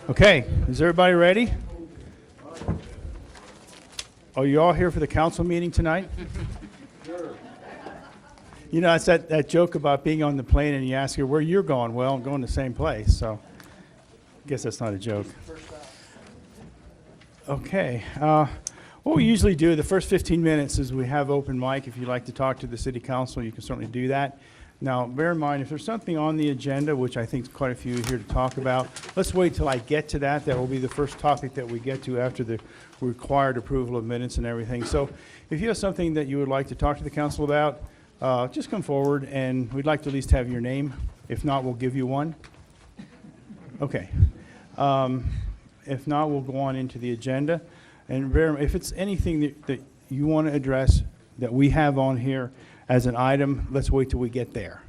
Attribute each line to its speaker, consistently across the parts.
Speaker 1: Okay, is everybody ready? Are you all here for the council meeting tonight? You know, it's that joke about being on the plane and you ask her where you're going. Well, I'm going the same place, so I guess that's not a joke. Okay, what we usually do the first 15 minutes is we have open mic. If you'd like to talk to the city council, you can certainly do that. Now, bear in mind, if there's something on the agenda, which I think quite a few are here to talk about, let's wait till I get to that. That will be the first topic that we get to after the required approval of minutes and everything. So if you have something that you would like to talk to the council about, just come forward, and we'd like to at least have your name. If not, we'll give you one. Okay. If not, we'll go on into the agenda. And if it's anything that you want to address that we have on here as an item, let's wait till we get there.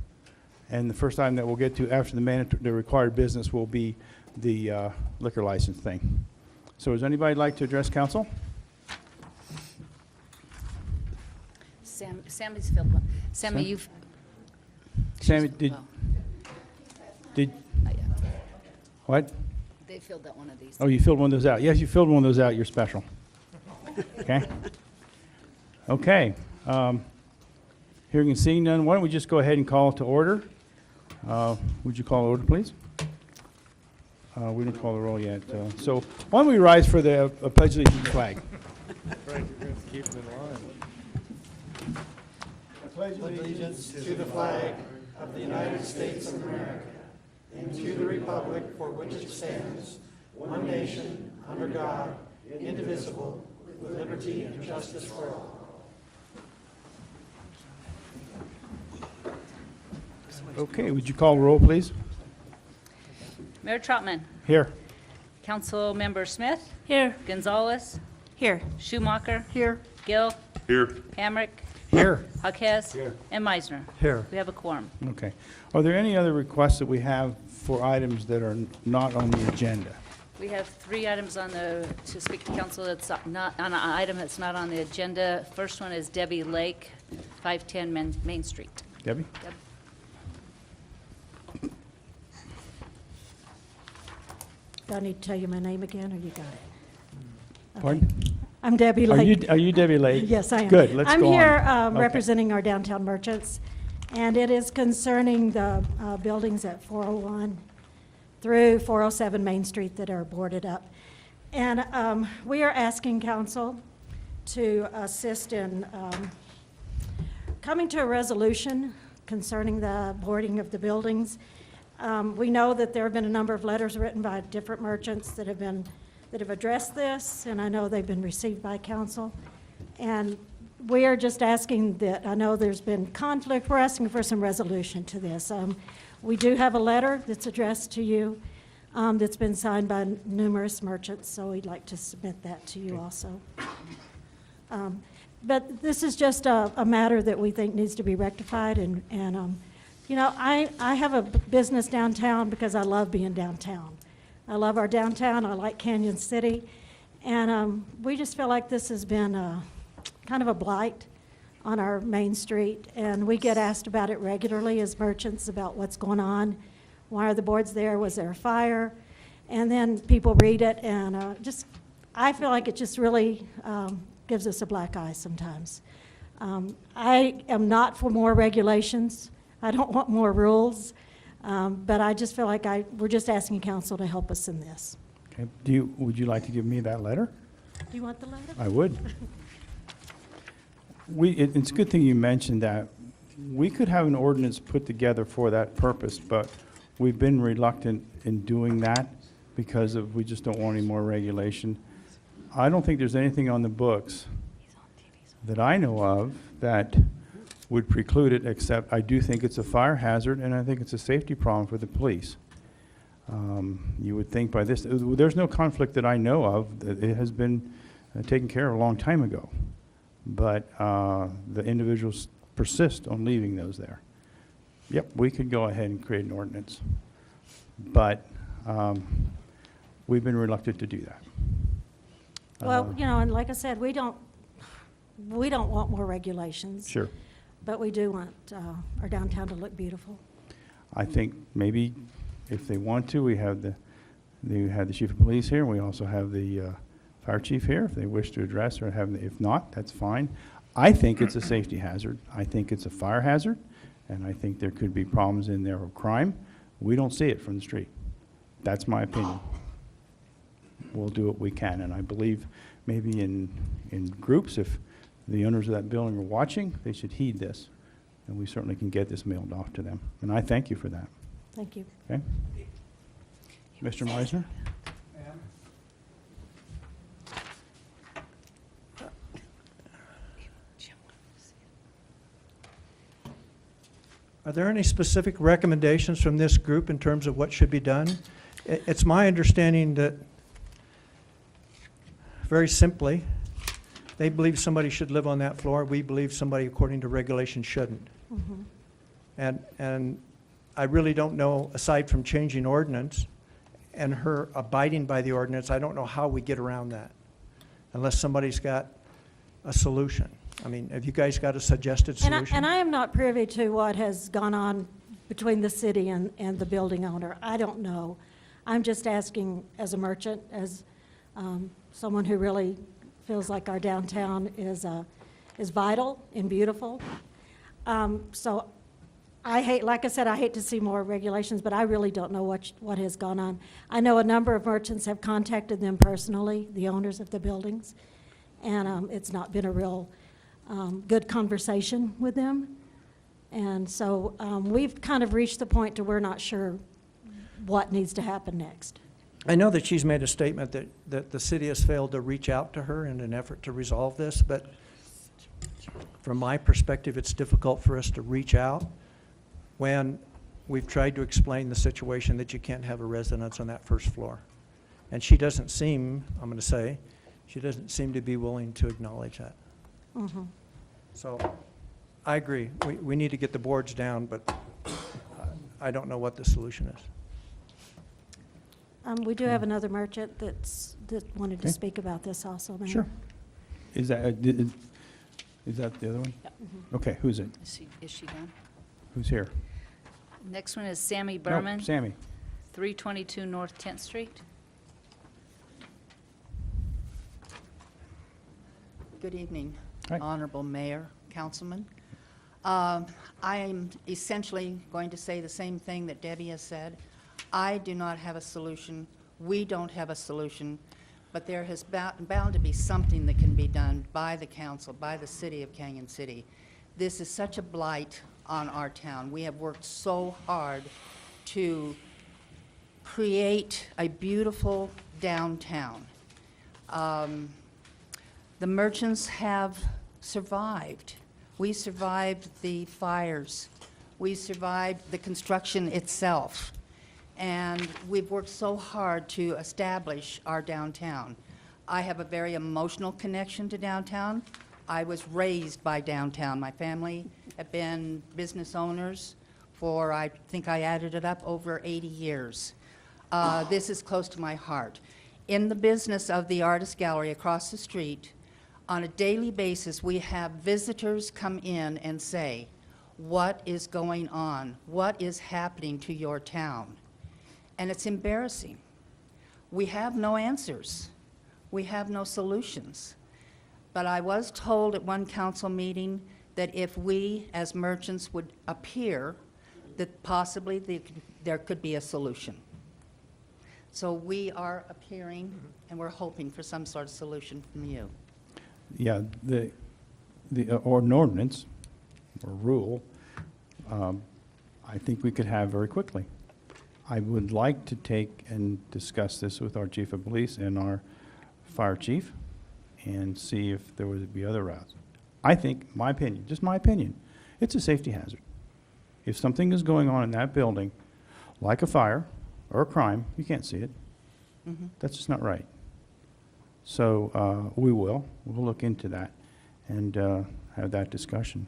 Speaker 1: And the first item that we'll get to after the required business will be the liquor license thing. So does anybody like to address council?
Speaker 2: Sammy's filled one. Sammy, you've...
Speaker 1: Sammy, did what?
Speaker 2: They filled that one of these.
Speaker 1: Oh, you filled one of those out. Yes, you filled one of those out. You're special. Okay. Okay. Hearing and seeing none, why don't we just go ahead and call to order? Would you call to order, please? We didn't call the roll yet. So why don't we rise for the pledge allegiance to the flag?
Speaker 3: Frank, you're going to keep it in line.
Speaker 4: I pledge allegiance to the flag of the United States of America and to the republic for which it stands, one nation, under God, indivisible, with liberty and justice for all.
Speaker 1: Okay, would you call the roll, please?
Speaker 2: Mayor Trotman.
Speaker 1: Here.
Speaker 2: Council Member Smith.
Speaker 5: Here.
Speaker 2: Gonzalez.
Speaker 5: Here.
Speaker 2: Schumacher.
Speaker 5: Here.
Speaker 2: Gill.
Speaker 3: Here.
Speaker 2: Hamrick.
Speaker 1: Here.
Speaker 2: Jaquez.
Speaker 1: Here.
Speaker 2: And Meisner.
Speaker 1: Here.
Speaker 2: We have a quorum.
Speaker 1: Okay. Are there any other requests that we have for items that are not on the agenda?
Speaker 2: We have 3 items to speak to council that's not on an item that's not on the agenda. First one is Debbie Lake, 510 Main Street.
Speaker 1: Debbie?
Speaker 2: Deb.
Speaker 5: Do I need to tell you my name again, or you got it?
Speaker 1: Pardon?
Speaker 5: I'm Debbie Lake.
Speaker 1: Are you Debbie Lake?
Speaker 5: Yes, I am.
Speaker 1: Good, let's
Speaker 5: I'm
Speaker 1: go on.
Speaker 5: here
Speaker 1: Okay.
Speaker 5: representing our downtown merchants, and it is concerning the buildings at 401 through 407 Main Street that are boarded up. And we are asking council to assist in coming to a resolution concerning the boarding of the buildings. We know that there have been a number of letters written by different merchants that have addressed this, and I know they've been received by council. And we are just asking that, I know there's been conflict, we're asking for some resolution to this. We do have a letter that's addressed to you that's been signed by numerous merchants, so we'd like to submit that to you also. But this is just a matter that we think needs to be rectified, and you know, I have a business downtown because I love being downtown. I love our downtown, I like Canyon City, and we just feel like this has been kind of a blight on our main street, and we get asked about it regularly as merchants about what's going on. Why are the boards there? Was there a fire? And then people read it, and I feel like it just really gives us a black eye sometimes. I am not for more regulations. I don't want more rules, but I just feel like we're just asking council to help us in this.
Speaker 1: Okay. Would you like to give me that letter?
Speaker 5: Do you want the letter?
Speaker 1: I would. It's a good thing you mentioned that. We could have an ordinance put together for that purpose, but we've been reluctant in doing that because we just don't want any more regulation. I don't think there's anything on the books that I know of that would preclude it, except I do think it's a fire hazard, and I think it's a safety problem for the police. You would think by this, there's no conflict that I know of. It has been taken care of a long time ago. But the individuals persist on leaving those there. Yep, we could go ahead and create an ordinance. But we've been reluctant to do that.
Speaker 5: Well, you know, and like I said, we don't want more regulations.
Speaker 1: Sure.
Speaker 5: But we do want our downtown to look beautiful.
Speaker 1: I think maybe if they want to, we have the They had the chief of police here, and we also have the fire chief here, if they wish to address, or have, if not, that's fine. I think it's a safety hazard. I think it's a fire hazard, and I think there could be problems in there of crime. We don't see it from the street. That's my opinion. We'll do what we can, and I believe maybe in groups, if the owners of that building are watching, they should heed this, and we certainly can get this mailed off to them. And I thank you for that,
Speaker 5: Thank you.
Speaker 1: okay? Mr. Meisner?
Speaker 4: Are there any specific recommendations from this group in terms of what should be done? It's my understanding that, very simply, they believe somebody should live on that floor. We believe somebody, according to regulation, shouldn't.
Speaker 5: Mhm.
Speaker 4: And I really don't know, aside from changing ordinance and her abiding by the ordinance, I don't know how we get around that, unless somebody's got a solution. I mean, have you guys got a suggested solution?
Speaker 5: And I am not privy to what has gone on between the city and the building owner. I don't know. I'm just asking as a merchant, as someone who really feels like our downtown is vital and beautiful. So I hate, like I said, I hate to see more regulations, but I really don't know what has gone on. I know a number of merchants have contacted them personally, the owners of the buildings, and it's not been a real good conversation with them. And so we've kind of reached the point to we're not sure what needs to happen next.
Speaker 4: I know that she's made a statement that the city has failed to reach out to her in an effort to resolve this, but from my perspective, it's difficult for us to reach out when we've tried to explain the situation that you can't have a residence on that first floor. And she doesn't seem, I'm going to say, she doesn't seem to be willing to acknowledge that.
Speaker 5: Mhm.
Speaker 4: So I agree. We need to get the boards down, but I don't know what the solution is.
Speaker 5: We do have another merchant that wanted to
Speaker 1: Okay.
Speaker 5: speak about this also, Mayor.
Speaker 1: Sure. Is that the other one? Okay, who's it?
Speaker 2: Is she done?
Speaker 1: Who's here?
Speaker 2: Next one is Sammy
Speaker 1: No,
Speaker 2: Berman,
Speaker 1: Sammy.
Speaker 2: 322 North 10th Street.
Speaker 6: Good evening,
Speaker 1: Hi.
Speaker 6: Honorable Mayor, Councilman. I am essentially going to say the same thing that Debbie has said. I do not have a solution. We don't have a solution. But there has bound to be something that can be done by the council, by the city of Canyon City. This is such a blight on our town. We have worked so hard to create a beautiful downtown. The merchants have survived. We survived the fires. We survived the construction itself. And we've worked so hard to establish our downtown. I have a very emotional connection to downtown. I was raised by downtown. My family have been business owners for, I think I added it up, over 80 years. This is close to my heart. In the business of the Artist Gallery across the street, on a daily basis, we have visitors come in and say, what is going on? What is happening to your town? And it's embarrassing. We have no answers. We have no solutions. But I was told at one council meeting that if we, as merchants, would appear, that possibly there could be a solution. So we are appearing, and we're hoping for some sort of solution from you.
Speaker 1: Yeah, or an ordinance or rule, I think we could have very quickly. I would like to take and discuss this with our chief of police and our fire chief and see if there would be other routes. I think, my opinion, just my opinion, it's a safety hazard. If something is going on in that building, like a fire or a crime, you can't see it. That's just not right. So we'll look into that and have that discussion.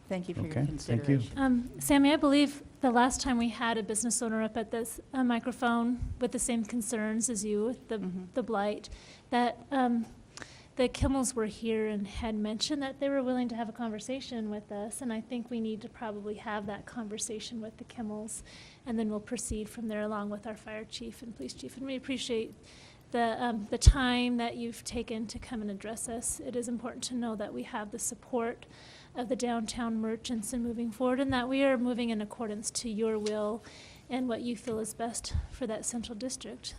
Speaker 6: Thank you for your
Speaker 1: Okay, thank you.
Speaker 6: consideration.
Speaker 7: Sammy, I believe the last time we had a business owner up at this microphone with the same concerns as you, with the blight, that the Kimmels were here and had mentioned that they were willing to have a conversation with us, and I think we need to probably have that conversation with the Kimmels, and then we'll proceed from there along with our fire chief and police chief. And we appreciate the time that you've taken to come and address us. It is important to know that we have the support of the downtown merchants in moving forward, and that we are moving in accordance to your will and what you feel is best for that central district.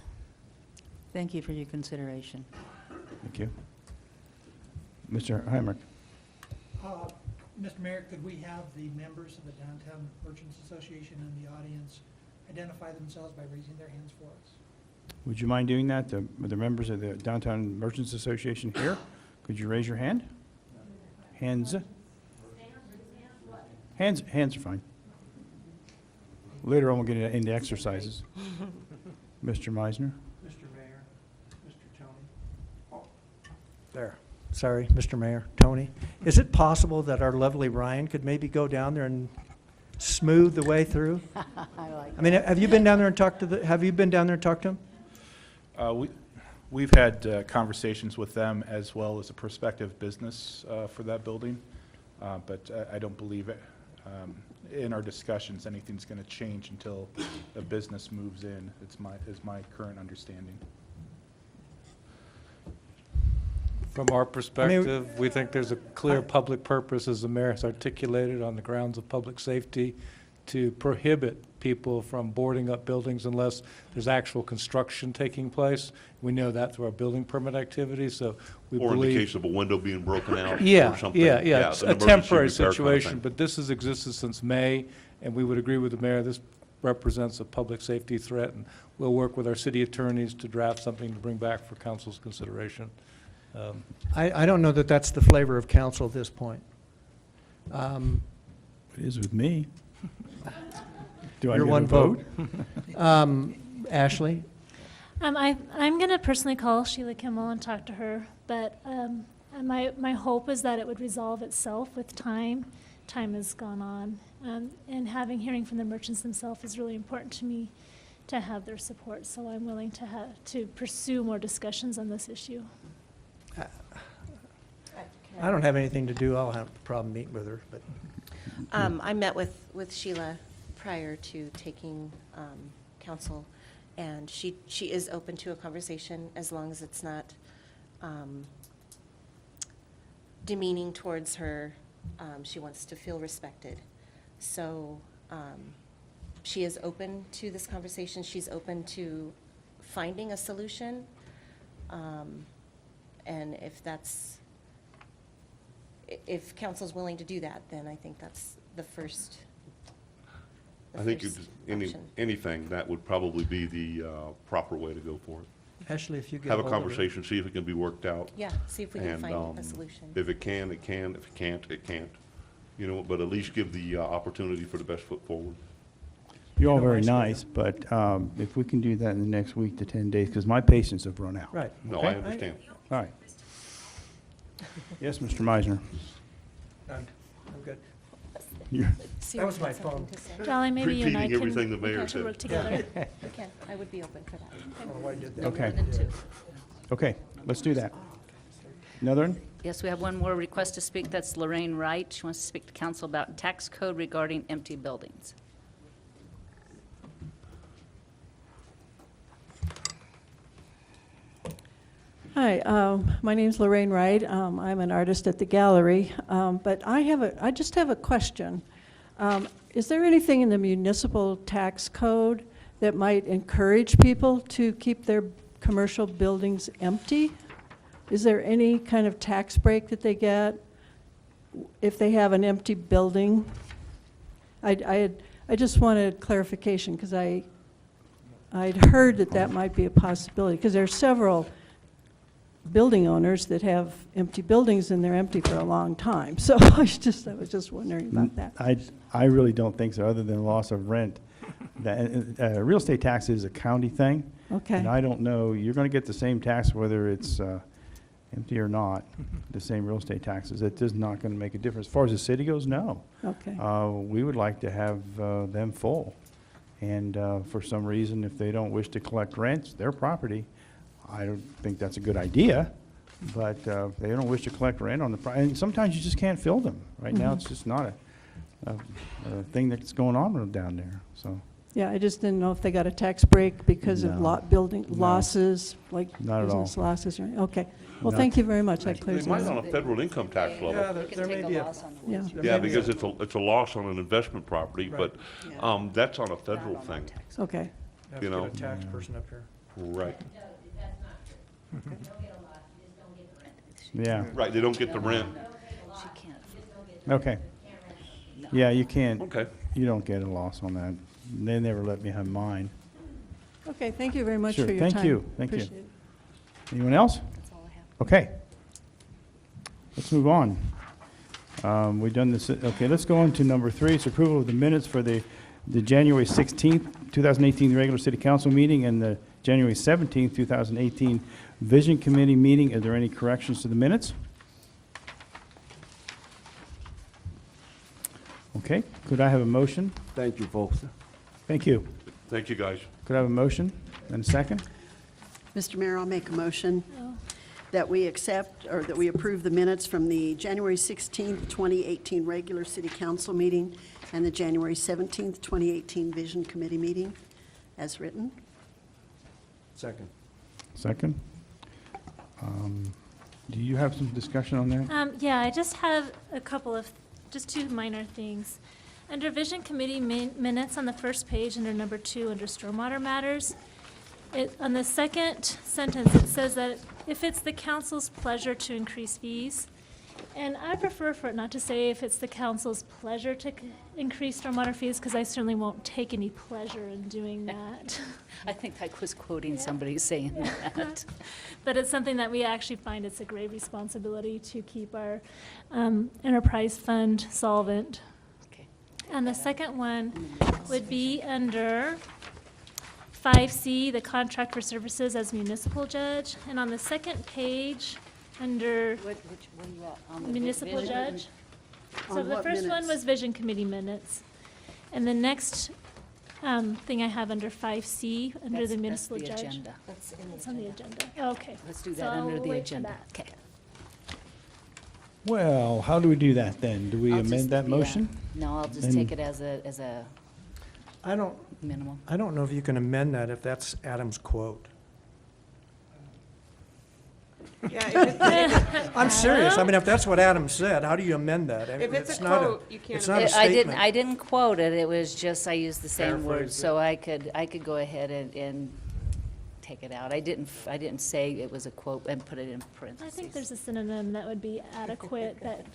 Speaker 6: Thank you for your consideration.
Speaker 1: Thank you. Mr. Heimerk.
Speaker 4: Mr. Mayor, could we have the members of the Downtown Merchants Association in the audience identify themselves by raising their hands for us?
Speaker 1: Would you mind doing that? The members of the Downtown Merchants Association here, could you raise your hand? Hands? Hands are fine. Later on, we'll get into exercises. Mr. Meisner?
Speaker 4: Mr. Mayor, Mr. Tony. There. Sorry, Mr. Mayor, Tony. Is it possible that our lovely Ryan could maybe go down there and smooth the way through? I mean, have you been down there and talked to him?
Speaker 8: We've had conversations with them as well as a prospective business for that building, but I don't believe it. In our discussions, anything's going to change until the business moves in. Is my current understanding.
Speaker 3: From our perspective, we think there's a clear public purpose, as the mayor has articulated, on the grounds of public safety, to prohibit people from boarding up buildings unless there's actual construction taking place. We know that through our building permit activities, so we
Speaker 9: Or in the
Speaker 3: believe.
Speaker 9: case of a window being broken out
Speaker 3: Yeah,
Speaker 9: or something.
Speaker 3: yeah, yeah, it's
Speaker 9: an
Speaker 3: a
Speaker 9: emergency
Speaker 3: temporary
Speaker 9: repair kind of
Speaker 3: situation,
Speaker 9: thing.
Speaker 3: but this has existed since May, and we would agree with the mayor, this represents a public safety threat, and we'll work with our city attorneys to draft something to bring back for council's consideration.
Speaker 4: I don't know that that's the flavor of council at this point.
Speaker 1: It is with me. Do I
Speaker 4: Your
Speaker 1: get a
Speaker 4: one vote. Ashley?
Speaker 7: I'm going to personally call Sheila Kimmel and talk to her, but my hope is that it would resolve itself with time. Time has gone on, and hearing from the merchants themselves is really important to me to have their support, so I'm willing to pursue more discussions on this issue.
Speaker 4: I don't have anything to do. I'll have a problem meeting with her, but.
Speaker 10: I met with Sheila prior to taking counsel, and she is open to a conversation as long as it's not demeaning towards her. She wants to feel respected. So she is open to this conversation. She's open to finding a solution. And if council's willing to do that, then I think that's the first
Speaker 9: I think
Speaker 10: first
Speaker 9: if
Speaker 10: option.
Speaker 9: anything, that would probably be the proper way to go for it.
Speaker 4: Ashley, if you get
Speaker 9: Have a
Speaker 4: hold of her.
Speaker 9: conversation, see if it can be worked out.
Speaker 10: Yeah, see if we can
Speaker 9: And,
Speaker 10: find a solution.
Speaker 9: If it can, it can. If it can't, it can't. You know, but at least give the opportunity for the best foot forward.
Speaker 1: You're all
Speaker 4: You know,
Speaker 1: very
Speaker 4: I see that.
Speaker 1: nice, but if we can do that in the next week to 10 days, because my patience have run out.
Speaker 4: Right.
Speaker 9: No,
Speaker 1: Okay.
Speaker 9: I understand.
Speaker 1: All right. Yes, Mr. Meisner.
Speaker 4: I'm good.
Speaker 1: You're-
Speaker 10: Sierra
Speaker 4: was my
Speaker 10: had something
Speaker 4: phone.
Speaker 10: to say.
Speaker 7: Dolly, maybe you and I
Speaker 9: Repeating
Speaker 7: can
Speaker 9: everything the mayor said.
Speaker 7: work together.
Speaker 10: Okay, I would be open for that.
Speaker 4: I don't know why I did that.
Speaker 2: No
Speaker 1: Okay.
Speaker 2: more than two.
Speaker 1: Okay, let's do that. Another one?
Speaker 2: Yes, we have one more request to speak. That's Lorraine Wright. She wants to speak to council about tax code regarding empty buildings.
Speaker 11: Hi, my name's Lorraine Wright. I'm an artist at the gallery, but I just have a question. Is there anything in the municipal tax code that might encourage people to keep their commercial buildings empty? Is there any kind of tax break that they get if they have an empty building? I just wanted clarification because I'd heard that might be a possibility because there are several building owners that have empty buildings and they're empty for a long time. So I was just wondering about that.
Speaker 1: I really don't think so, other than loss of rent. Real estate tax is a county thing.
Speaker 11: Okay.
Speaker 1: And I don't know, you're going to get the same tax whether it's empty or not, the same real estate taxes. It is not going to make a difference. As far as the city goes, no.
Speaker 11: Okay.
Speaker 1: We would like to have them full. And for some reason, if they don't wish to collect rents, their property, I don't think that's a good idea, but they don't wish to collect rent on the, and sometimes you just can't fill them. Right now, it's just not a thing that's going on down there, so,
Speaker 11: Yeah, I just didn't know if they got a tax break because of
Speaker 1: No.
Speaker 11: building
Speaker 1: No.
Speaker 11: losses, like
Speaker 1: Not at all.
Speaker 11: business losses, right? Okay. Well,
Speaker 1: Not-
Speaker 11: thank you very much. That
Speaker 9: They
Speaker 11: clears it
Speaker 9: might
Speaker 11: up.
Speaker 9: on a federal income tax
Speaker 4: Yeah,
Speaker 9: level.
Speaker 4: there
Speaker 2: You can
Speaker 4: there
Speaker 2: take
Speaker 4: may
Speaker 2: a
Speaker 4: be a,
Speaker 2: loss on the
Speaker 11: Yeah.
Speaker 2: lease.
Speaker 4: there
Speaker 9: Yeah,
Speaker 4: may be
Speaker 9: because it's a loss on an investment property, but that's on a federal
Speaker 2: Not on our
Speaker 9: thing.
Speaker 2: tax.
Speaker 11: Okay.
Speaker 4: have
Speaker 9: you
Speaker 4: to
Speaker 9: know.
Speaker 4: get a tax person up here.
Speaker 9: Right.
Speaker 1: yeah,
Speaker 9: Right, they don't get the rent.
Speaker 2: She can't.
Speaker 1: okay. Yeah, you can't,
Speaker 9: Okay.
Speaker 1: you don't get a loss on that. They never let me have mine.
Speaker 11: Okay, thank you very much
Speaker 1: Sure,
Speaker 11: for your
Speaker 1: thank
Speaker 11: time.
Speaker 1: you, thank you.
Speaker 11: Appreciate it.
Speaker 1: Anyone else?
Speaker 2: That's all I have.
Speaker 1: Okay. Let's move on. We've done this, okay, let's go on to number 3. It's approval of the minutes for the January 16th, 2018 regular city council meeting and the January 17th, 2018 vision committee meeting. Are there any corrections to the minutes? Okay, could I have a motion?
Speaker 12: Thank you, folks.
Speaker 1: Thank you.
Speaker 9: Thank you, guys.
Speaker 1: Could I have a motion and a second?
Speaker 13: Mr. Mayor, I'll make a motion
Speaker 7: Oh.
Speaker 13: that we accept, or that we approve the minutes from the January 16th, 2018 regular city council meeting and the January 17th, 2018 vision committee meeting as written.
Speaker 12: Second.
Speaker 1: Second? Do you have some discussion on that?
Speaker 7: Yeah, I just have a couple of, just two minor things. Under Vision Committee minutes on the first page, under number 2, under Stormwater Matters, on the second sentence, it says that if it's the council's pleasure to increase fees, and I prefer for it not to say if it's the council's pleasure to increase stormwater fees, because I certainly won't take any pleasure in doing that.
Speaker 2: I think I was quoting somebody saying that.
Speaker 7: But it's something that we actually find it's a great responsibility to keep our enterprise fund solvent.
Speaker 2: Okay.
Speaker 7: And the second one would be under 5C, the contract for services as municipal judge. And on the second page, under
Speaker 2: What are you at? On the
Speaker 7: municipal
Speaker 2: vision?
Speaker 7: judge. So
Speaker 13: On
Speaker 7: the
Speaker 13: what
Speaker 7: first one
Speaker 13: minutes?
Speaker 7: was Vision Committee minutes. And the next thing I have under 5C, under
Speaker 2: That's-
Speaker 7: the municipal
Speaker 2: That's the
Speaker 7: judge.
Speaker 2: agenda.
Speaker 7: It's on the agenda. Okay.
Speaker 2: Let's do
Speaker 7: So
Speaker 2: that under
Speaker 7: I'll
Speaker 2: the
Speaker 7: wait for
Speaker 2: agenda.
Speaker 7: that.
Speaker 2: Okay.
Speaker 1: Well, how do we do that then? Do we
Speaker 2: I'll
Speaker 1: amend
Speaker 2: just-
Speaker 1: that
Speaker 2: yeah.
Speaker 1: motion?
Speaker 2: No, I'll just
Speaker 1: And-
Speaker 2: take it as a
Speaker 4: I don't
Speaker 2: minimum.
Speaker 4: know if you can amend that if that's Adam's quote. I'm serious. I mean, if that's what Adam said, how do you amend that? I mean,
Speaker 14: If it's a
Speaker 4: not
Speaker 14: quote, you can't
Speaker 4: It's not a
Speaker 2: I didn't,
Speaker 4: statement.
Speaker 2: I didn't quote it, it was just, I used the same
Speaker 4: Paraphrase
Speaker 2: words, so I could go ahead and take it out. I didn't say it was a quote and put it in parentheses.
Speaker 7: I think there's a synonym that would be adequate that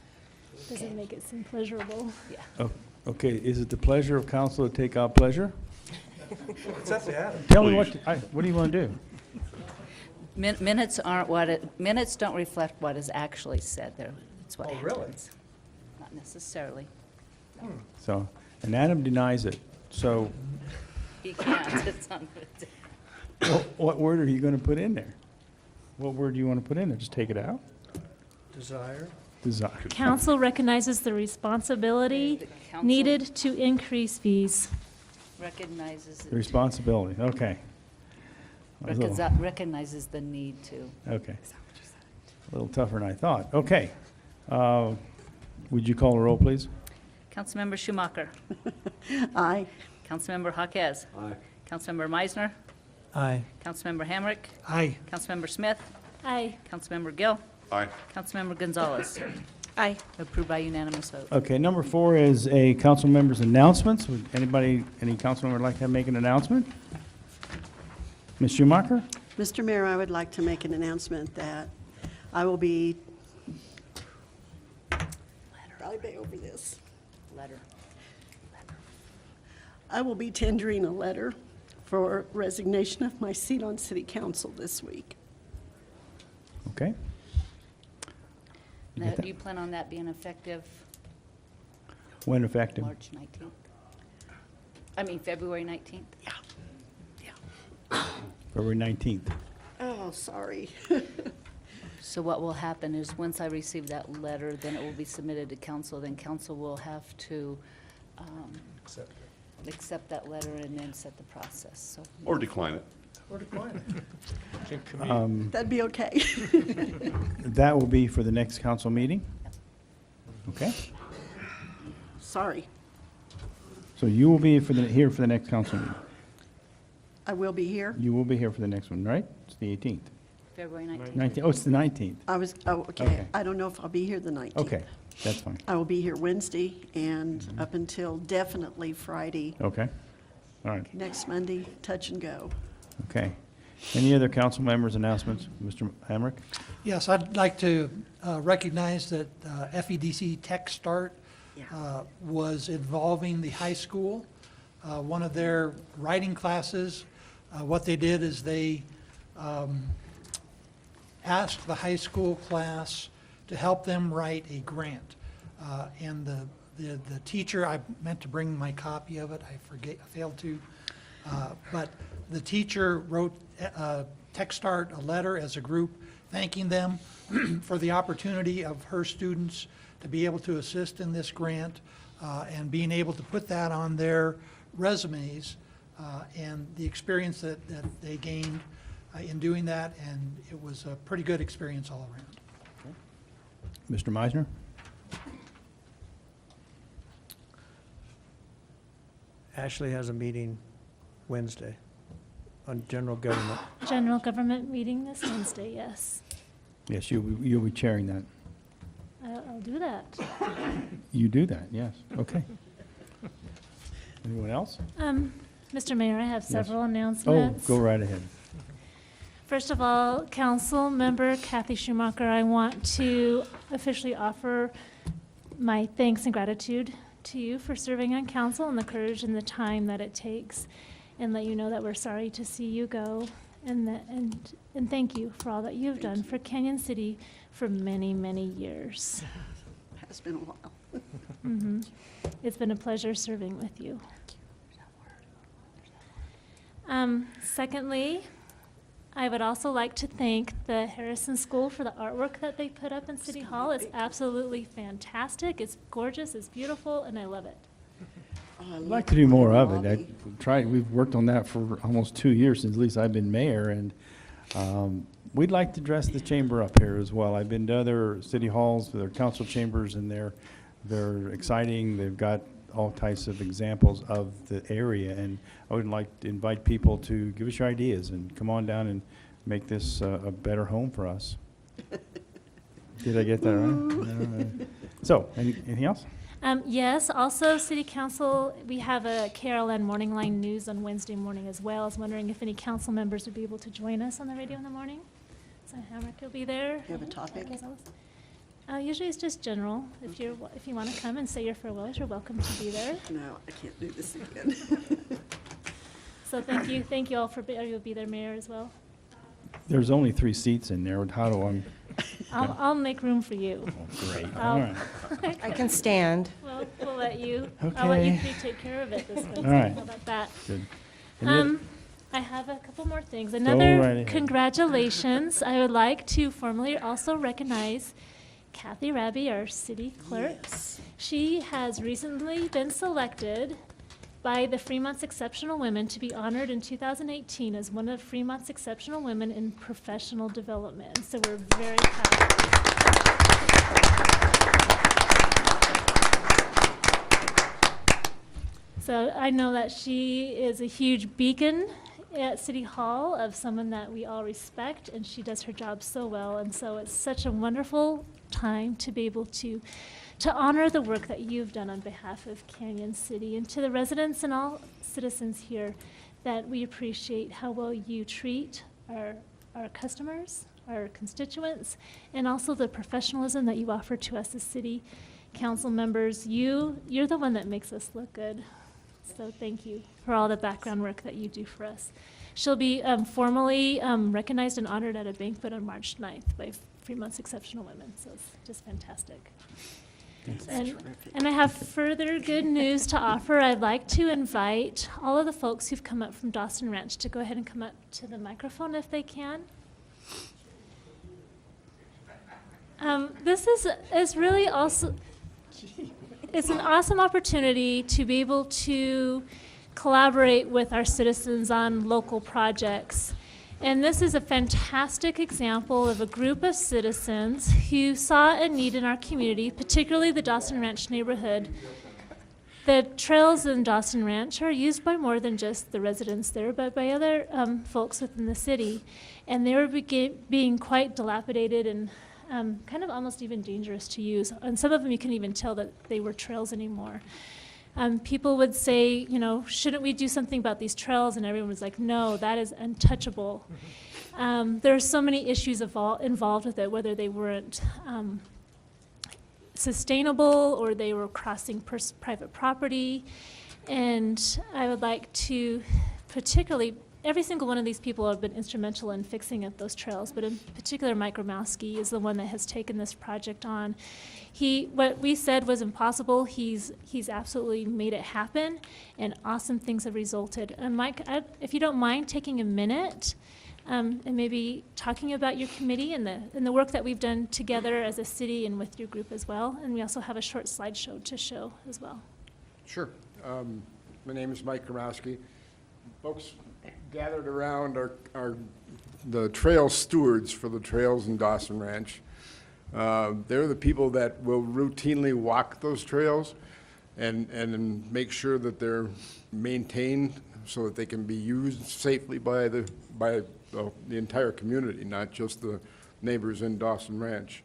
Speaker 7: doesn't make it seem pleasurable.
Speaker 1: Oh, okay, is it the pleasure of council to take out pleasure?
Speaker 4: It's up to Adam.
Speaker 1: Tell me
Speaker 9: Please.
Speaker 1: what do you want to do?
Speaker 2: Minutes aren't minutes don't reflect what is actually said there. It's what
Speaker 4: Oh, really?
Speaker 2: happens. Not necessarily.
Speaker 1: So, and Adam denies it. So
Speaker 2: He can't, it's on,
Speaker 1: what word are you going to put in there? What word do you want to put in there? Just take it out?
Speaker 4: Desire.
Speaker 1: Desire.
Speaker 7: Council recognizes the responsibility
Speaker 2: The council-
Speaker 7: needed to increase fees.
Speaker 2: recognizes,
Speaker 1: The responsibility, okay. A little-
Speaker 2: recognizes the need to.
Speaker 1: Okay. A little tougher than I thought. Okay. Would you call a roll, please?
Speaker 2: Councilmember Schumacher.
Speaker 13: Aye.
Speaker 2: Councilmember Jaquez.
Speaker 12: Aye.
Speaker 2: Councilmember Meisner.
Speaker 4: Aye.
Speaker 2: Councilmember Hamrick.
Speaker 4: Aye.
Speaker 2: Councilmember Smith.
Speaker 7: Aye.
Speaker 2: Councilmember Gill.
Speaker 9: Aye.
Speaker 2: Councilmember Gonzalez.
Speaker 10: Aye.
Speaker 2: Approved by unanimous vote.
Speaker 1: Okay, number 4 is a council member's announcements. Would anybody, any council member like to make an announcement? Ms. Schumacher?
Speaker 13: Mr. Mayor, I would like to make an announcement that I will be, probably bay over this.
Speaker 2: Letter.
Speaker 13: I will be tendering a letter for resignation of my seat on city council this week.
Speaker 1: Okay. You
Speaker 2: Now,
Speaker 1: get that?
Speaker 2: do you plan on that being effective
Speaker 1: When effective?
Speaker 2: March 19th? I mean, February 19th?
Speaker 1: February 19th.
Speaker 13: Oh, sorry.
Speaker 2: So what will happen is, once I receive that letter, then it will be submitted to council, then council will have to accept that letter and then set the process, so.
Speaker 9: Or decline it.
Speaker 4: Or decline it.
Speaker 3: In committee.
Speaker 13: That'd be okay.
Speaker 1: That will be for the next council meeting? Okay,
Speaker 13: Sorry,
Speaker 1: so you will be here for the next council meeting.
Speaker 13: I will be here.
Speaker 1: You will be here for the next one, right? It's the 18th.
Speaker 2: February 19th.
Speaker 1: 19th, oh, it's the 19th.
Speaker 13: Okay.
Speaker 1: Okay.
Speaker 13: I don't know if I'll be here the 19th.
Speaker 1: Okay, that's fine.
Speaker 13: I will be here Wednesday and up until definitely Friday.
Speaker 1: Okay, all right,
Speaker 13: Next Monday, touch and go.
Speaker 1: okay. Any other council members' announcements? Mr. Hamrick?
Speaker 4: Yes, I'd like to recognize that FEDC Tech Start was involving the high school. One of their writing classes, what they did is they asked the high school class to help them write a grant. And the teacher, I meant to bring my copy of it, I failed to. But the teacher wrote Tech Start a letter as a group, thanking them for the opportunity of her students to be able to assist in this grant and being able to put that on their resumes and the experience that they gained in doing that, and it was a pretty good experience all around.
Speaker 1: Mr. Meisner?
Speaker 12: Ashley has a meeting Wednesday on general government.
Speaker 7: General government meeting this Wednesday, yes.
Speaker 1: Yes, you'll be chairing that.
Speaker 7: I'll do that.
Speaker 1: You do that, yes, okay. Anyone else?
Speaker 7: Mr. Mayor, I have several
Speaker 1: Oh,
Speaker 7: announcements.
Speaker 1: go right ahead.
Speaker 7: First of all, Council Member Kathy Schumacher, I want to officially offer my thanks and gratitude to you for serving on council and the courage and the time that it takes, and let you know that we're sorry to see you go, and thank you for all that you've done for Canyon City for many, many years.
Speaker 13: Has been a while.
Speaker 7: Mhm. It's been a pleasure serving with you. Secondly, I would also like to thank the Harrison School for the artwork that they put up in City Hall. It's absolutely fantastic. It's gorgeous, it's beautiful, and I love it.
Speaker 1: I'd like to do more of it. We've worked on that for almost 2 years, since at least I've been mayor, and we'd like to dress the chamber up here as well. I've been to other city halls, their council chambers, and they're exciting. They've got all types of examples of the area, and I would like to invite people to give us your ideas and come on down and make this a better home for us. Did I get that right? So, anything else?
Speaker 7: Yes, also City Council, we have a KRLN Morning Line News on Wednesday morning as well. I was wondering if any council members would be able to join us on the radio in the morning. So Hamrick will be there.
Speaker 13: You have a topic?
Speaker 7: Usually it's just general. If you want to come and say your farewells, you're welcome to be there.
Speaker 13: No, I can't do this again.
Speaker 7: So thank you all for, you'll be there, Mayor, as well.
Speaker 1: There's only 3 seats in there. How do I?
Speaker 7: I'll make room for you.
Speaker 1: Great.
Speaker 7: I'll-
Speaker 1: All right.
Speaker 10: I can stand.
Speaker 7: Well, we'll let you, I'll let you
Speaker 1: Okay.
Speaker 7: three take care of it this Wednesday.
Speaker 1: All right.
Speaker 7: How about that?
Speaker 1: Good. And then-
Speaker 7: I have a couple more things.
Speaker 1: right
Speaker 7: Another
Speaker 1: ahead.
Speaker 7: congratulations. I would like to formally also recognize Kathy Raby, our city clerk. She has recently been selected by the Fremont's Exceptional Women to be honored in 2018 as one of Fremont's Exceptional Women in Professional Development. So we're very proud. So I know that she is a huge beacon at City Hall of someone that we all respect, and she does her job so well. And so it's such a wonderful time to be able to honor the work that you've done on behalf of Canyon City. And to the residents and all citizens here, that we appreciate how well you treat our customers, our constituents, and also the professionalism that you offer to us as city council members. You're the one that makes us look good. So thank you for all the background work that you do for us. She'll be formally recognized and honored at a banquet on March 9th by Fremont's Exceptional Women. So it's just fantastic. And I have further good news to offer. I'd like to invite all of the folks who've come up from Dawson Ranch to go ahead and come up to the microphone if they can. This is really also, it's an awesome opportunity to be able to collaborate with our citizens on local projects. And this is a fantastic example of a group of citizens who saw a need in our community, particularly the Dawson Ranch neighborhood. The trails in Dawson Ranch are used by more than just the residents there, but by other folks within the city. And they were being quite dilapidated and kind of almost even dangerous to use. And some of them you couldn't even tell that they were trails anymore. People would say, you know, shouldn't we do something about these trails? And everyone was like, no, that is untouchable. There are so many issues involved with it, whether they weren't sustainable or they were crossing private property. And I would like to particularly, every single one of these people have been instrumental in fixing up those trails, but in particular Mike Gromowski is the one that has taken this project on. What we said was impossible, he's absolutely made it happen, and awesome things have resulted. And Mike, if you don't mind taking a minute and maybe talking about your committee and the work that we've done together as a city and with your group as well. And we also have a short slideshow to show as well.
Speaker 14: Sure. My name is Mike Gromowski. Folks gathered around the trail stewards for the trails in Dawson Ranch. They're the people that will routinely walk those trails and make sure that they're maintained so that they can be used safely by the entire community, not just the neighbors in Dawson Ranch.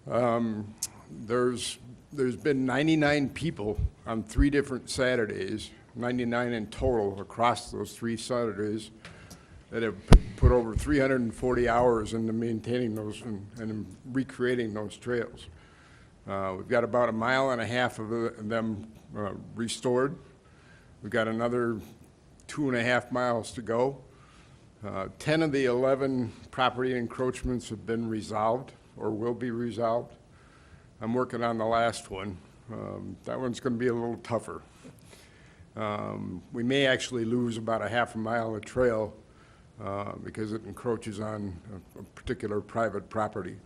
Speaker 14: There's been 99 people on 3 different Saturdays, 99 in total across those 3 Saturdays, that have put over 340 hours into maintaining those and recreating those trails. We've got about 1.5 miles of them restored. We've got another 2.5 miles to go. 10 of the 11 property encroachments have been resolved or will be resolved. I'm working on the last one. That one's going to be a little tougher. We may actually lose about 1/2 mile of trail because it encroaches on a particular private property.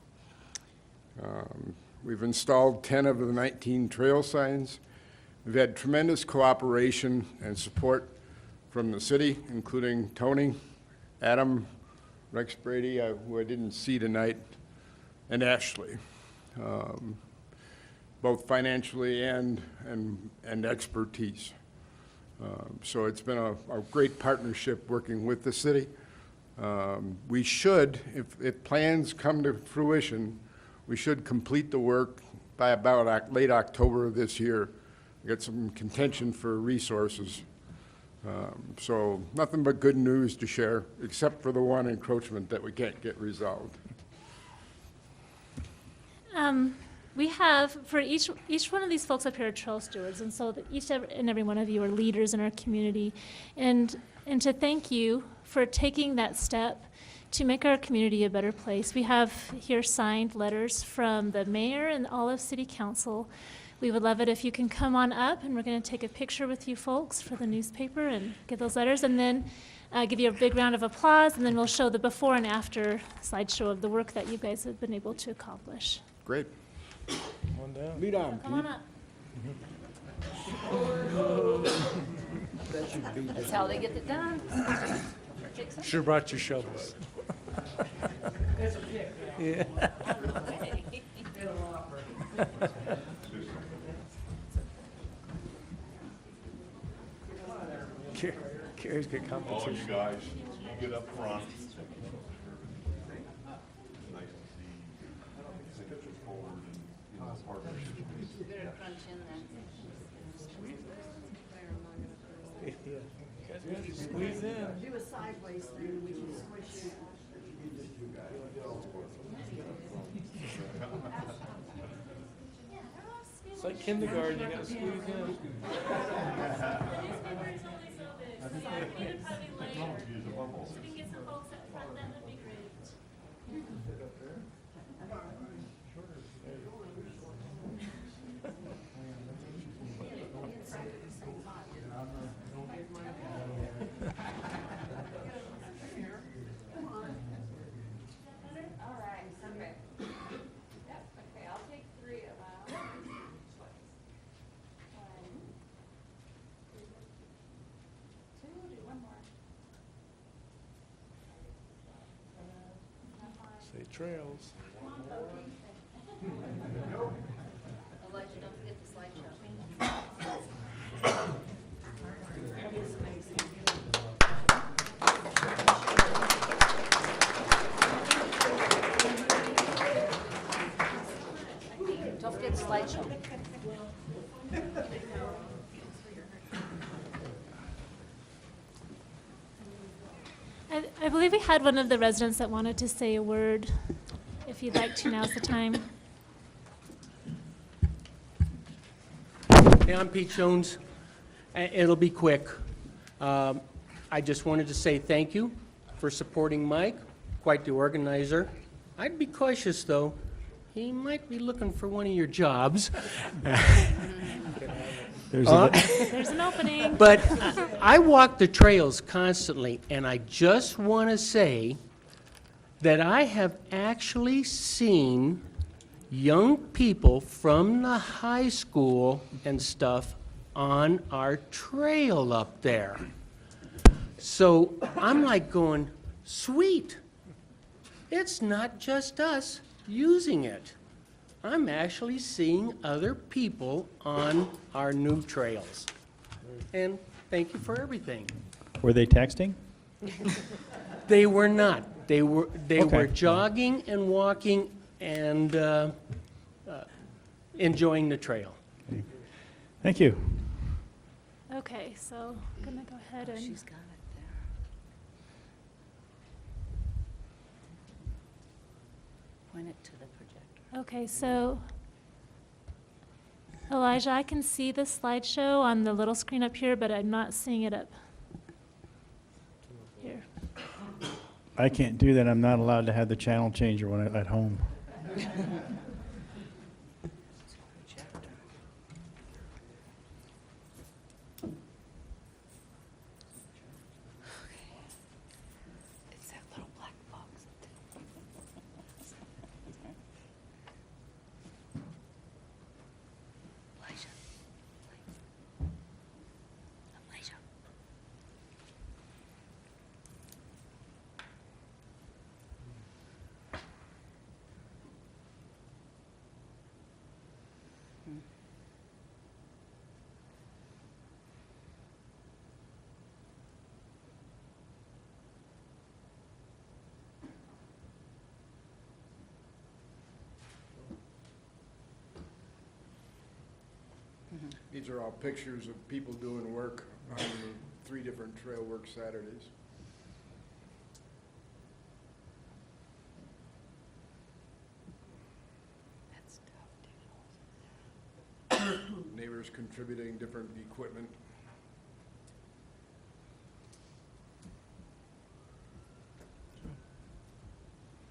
Speaker 14: We've installed 10 of the 19 trail signs. We've had tremendous cooperation and support from the city, including Tony, Adam, Rex Brady, who I didn't see tonight, and Ashley, both financially and expertise. So it's been a great partnership working with the city. We should, if plans come to fruition, we should complete the work by about late October of this year. Get some contention for resources. So nothing but good news to share, except for the one encroachment that we can't get resolved.
Speaker 7: We have, for each one of these folks up here are trail stewards, and so each and every one of you are leaders in our community. And to thank you for taking that step to make our community a better place. We have here signed letters from the mayor and all of City Council. We would love it if you can come on up, and we're going to take a picture with you folks for the newspaper and get those letters, and then give you a big round of applause, and then we'll show the before and after slideshow of the work that you guys have been able to accomplish.
Speaker 14: Great.
Speaker 3: Come on down.
Speaker 14: Lead on,
Speaker 7: Come on up.
Speaker 2: That's how they get it done.
Speaker 3: Should have brought your shovels. Yeah. Carrie's good
Speaker 9: All
Speaker 3: competition.
Speaker 9: you guys, you get up front. Nice to see you think forward and, partnership.
Speaker 3: Squeeze in.
Speaker 13: Do a sideways thing, we can squish you.
Speaker 3: It's like kindergarten, you gotta squeeze in. Say trails.
Speaker 2: Elijah, don't forget the slideshow. Don't forget the slideshow.
Speaker 7: I believe we had one of the residents that wanted to say a word. If you'd like to, now's the time.
Speaker 15: Hey, I'm Pete Jones. It'll be quick. I just wanted to say thank you for supporting Mike, quite the organizer. I'd be cautious, though. He might be looking for one of your jobs.
Speaker 7: There's an opening.
Speaker 15: But I walk the trails constantly, and I just want to say that I have actually seen young people from the high school and stuff on our trail up there. So I'm like going, sweet. It's not just us using it. I'm actually seeing other people on our new trails. And thank you for everything.
Speaker 1: Were they texting?
Speaker 15: They were not. They were
Speaker 1: Okay.
Speaker 15: jogging and walking and enjoying the trail.
Speaker 1: Thank you.
Speaker 7: Okay, so I'm gonna go ahead and.
Speaker 2: She's got it there. Point it to the projector.
Speaker 7: Okay, so Elijah, I can see the slideshow on the little screen up here, but I'm not seeing it up here.
Speaker 1: I can't do that. I'm not allowed to have the channel changer when I'm at home.
Speaker 2: It's that little black box. Elijah. Elijah.
Speaker 14: These are all pictures of people doing work on the 3 different trail work Saturdays.
Speaker 2: That's tough, dude.
Speaker 14: Neighbors contributing different equipment.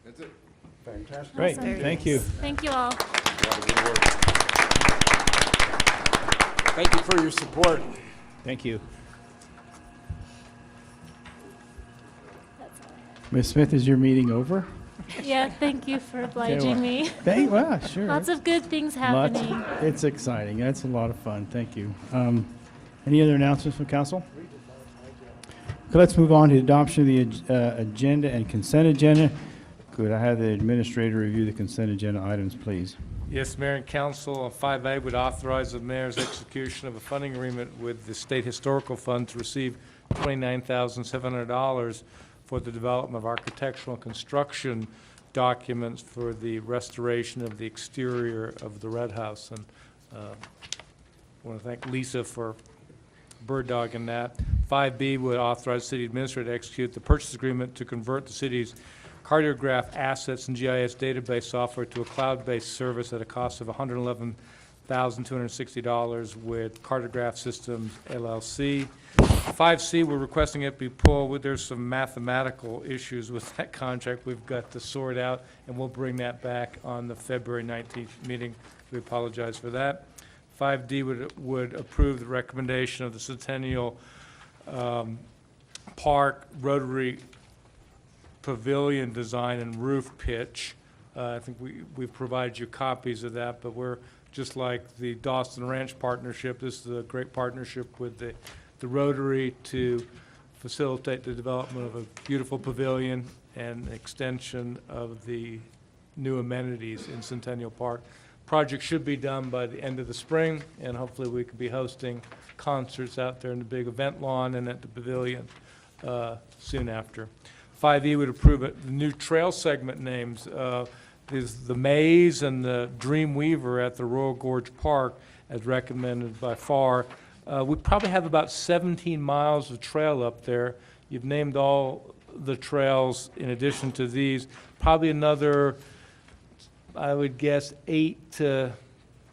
Speaker 14: That's it.
Speaker 12: Fantastic.
Speaker 1: Great,
Speaker 7: Awesome.
Speaker 1: thank you.
Speaker 7: Thank you all.
Speaker 9: A lot of good work.
Speaker 14: Thank you for your support.
Speaker 1: Thank you.
Speaker 7: That's all I
Speaker 1: Ms. Smith, is your meeting over?
Speaker 7: have. Yeah, thank you for obliging me.
Speaker 1: Well, sure.
Speaker 7: Lots of good things
Speaker 1: Lots-
Speaker 7: happening.
Speaker 1: It's exciting. That's a lot of fun. Thank you. Any other announcements from council? Okay, let's move on to adoption of the agenda and consent agenda. Could I have the administrator review the consent agenda items, please?
Speaker 3: Yes, Mayor and Council, 5A would authorize the mayor's execution of a funding agreement with the State Historical Fund to receive $29,700 for the development of architectural and construction documents for the restoration of the exterior of the Red House. And I want to thank Lisa for bird dogging that. 5B would authorize the city administrator to execute the purchase agreement to convert the city's cartograph assets and GIS database software to a cloud-based service at a cost of $111,260 with Cartograph Systems LLC. 5C, we're requesting it be pulled. There's some mathematical issues with that contract we've got to sort out, and we'll bring that back on the February 19th meeting. We apologize for that. 5D would approve the recommendation of the Centennial Park Rotary Pavilion design and roof pitch. I think we've provided you copies of that, but we're just like the Dawson Ranch partnership. This is a great partnership with the Rotary to facilitate the development of a beautiful pavilion and extension of the new amenities in Centennial Park. Project should be done by the end of the spring, and hopefully we could be hosting concerts out there in the big event lawn and at the pavilion soon after. 5E would approve it. The new trail segment names is the Maze and the Dreamweaver at the Royal Gorge Park, as recommended by FAR. We probably have about 17 miles of trail up there. You've named all the trails in addition to these. Probably another, I would guess, 8 to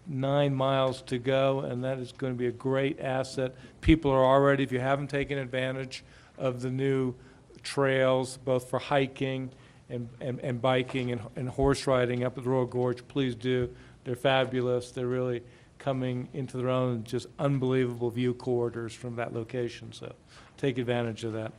Speaker 3: 9 miles to go, and that is going to be a great asset. People are already, if you haven't taken advantage of the new trails, both for hiking and biking and horse riding up at the Royal Gorge, please do. They're fabulous. They're really coming into their own, just unbelievable view corridors from that location, so take advantage of that.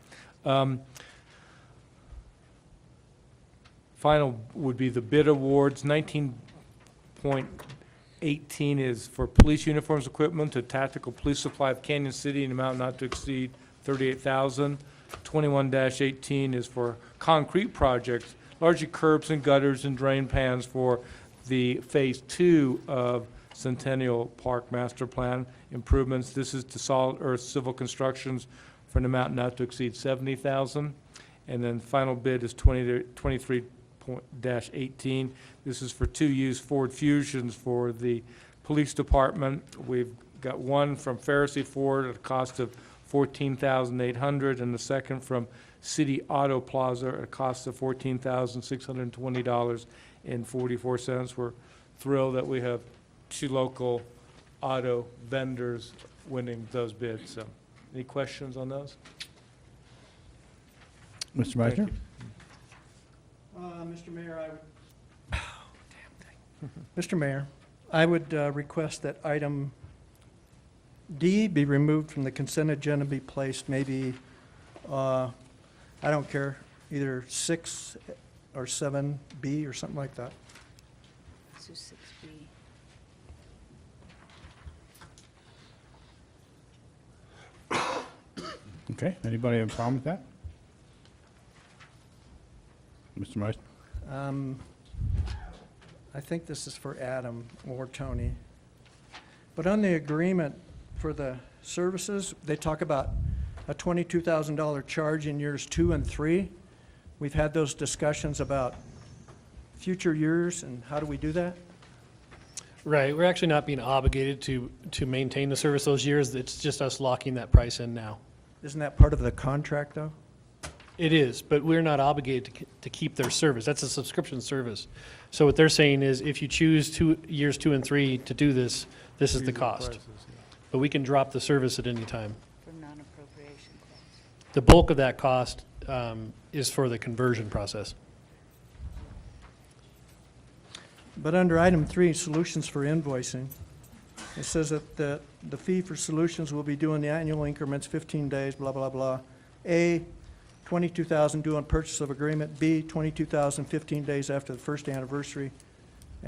Speaker 3: Final would be the bid awards. 19.18 is for police uniforms equipment to Tactical Police Supply of Canyon City in amount not to exceed $38,000. 21-18 is for concrete projects, largely curbs and gutters and drain pans for the Phase 2 of Centennial Park Master Plan improvements. This is to solid earth civil constructions for an amount not to exceed $70,000. And then final bid is 23.18. This is for 2 used Ford Fusions for the police department. We've got one from Pharisee Ford at a cost of $14,800, and the second from City Auto Plaza at a cost of $14,620.44. We're thrilled that we have 2 local auto vendors winning those bids. So, any questions on those?
Speaker 1: Mr. Meisner?
Speaker 12: Mr. Mayor, Mr. Mayor, I would request that item D be removed from the consent agenda, be placed maybe, I don't care, either 6 or 7B or something like that.
Speaker 2: So 6B.
Speaker 1: Okay, anybody have a problem with that? Mr. Meisner?
Speaker 12: I think this is for Adam or Tony. But on the agreement for the services, they talk about a $22,000 charge in years 2 and 3. We've had those discussions about future years, and how do we do that?
Speaker 16: Right, we're actually not being obligated to maintain the service those years. It's just us locking that price in now.
Speaker 12: Isn't that part of the contract, though?
Speaker 16: It is, but we're not obligated to keep their service. That's a subscription service. So what they're saying is, if you choose years 2 and 3 to do this, this is the cost. But we can drop the service at any time.
Speaker 2: For non-appropriation costs.
Speaker 16: The bulk of that cost is for the conversion process.
Speaker 12: But under item 3, solutions for invoicing, it says that the fee for solutions will be due in the annual increments, 15 days, blah, blah, blah. A, $22,000 due on purchase of agreement. B, $22,000 15 days after the first anniversary.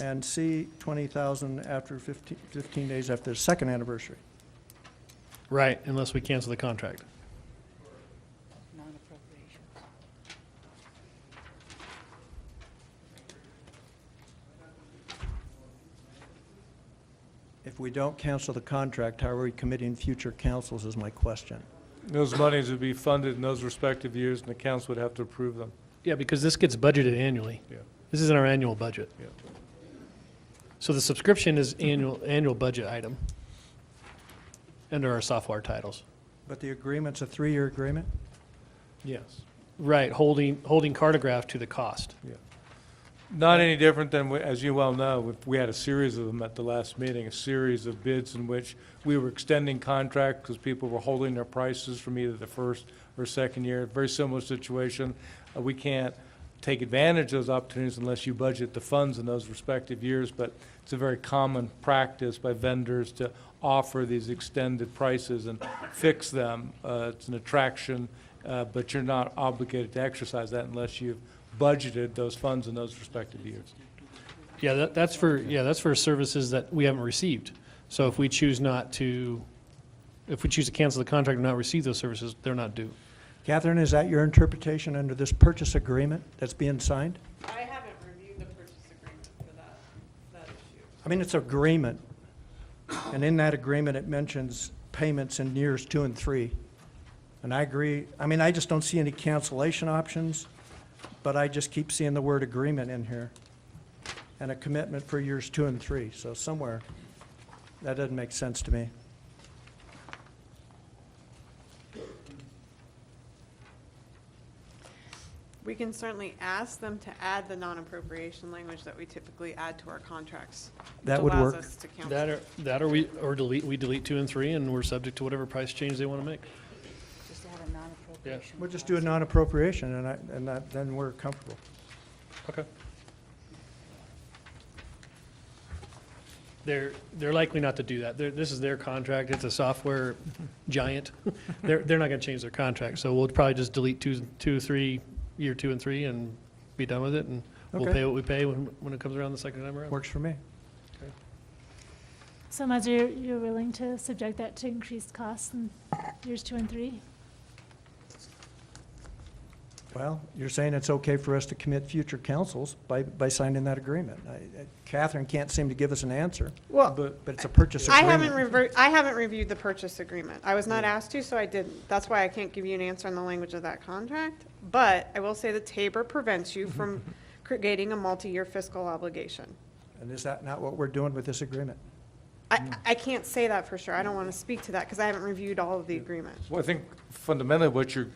Speaker 12: And C, $20,000 after 15 days after the second anniversary.
Speaker 16: Right, unless we cancel the contract.
Speaker 2: Non-appropriations.
Speaker 12: If we don't cancel the contract, how are we committing future cancels is my question.
Speaker 3: Those monies would be funded in those respective years, and the council would have to approve them.
Speaker 16: Yeah, because this gets budgeted annually.
Speaker 3: Yeah.
Speaker 16: This is in our annual budget.
Speaker 3: Yeah.
Speaker 16: So the subscription is annual budget item under our software titles.
Speaker 12: But the agreement's a 3-year agreement?
Speaker 3: Yes.
Speaker 16: Right, holding Cartograph to the cost.
Speaker 3: Yeah. Not any different than, as you well know, we had a series of them at the last meeting, a series of bids in which we were extending contracts because people were holding their prices from either the first or second year. Very similar situation. We can't take advantage of those opportunities unless you budget the funds in those respective years, but it's a very common practice by vendors to offer these extended prices and fix them. It's an attraction, but you're not obligated to exercise that unless you've budgeted those funds in those respective years.
Speaker 16: Yeah, that's for services that we haven't received. So if we choose to cancel the contract and not receive those services, they're not due.
Speaker 12: Catherine, is that your interpretation under this purchase agreement that's being signed?
Speaker 17: I haven't reviewed the purchase agreement for that issue.
Speaker 12: I mean, it's an agreement, and in that agreement, it mentions payments in years 2 and 3. And I agree, I mean, I just don't see any cancellation options, but I just keep seeing the word agreement in here, and a commitment for years 2 and 3. So somewhere, that doesn't make sense to me.
Speaker 17: We can certainly ask them to add the non-appropriation language that we typically add to our contracts.
Speaker 12: That
Speaker 17: which
Speaker 12: would
Speaker 17: allows
Speaker 12: work.
Speaker 17: us to counsel.
Speaker 16: That or we delete 2 and 3, and we're subject to whatever price change they want to make.
Speaker 2: Just add a non-appropriation.
Speaker 12: We'll just do a non-appropriation, then we're comfortable.
Speaker 16: Okay. They're likely not to do that. This is their contract. It's a software giant. They're not going to change their contract. So we'll probably just delete 3, year 2 and 3, and be done with it. And we'll
Speaker 12: Okay.
Speaker 16: pay what we pay when it comes around the second time around.
Speaker 12: Works for me.
Speaker 7: So Mazur, you're willing to subject that to increased costs in years 2 and 3?
Speaker 12: Well, you're saying it's okay for us to commit future councils by signing that agreement. Catherine can't seem to give us an answer,
Speaker 17: Well,
Speaker 12: but it's a purchase
Speaker 17: I
Speaker 12: agreement.
Speaker 17: haven't reviewed the purchase agreement. I was not asked to, so I didn't. That's why I can't give you an answer on the language of that contract. But I will say that Tabor prevents you from creating a multi-year fiscal obligation.
Speaker 12: And is that not what we're doing with this agreement?
Speaker 17: I can't say that for sure. I don't want to speak to that because I haven't reviewed all of the agreement.
Speaker 3: Well, I think fundamentally what you're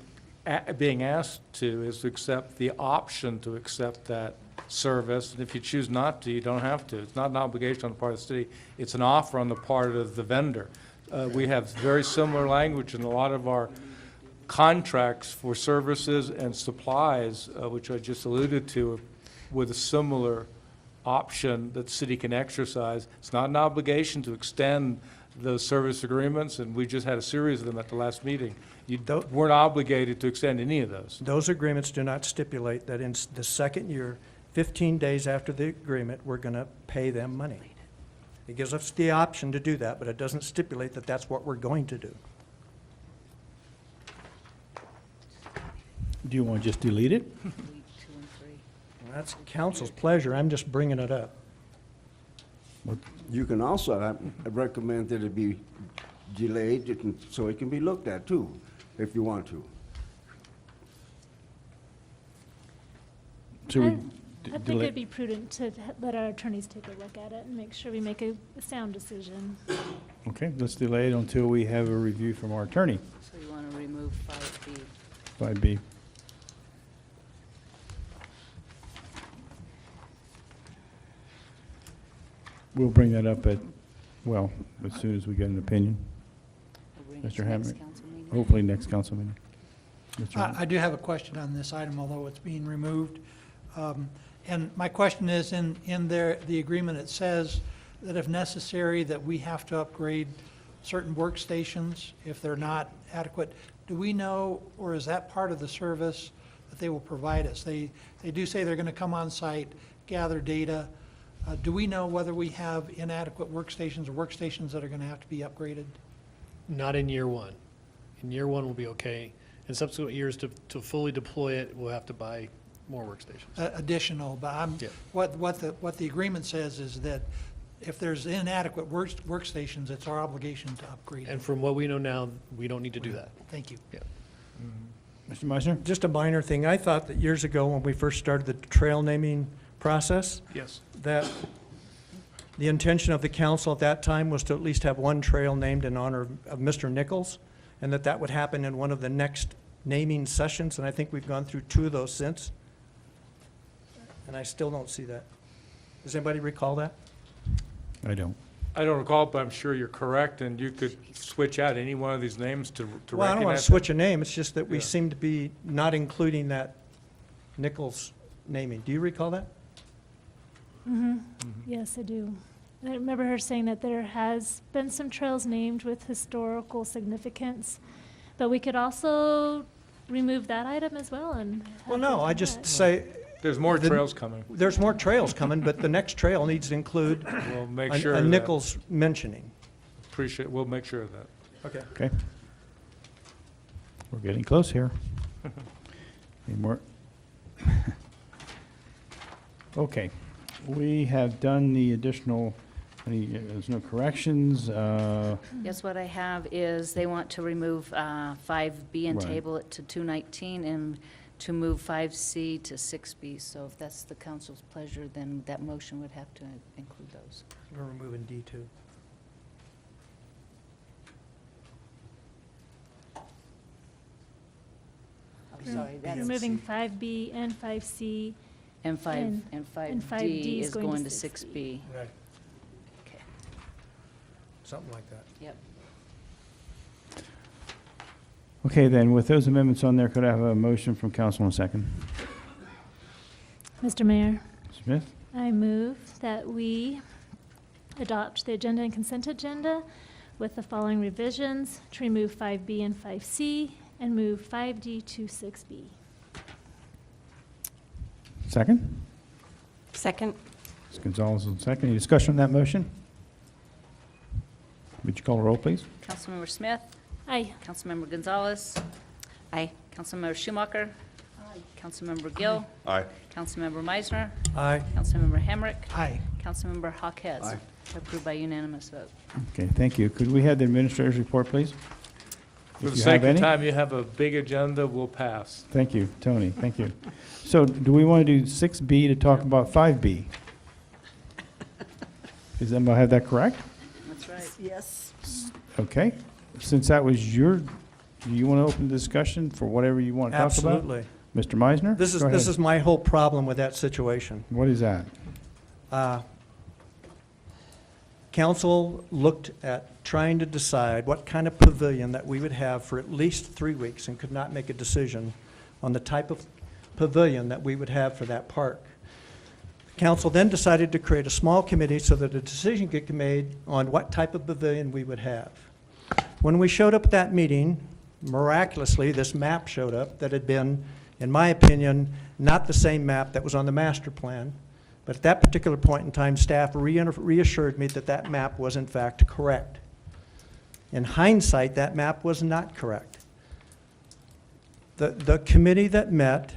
Speaker 3: being asked to is to accept the option to accept that service. And if you choose not to, you don't have to. It's not an obligation on the part of the city. It's an offer on the part of the vendor. We have very similar language in a lot of our contracts for services and supplies, which I just alluded to, with a similar option that the city can exercise. It's not an obligation to extend those service agreements, and we just had a series of them at the last meeting. You weren't obligated to extend any of those.
Speaker 12: Those agreements do not stipulate that in the second year, 15 days after the agreement, we're going to pay them money. It gives us the option to do that, but it doesn't stipulate that that's what we're going to do.
Speaker 1: Do you want to just delete it?
Speaker 2: Delete 2 and 3.
Speaker 12: That's council's pleasure. I'm just bringing it up.
Speaker 18: You can also recommend that it be delayed so it can be looked at too, if you want to.
Speaker 1: Should we
Speaker 7: I think
Speaker 1: delete?
Speaker 7: it'd be prudent to let our attorneys take a look at it and make sure we make a sound decision.
Speaker 1: Okay, let's delay it until we have a review from our attorney,
Speaker 2: So you want to remove 5B.
Speaker 1: 5B. We'll bring that up as soon as we get an opinion.
Speaker 2: We'll bring it
Speaker 1: Mr.
Speaker 2: to next
Speaker 1: Hammond,
Speaker 2: council meeting.
Speaker 1: hopefully next council meeting. Mr. Hammond?
Speaker 4: I do have a question on this item, although it's being removed. And my question is, in the agreement, it says that if necessary, that we have to upgrade certain workstations if they're not adequate. Do we know, or is that part of the service that they will provide us? They do say they're going to come on site, gather data. Do we know whether we have inadequate workstations or workstations that are going to have to be upgraded?
Speaker 16: Not in year 1. In year 1 will be okay. In subsequent years, to fully deploy it, we'll have to buy more workstations.
Speaker 4: Additional, but
Speaker 16: Yeah.
Speaker 4: what the agreement says is that if there's inadequate workstations, it's our obligation to upgrade
Speaker 16: And
Speaker 4: them.
Speaker 16: from what we know now, we don't need to do that.
Speaker 4: Thank you.
Speaker 16: Yeah.
Speaker 1: Mr. Meisner?
Speaker 12: Just a minor thing. I thought that years ago, when we first started the trail naming process,
Speaker 16: Yes.
Speaker 12: that the intention of the council at that time was to at least have one trail named in honor of Mr. Nichols, and that would happen in one of the next naming sessions, and I think we've gone through 2 of those since. And I still don't see that. Does anybody recall that?
Speaker 1: I don't.
Speaker 3: I don't recall, but I'm sure you're correct, and you could switch out any one of these names to recognize.
Speaker 12: Well, I don't want to
Speaker 3: them.
Speaker 12: switch a name, it's just that we
Speaker 3: Yeah.
Speaker 12: seem to be not including that Nichols naming. Do you recall that?
Speaker 7: Yes, I do. And I remember her saying that there has been some trails named with historical significance, but we could also remove that item as well and.
Speaker 12: Well,
Speaker 7: have
Speaker 12: no,
Speaker 7: them
Speaker 12: I
Speaker 7: do
Speaker 12: just
Speaker 7: that.
Speaker 12: say.
Speaker 3: There's more
Speaker 12: the-
Speaker 3: trails coming.
Speaker 12: There's more trails coming, but the next trail needs to include
Speaker 3: We'll make
Speaker 12: a
Speaker 3: sure of that.
Speaker 12: Nichols mentioning.
Speaker 3: We'll make sure of that.
Speaker 12: Okay.
Speaker 1: Okay. We're getting close here. Any more? Okay, we have done the additional, there's no corrections.
Speaker 2: Yes, what I have is they want to remove 5B and
Speaker 1: Right.
Speaker 2: table it to 219 and to move 5C to 6B. So if that's the council's pleasure, then that motion would have to include those.
Speaker 12: We're removing D2.
Speaker 2: I'm sorry, that's.
Speaker 7: Removing 5B and 5C.
Speaker 2: And 5D
Speaker 7: and 5D
Speaker 2: is going to 6B.
Speaker 12: Right.
Speaker 2: Okay,
Speaker 12: Something like that.
Speaker 2: yep.
Speaker 1: Okay, then, with those amendments on there, could I have a motion from council in a second?
Speaker 7: Mr. Mayor,
Speaker 1: Smith?
Speaker 7: I move that we adopt the agenda and consent agenda with the following revisions: to remove 5B and 5C and move 5D to 6B.
Speaker 1: Second?
Speaker 10: Second?
Speaker 1: Ms. Gonzalez on second. Any discussion on that motion? Would you call a roll, please?
Speaker 2: Councilmember Smith?
Speaker 7: Aye.
Speaker 2: Councilmember Gonzalez?
Speaker 10: Aye.
Speaker 2: Councilmember Schumacher? Aye. Councilmember Gill?
Speaker 9: Aye.
Speaker 2: Councilmember Meisner?
Speaker 12: Aye.
Speaker 2: Councilmember Hamrick?
Speaker 12: Aye.
Speaker 2: Councilmember Hawkes?
Speaker 18: Aye.
Speaker 2: Approved by unanimous vote.
Speaker 1: Okay, thank you. Could we have the administrator's report, please?
Speaker 3: For
Speaker 1: If
Speaker 3: the
Speaker 1: you
Speaker 3: sake
Speaker 1: have
Speaker 3: of
Speaker 1: any?
Speaker 3: time, you have a big agenda, we'll pass.
Speaker 1: Thank you, Tony, thank you. So do we want to do 6B to talk about 5B? Does anybody have that correct?
Speaker 2: That's right.
Speaker 13: Yes.
Speaker 1: Okay, since that was your, do you want to open the discussion for whatever you want to talk about?
Speaker 12: Absolutely.
Speaker 1: Mr. Meisner?
Speaker 12: This is,
Speaker 1: Go
Speaker 12: this
Speaker 1: ahead.
Speaker 12: is my whole problem with that situation.
Speaker 1: What is that?
Speaker 12: Council looked at trying to decide what kind of pavilion that we would have for at least 3 weeks and could not make a decision on the type of pavilion that we would have for that park. Council then decided to create a small committee so that a decision could be made on what type of pavilion we would have. When we showed up at that meeting, miraculously, this map showed up that had been, in my opinion, not the same map that was on the master plan. But at that particular point in time, staff reassured me that that map was in fact correct. In hindsight, that map was not correct. The committee that met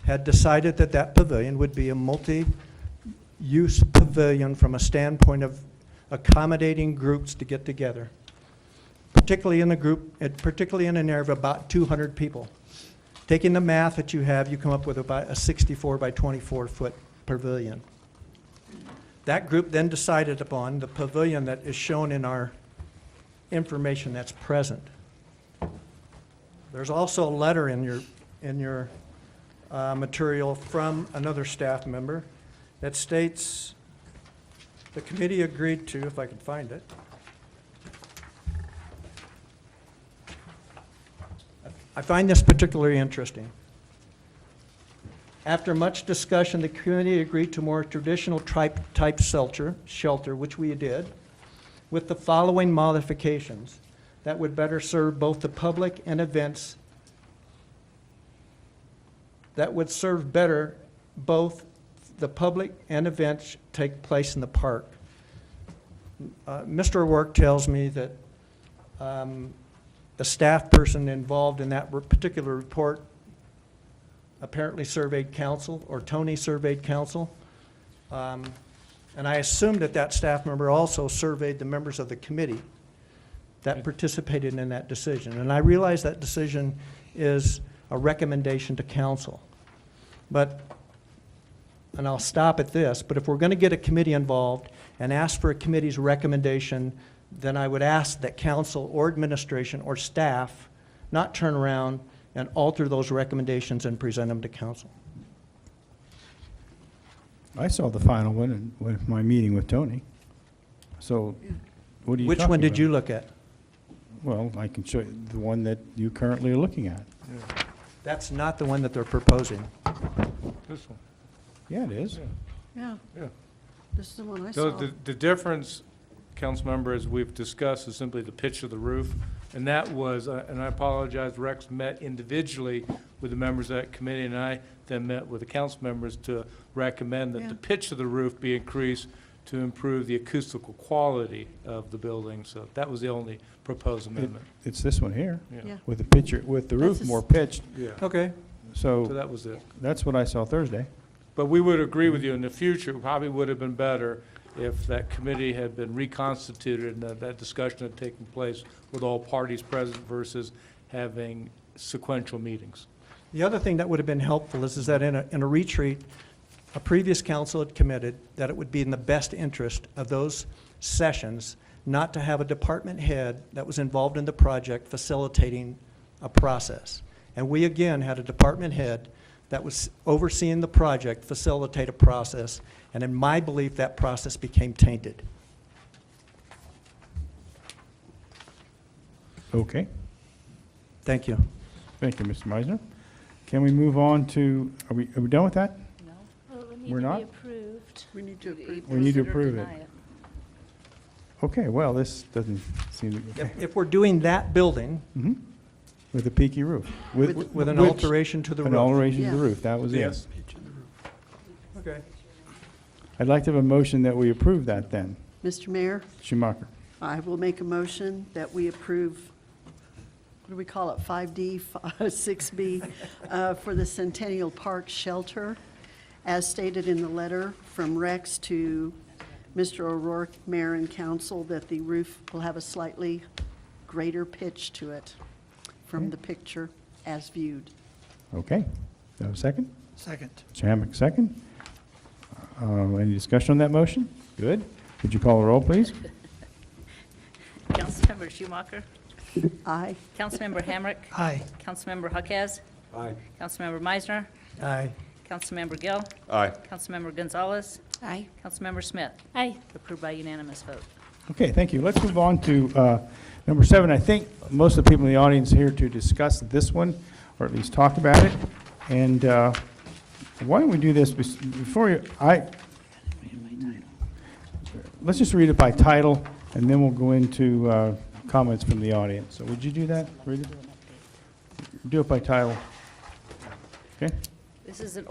Speaker 12: had decided that that pavilion would be a multi-use pavilion from a standpoint of accommodating groups to get together, particularly in an area of about 200 people. Taking the math that you have, you come up with about a 64 by 24 foot pavilion. That group then decided upon the pavilion that is shown in our information that's present. There's also a letter in your material from another staff member that states the committee agreed to, if I could find it. I find this particularly interesting. After much discussion, the committee agreed to more traditional type shelter, which we did, with the following modifications that would better serve both the public and events, that would serve better both the public and events take place in the park. Mr. O'Rourke tells me that the staff person involved in that particular report apparently surveyed council, or Tony surveyed council. And I assumed that that staff member also surveyed the members of the committee that participated in that decision. And I realize that decision is a recommendation to council. But, and I'll stop at this, but if we're going to get a committee involved and ask for a committee's recommendation, then I would ask that council or administration or staff not turn around and alter those recommendations and present them to council.
Speaker 1: I saw the final one with my meeting with Tony. So what are you
Speaker 12: Which
Speaker 1: talking
Speaker 12: one did
Speaker 1: about?
Speaker 12: you look at?
Speaker 1: Well, I can show you the one that you currently are looking at.
Speaker 12: That's not the one that they're proposing.
Speaker 3: This one.
Speaker 1: Yeah, it is.
Speaker 13: Yeah,
Speaker 3: Yeah.
Speaker 13: this is the one I
Speaker 3: So
Speaker 13: saw.
Speaker 3: the difference, Councilmember, as we've discussed, is simply the pitch of the roof. And that was, and I apologize, Rex met individually with the members of that committee, and I then met with the council members to recommend that
Speaker 13: Yeah.
Speaker 3: the pitch of the roof be increased to improve the acoustical quality of the building. So that was the only proposed amendment.
Speaker 1: It's this one here,
Speaker 3: Yeah.
Speaker 1: with the picture, with the roof
Speaker 13: That's
Speaker 1: more pitched.
Speaker 3: Yeah.
Speaker 12: Okay.
Speaker 3: So
Speaker 1: So
Speaker 3: that was it.
Speaker 1: that's what I saw Thursday.
Speaker 3: But we would agree with you in the future, probably would have been better if that committee had been reconstituted and that discussion had taken place with all parties present versus having sequential meetings.
Speaker 12: The other thing that would have been helpful is that in a retreat, a previous council had committed that it would be in the best interest of those sessions not to have a department head that was involved in the project facilitating a process. And we again had a department head that was overseeing the project facilitate a process, and in my belief, that process became tainted.
Speaker 1: Okay.
Speaker 12: Thank you.
Speaker 1: Thank you, Mr. Meisner. Can we move on to, are we done with that?
Speaker 2: No?
Speaker 7: Well, it would need
Speaker 1: We're
Speaker 7: to
Speaker 1: not?
Speaker 7: be approved.
Speaker 13: We need to approve.
Speaker 1: We need to
Speaker 2: Consider
Speaker 1: approve it.
Speaker 2: deny it.
Speaker 1: Okay, well, this doesn't seem to, okay.
Speaker 12: If we're doing that building
Speaker 1: Mhm. With a peaky roof.
Speaker 12: with an
Speaker 1: which-
Speaker 12: alteration to the
Speaker 1: An
Speaker 12: roof.
Speaker 1: alteration to the
Speaker 13: Yeah.
Speaker 1: roof, that was it.
Speaker 3: Yes.
Speaker 12: Okay.
Speaker 1: I'd like to have a motion that we approve that then.
Speaker 13: Mr. Mayor,
Speaker 1: Schumacher.
Speaker 13: I will make a motion that we approve, what do we call it, 5D, 6B, for the Centennial Park Shelter, as stated in the letter from Rex to Mr. O'Rourke, Mayor and Council, that the roof will have a slightly greater pitch to it from the picture as viewed.
Speaker 1: Okay. Do I have a second?
Speaker 12: Second.
Speaker 1: Mr. Hammack, second. Any discussion on that motion? Good. Would you call the roll, please?
Speaker 2: Councilmember Schumacher?
Speaker 13: Aye.
Speaker 2: Councilmember Hamrick?
Speaker 12: Aye.
Speaker 2: Councilmember Huckaz?
Speaker 18: Aye.
Speaker 2: Councilmember Meisner?
Speaker 12: Aye.
Speaker 2: Councilmember Gill?
Speaker 9: Aye.
Speaker 2: Councilmember Gonzalez?
Speaker 10: Aye.
Speaker 2: Councilmember Smith?
Speaker 7: Aye.
Speaker 2: Approved by unanimous vote.
Speaker 1: Okay, thank you. Let's move on to number 7. I think most of the people in the audience are here to discuss this one, or at least talk about it. And why don't we do this before you, let's just read it by title, and then we'll go into comments from the audience. So would you do that? Read it? Do it by title. Okay?
Speaker 2: This is a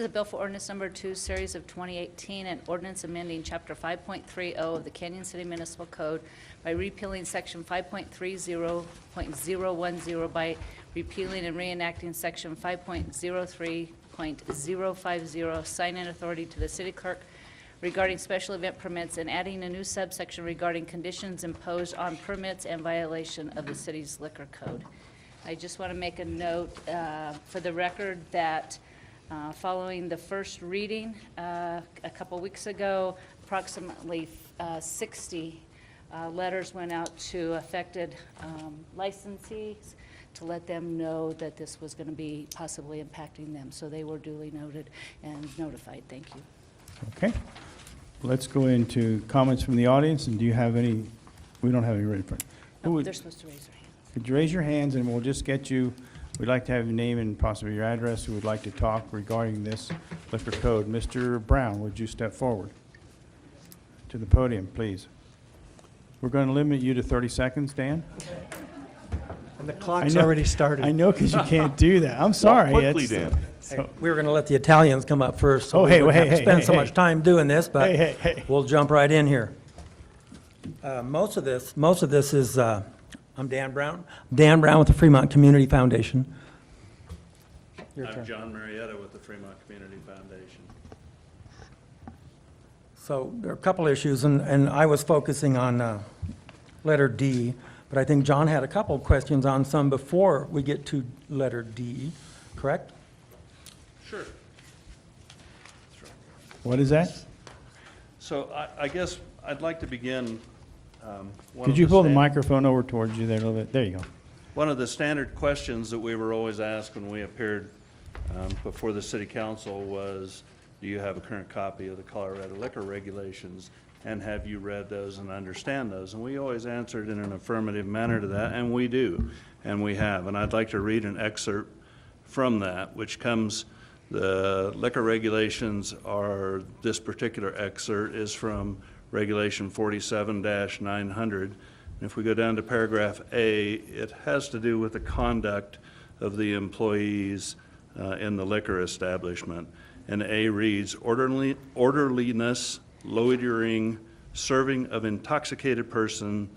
Speaker 2: bill for ordinance number 2, series of 2018, an ordinance amending chapter 5.30 of the Canyon City Municipal Code by repealing section 5.30.010 by repealing and reenacting section 5.03.050, sign-in authority to the city clerk regarding special event permits, and adding a new subsection regarding conditions imposed on permits and violation of the city's liquor code. I just want to make a note for the record that following the first reading a couple weeks ago, approximately 60 letters went out to affected licensees to let them know that this was going to be possibly impacting them. So they were duly noted and notified. Thank you.
Speaker 1: Okay. Let's go into comments from the audience. And do you have any? We don't have any written for it. Who
Speaker 2: Oh,
Speaker 1: would-
Speaker 2: they're supposed to raise their hand.
Speaker 1: Could you raise your hands, and we'll just get you, we'd like to have your name and possibly your address, who would like to talk regarding this liquor code. Mr. Brown, would you step forward to the podium, please? We're going to limit you to 30 seconds, Dan?
Speaker 12: And the clock's
Speaker 1: I know-
Speaker 12: already started.
Speaker 1: I know, because you can't do that. I'm sorry.
Speaker 9: quickly,
Speaker 1: It's-
Speaker 9: Dan.
Speaker 1: so-
Speaker 19: We were going to let the Italians come up first, so
Speaker 1: Oh,
Speaker 19: we
Speaker 1: hey,
Speaker 19: wouldn't
Speaker 1: hey,
Speaker 19: have to
Speaker 1: hey,
Speaker 19: spend
Speaker 1: hey,
Speaker 19: so
Speaker 1: hey.
Speaker 19: much time doing this, but
Speaker 1: Hey, hey, hey.
Speaker 19: we'll jump right in here. Most of this is, I'm Dan Brown. Dan Brown with the Fremont Community Foundation. Your turn.
Speaker 20: I'm John Marietta with the Fremont Community Foundation.
Speaker 19: So there are a couple issues, and I was focusing on letter D, but I think John had a couple of questions on some before we get to letter D, correct?
Speaker 20: Sure.
Speaker 1: What is that?
Speaker 20: So I guess I'd like to begin.
Speaker 1: Could you pull the microphone over towards you there a little bit? There you go.
Speaker 20: One of the standard questions that we were always asked when we appeared before the city council was, do you have a current copy of the Colorado liquor regulations, and have you read those and understand those? And we always answered in an affirmative manner to that, and we do, and we have. And I'd like to read an excerpt from that, which comes, the liquor regulations are, this particular excerpt is from Regulation 47-900. And if we go down to paragraph A, it has to do with the conduct of the employees in the liquor establishment. And A reads, orderliness loitering, serving of intoxicated person,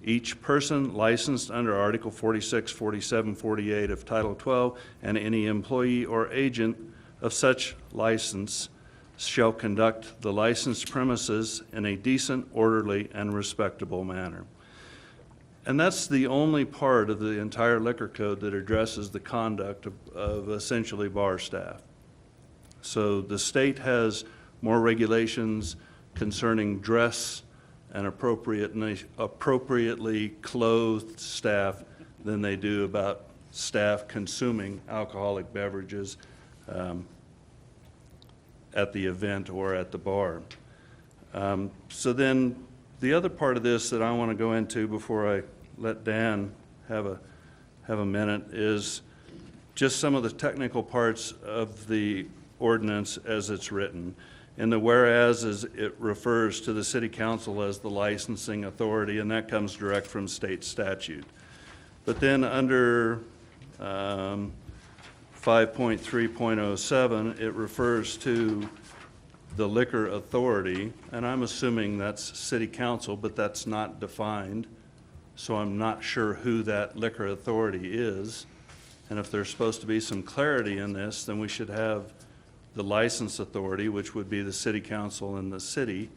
Speaker 20: each person licensed under Article 46, 47, 48 of Title 12, and any employee or agent of such license shall conduct the licensed premises in a decent, orderly, and respectable manner. And that's the only part of the entire liquor code that addresses the conduct of essentially bar staff. So the state has more regulations concerning dress and appropriately clothed staff than they do about staff consuming alcoholic beverages at the event or at the bar. So then the other part of this that I want to go into before I let Dan have a minute is just some of the technical parts of the ordinance as it's written. In the whereas, it refers to the city council as the licensing authority, and that comes direct from state statute. But then under 5.3.07, it refers to the liquor authority, and I'm assuming that's city council, but that's not defined. So I'm not sure who that liquor authority is. And if there's supposed to be some clarity in this, then we should have the license authority, which would be the city council and the city.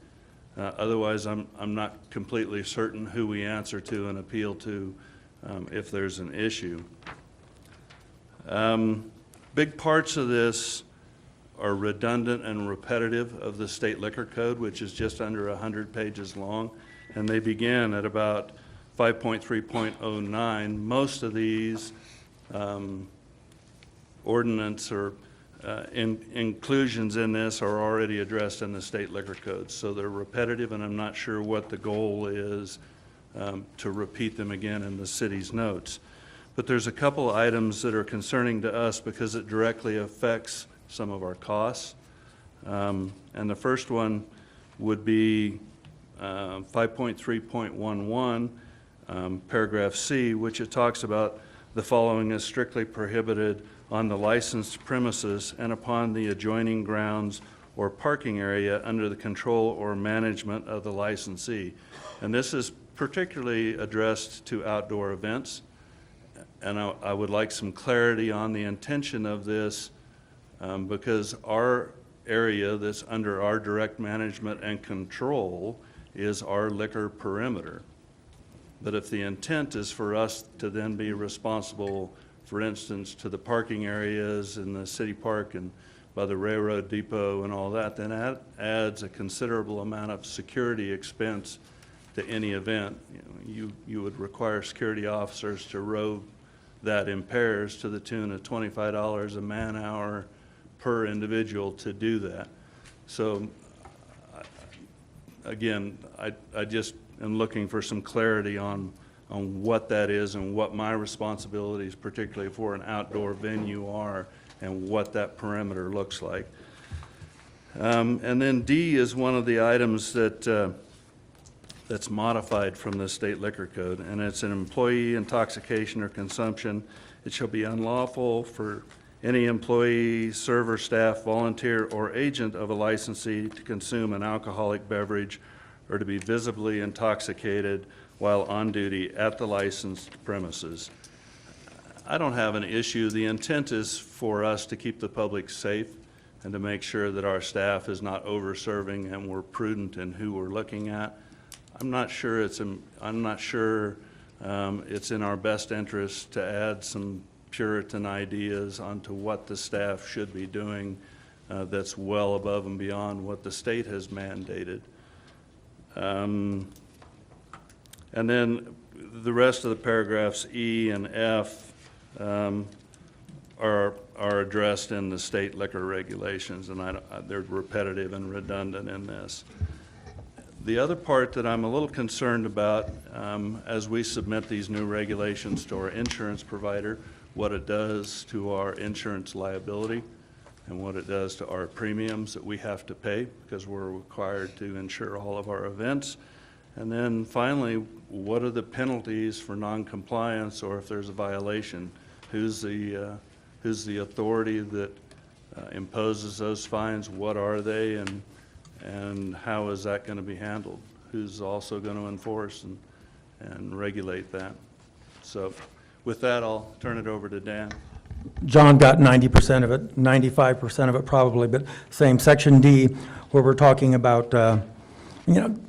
Speaker 20: Otherwise, I'm not completely certain who we answer to and appeal to if there's an issue. Big parts of this are redundant and repetitive of the state liquor code, which is just under 100 pages long, and they begin at about 5.3.09. Most of these ordinance or inclusions in this are already addressed in the state liquor code, so they're repetitive, and I'm not sure what the goal is to repeat them again in the city's notes. But there's a couple items that are concerning to us because it directly affects some of our costs. And the first one would be 5.3.11, paragraph C, which it talks about the following is strictly prohibited on the licensed premises and upon the adjoining grounds or parking area under the control or management of the licensee. And this is particularly addressed to outdoor events. And I would like some clarity on the intention of this because our area that's under our direct management and control is our liquor perimeter. But if the intent is for us to then be responsible, for instance, to the parking areas in the city park and by the railroad depot and all that, then that adds a considerable amount of security expense to any event. You would require security officers to row that in pairs to the tune of $25 a man hour per individual to do that. So again, I just am looking for some clarity on what that is and what my responsibilities, particularly for an outdoor venue, are and what that perimeter looks like. And then D is one of the items that that's modified from the state liquor code, and it's an employee intoxication or consumption. It shall be unlawful for any employee, server, staff, volunteer, or agent of a licensee to consume an alcoholic beverage or to be visibly intoxicated while on duty at the licensed premises. I don't have an issue. The intent is for us to keep the public safe and to make sure that our staff is not over-serving and we're prudent in who we're looking at. I'm not sure it's in our best interest to add some Puritan ideas onto what the staff should be doing that's well above and beyond what the state has mandated. And then the rest of the paragraphs, E and F, are addressed in the state liquor regulations, and they're repetitive and redundant in this. The other part that I'm a little concerned about as we submit these new regulations to our insurance provider, what it does to our insurance liability and what it does to our premiums that we have to pay because we're required to insure all of our events. And then finally, what are the penalties for non-compliance or if there's a violation? Who's the authority that imposes those fines? What are they? And how is that going to be handled? Who's also going to enforce and regulate that? So with that, I'll turn it over to Dan.
Speaker 19: John got 90% of it, 95% of it probably, but same, Section D, where we're talking about,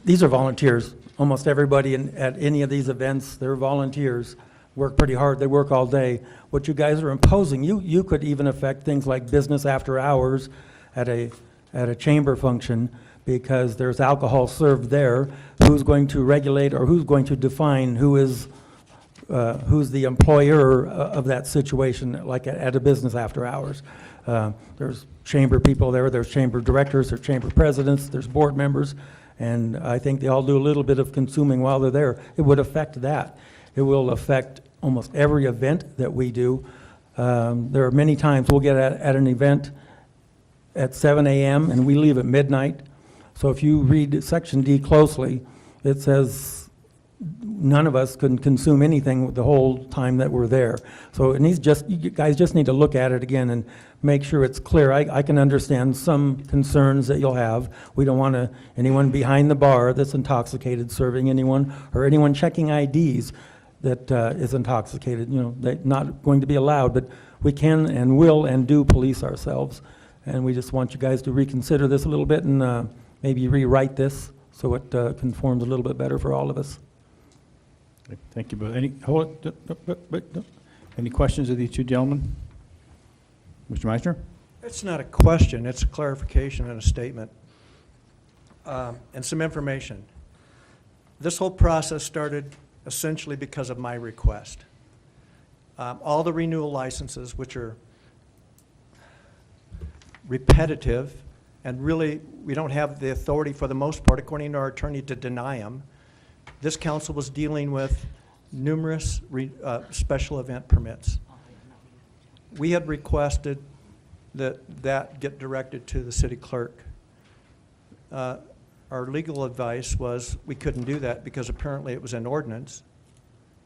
Speaker 19: these are volunteers. Almost everybody at any of these events, they're volunteers, work pretty hard, they work all day. What you guys are imposing, you could even affect things like business after hours at a chamber function, because there's alcohol served there. Who's going to regulate, or who's going to define who's the employer of that situation, like at a business after hours? There's chamber people there, there's chamber directors, there's chamber presidents, there's board members, and I think they all do a little bit of consuming while they're there. It would affect that. It will affect almost every event that we do. There are many times we'll get at an event at 7 a.m. and we leave at midnight. So if you read Section D closely, it says none of us can consume anything the whole time that we're there. So it needs you guys just need to look at it again and make sure it's clear. I can understand some concerns that you'll have. We don't want anyone behind the bar that's intoxicated serving anyone, or anyone checking IDs that is intoxicated. They're not going to be allowed, but we can and will and do police ourselves. And we just want you guys to reconsider this a little bit and maybe rewrite this so it conforms a little bit better for all of us.
Speaker 1: Thank you, but any questions of these two gentlemen? Mr. Meisner?
Speaker 12: It's not a question, it's a clarification and a statement, and some information. This whole process started essentially because of my request. All the renewal licenses, which are repetitive, and really, we don't have the authority for the most part, according to our attorney, to deny them. This council was dealing with numerous special event permits. We had requested that get directed to the city clerk. Our legal advice was we couldn't do that because apparently it was an ordinance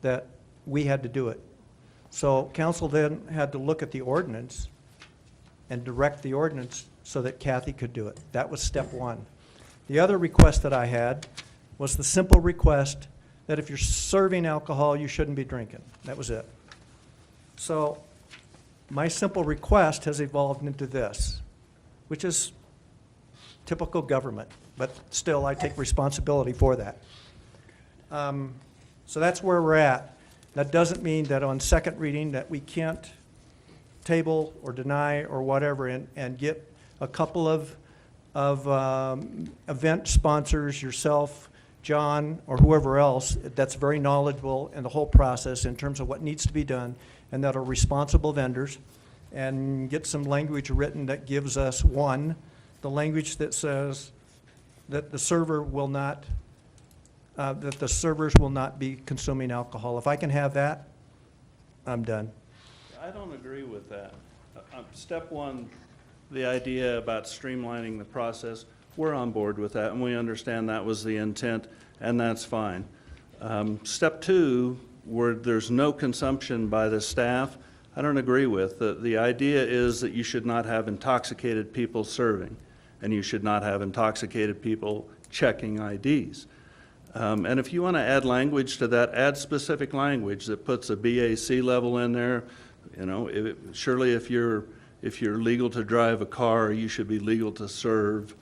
Speaker 12: that we had to do it. So council then had to look at the ordinance and direct the ordinance so that Kathy could do it. That was step one. The other request that I had was the simple request that if you're serving alcohol, you shouldn't be drinking. That was it. So my simple request has evolved into this, which is typical government, but still I take responsibility for that. So that's where we're at. That doesn't mean that on second reading that we can't table or deny or whatever and get a couple of event sponsors, yourself, John, or whoever else that's very knowledgeable in the whole process in terms of what needs to be done, and that are responsible vendors, and get some language written that gives us, one, the language that says that the server will not, that the servers will not be consuming alcohol. If I can have that, I'm done.
Speaker 20: I don't agree with that. Step one, the idea about streamlining the process, we're on board with that, and we understand that was the intent, and that's fine. Step two, where there's no consumption by the staff, I don't agree with. The idea is that you should not have intoxicated people serving, and you should not have intoxicated people checking IDs. And if you want to add language to that, add specific language that puts a BAC level in there. Surely if you're legal to drive a car, you should be legal to serve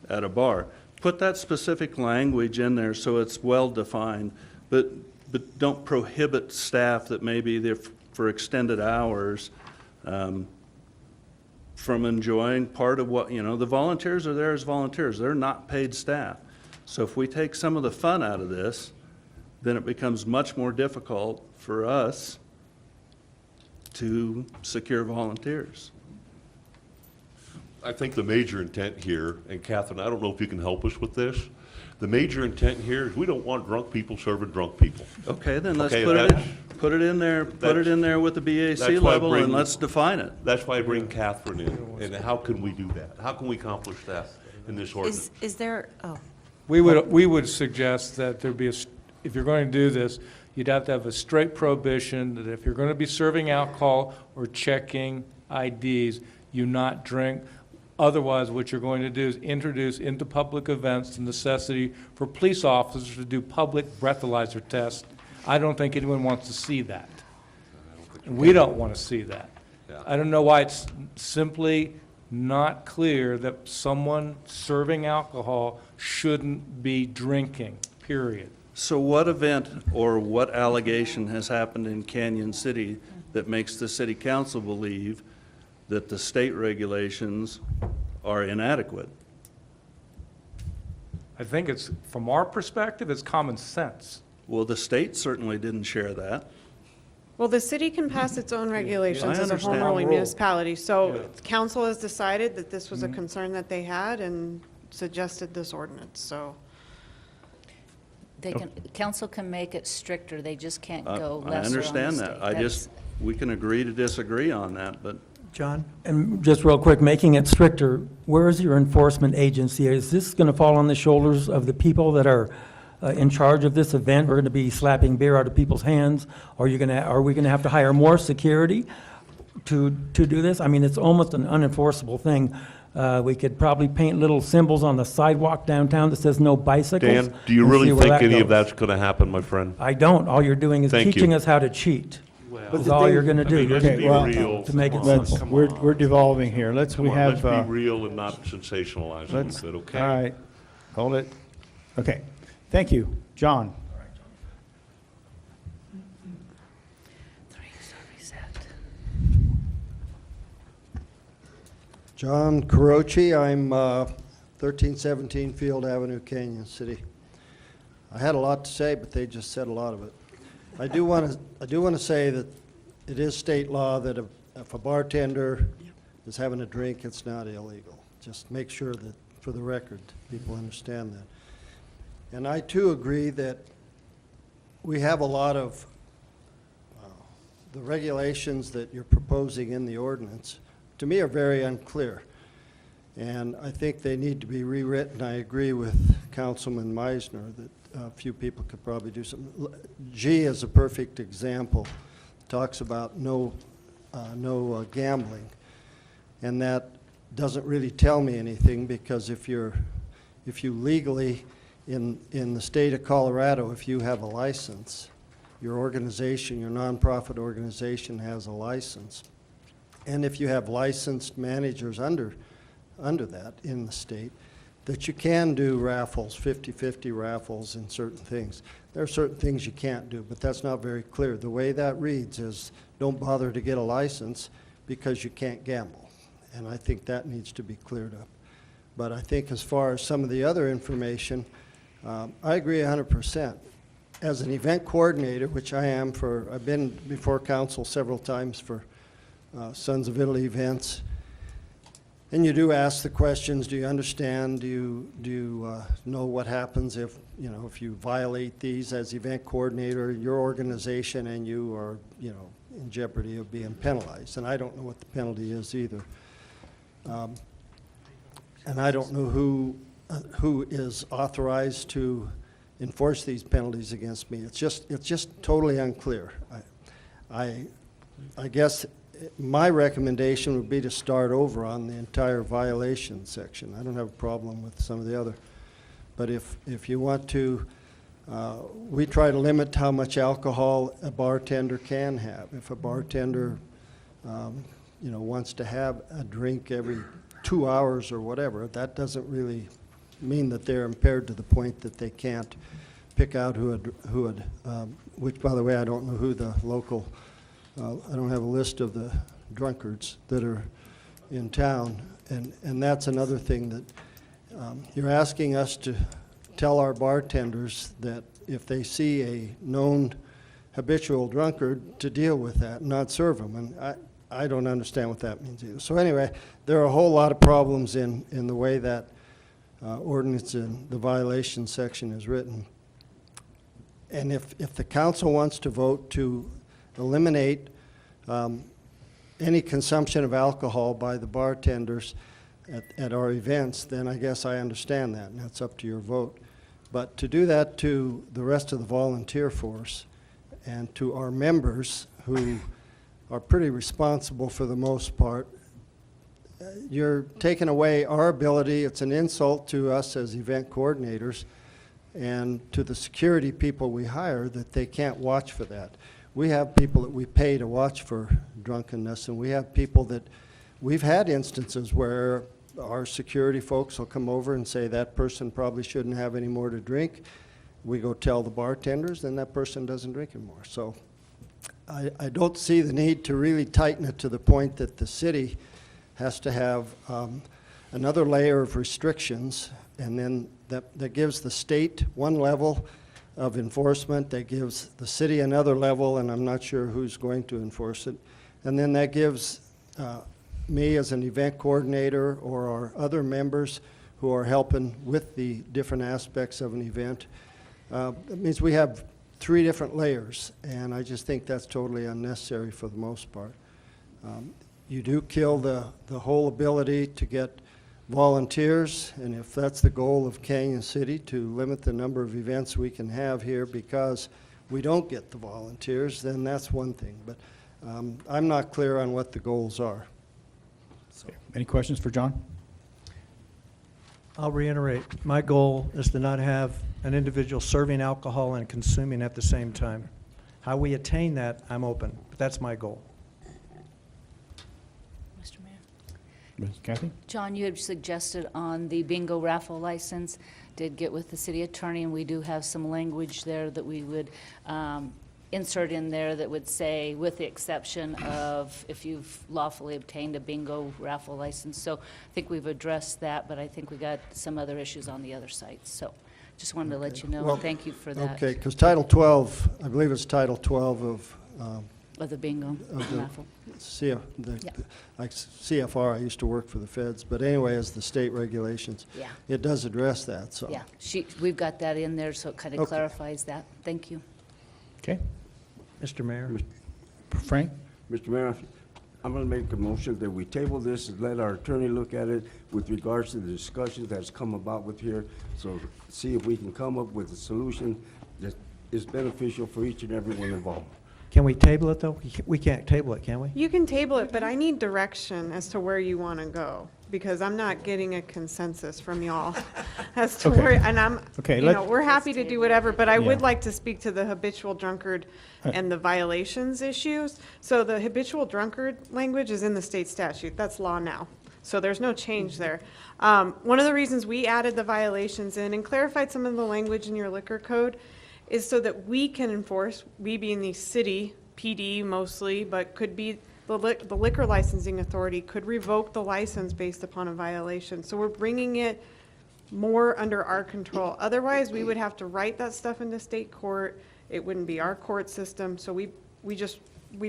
Speaker 20: at a bar. Put that specific language in there so it's well defined, but don't prohibit staff that may be there for extended hours from enjoying part of what, the volunteers are there as volunteers. They're not paid staff. So if we take some of the fun out of this, then it becomes much more difficult for us to secure volunteers.
Speaker 9: I think the major intent here, and Catherine, I don't know if you can help us with this, the major intent here is we don't want drunk people serving drunk people.
Speaker 20: Okay, then let's
Speaker 9: Okay,
Speaker 20: put it in there with the BAC
Speaker 9: that's why I
Speaker 20: level,
Speaker 9: bring-
Speaker 20: and let's define it.
Speaker 9: That's why I bring Catherine in, and how can we do that? How can we accomplish that in this ordinance?
Speaker 10: Is there,
Speaker 3: We would suggest that there be if you're going to do this, you'd have to have a straight prohibition that if you're going to be serving alcohol or checking IDs, you not drink. Otherwise, what you're going to do is introduce into public events the necessity for police officers to do public breathalyzer tests. I don't think anyone wants to see that. And we don't want to see that. I don't know why it's simply not clear that someone serving alcohol shouldn't be drinking, period.
Speaker 20: So what event or what allegation has happened in Canyon City that makes the city council believe that the state regulations are inadequate?
Speaker 3: I think it's, from our perspective, it's common sense.
Speaker 20: Well, the state certainly didn't share that.
Speaker 17: Well, the city can pass its own regulations
Speaker 20: I
Speaker 17: as a home
Speaker 20: understand.
Speaker 17: ruling
Speaker 20: Rule.
Speaker 17: municipality. So
Speaker 3: Yeah.
Speaker 17: council has decided that this was a concern that they had and suggested this ordinance, so.
Speaker 2: They can, council can make it stricter, they just can't go lesser
Speaker 20: I
Speaker 2: on the
Speaker 20: understand
Speaker 2: state.
Speaker 20: that. I just, we can agree to disagree on that, but
Speaker 12: John?
Speaker 19: And just real quick, making it stricter, where is your enforcement agency? Is this going to fall on the shoulders of the people that are in charge of this event? We're going to be slapping beer out of people's hands? Are we going to have to hire more security to do this? I mean, it's almost an unenforceable thing. We could probably paint little symbols on the sidewalk downtown that says no bicycles.
Speaker 9: Dan, do you
Speaker 19: and
Speaker 9: really
Speaker 19: see where
Speaker 9: think
Speaker 19: that
Speaker 9: any of
Speaker 19: goes.
Speaker 9: that's going to happen, my friend?
Speaker 19: I don't. All you're doing is
Speaker 9: Thank you.
Speaker 19: teaching us how to cheat.
Speaker 1: But
Speaker 19: That's
Speaker 1: the
Speaker 19: all
Speaker 1: thing-
Speaker 19: you're going to do.
Speaker 9: let's be
Speaker 1: well,
Speaker 9: real.
Speaker 19: To make it
Speaker 1: Let's,
Speaker 19: simple.
Speaker 1: we're devolving here. Let's, we
Speaker 9: Come on,
Speaker 1: have,
Speaker 9: let's be real and not sensationalize a
Speaker 1: let's,
Speaker 9: little bit,
Speaker 1: all
Speaker 9: okay?
Speaker 1: right, hold it. Okay, thank you. John?
Speaker 4: John Carochi, I'm 1317 Field Avenue, Canyon City. I had a lot to say, but they just said a lot of it. I do want to say that it is state law that if a bartender is having a drink, it's not illegal. Just make sure that, for the record, people understand that. And I too agree that we have a lot of the regulations that you're proposing in the ordinance, to me, are very unclear. And I think they need to be rewritten. I agree with Councilman Meisner that a few people could probably do something. G is a perfect example. Talks about no gambling. And that doesn't really tell me anything, because if you legally, in the state of Colorado, if you have a license, your organization, your nonprofit organization has a license. And if you have licensed managers under that in the state, that you can do raffles, 50-50 raffles in certain things. There are certain things you can't do, but that's not very clear. The way that reads is, don't bother to get a license because you can't gamble. And I think that needs to be cleared up. But I think as far as some of the other information, I agree 100%. As an event coordinator, which I am I've been before council several times for Sons of Italy events, and you do ask the questions, do you understand, do you know what happens if you violate these as event coordinator, your organization, and you are, in jeopardy of being penalized. And I don't know what the penalty is either. And I don't know who is authorized to enforce these penalties against me. It's just totally unclear. I guess my recommendation would be to start over on the entire violation section. I don't have a problem with some of the other. But if you want to, we try to limit how much alcohol a bartender can have. If a bartender, wants to have a drink every 2 hours or whatever, that doesn't really mean that they're impaired to the point that they can't pick out which, by the way, I don't know who the local, I don't have a list of the drunkards that are in town. And that's another thing that you're asking us to tell our bartenders that if they see a known habitual drunkard, to deal with that and not serve them. And I don't understand what that means either. So anyway, there are a whole lot of problems in the way that ordinance in the violation section is written. And if the council wants to vote to eliminate any consumption of alcohol by the bartenders at our events, then I guess I understand that, and that's up to your vote. But to do that to the rest of the volunteer force and to our members who are pretty responsible for the most part,
Speaker 12: you're taking away our ability, it's an insult to us as event coordinators and to the security people we hire that they can't watch for that. We have people that we pay to watch for drunkenness, and we have people that, we've had instances where our security folks will come over and say that person probably shouldn't have any more to drink. We go tell the bartenders, then that person doesn't drink anymore. So I don't see the need to really tighten it to the point that the city has to have another layer of restrictions, and then that gives the state one level of enforcement, that gives the city another level, and I'm not sure who's going to enforce it. And then that gives me as an event coordinator or our other members who are helping with the different aspects of an event. It means we have 3 different layers, and I just think that's totally unnecessary for the most part. You do kill the whole ability to get volunteers, and if that's the goal of Canyon City, to limit the number of events we can have here because we don't get the volunteers, then that's one thing. But I'm not clear on what the goals are.
Speaker 1: Any questions for John?
Speaker 12: I'll reiterate, my goal is to not have an individual serving alcohol and consuming at the same time. How we attain that, I'm open, but that's my goal.
Speaker 2: Mr. Mayor.
Speaker 1: Kathy?
Speaker 2: John, you had suggested on the bingo raffle license, did get with the city attorney, and we do have some language there that we would insert in there that would say, with the exception of if you've lawfully obtained a bingo raffle license. So I think we've addressed that, but I think we got some other issues on the other sites. So just wanted to let you know,
Speaker 12: Well,
Speaker 2: and thank you for that.
Speaker 12: Okay, because Title 12, I believe it's Title 12 of
Speaker 2: Of the bingo
Speaker 12: of the
Speaker 2: raffle.
Speaker 12: like CFR, I used to work for the feds, but anyway, as the state regulations,
Speaker 2: Yeah.
Speaker 12: it does address that, so.
Speaker 2: Yeah, we've got that in there, so it kind of
Speaker 12: Okay.
Speaker 2: clarifies that. Thank you.
Speaker 1: Okay.
Speaker 12: Mr. Mayor?
Speaker 1: Frank?
Speaker 18: Mr. Mayor, I'm going to make a motion that we table this and let our attorney look at it with regards to the discussions that's come about with here, so see if we can come up with a solution that is beneficial for each and every one involved.
Speaker 12: Can we table it, though? We can't table it, can we?
Speaker 17: You can table it, but I need direction as to where you want to go, because I'm not getting a consensus from y'all as to
Speaker 1: Okay.
Speaker 17: where, and I'm,
Speaker 1: Okay,
Speaker 17: you know, we're happy to do whatever, but I would
Speaker 1: Yeah.
Speaker 17: like to speak to the habitual drunkard and the violations issues. So the habitual drunkard language is in the state statute. That's law now. So there's no change there. One of the reasons we added the violations in and clarified some of the language in your liquor code is so that we can enforce, we being the city, PD mostly, but could be the liquor licensing authority could revoke the license based upon a violation. So we're bringing it more under our control. Otherwise, we would have to write that stuff into state court. It wouldn't be our court system. So we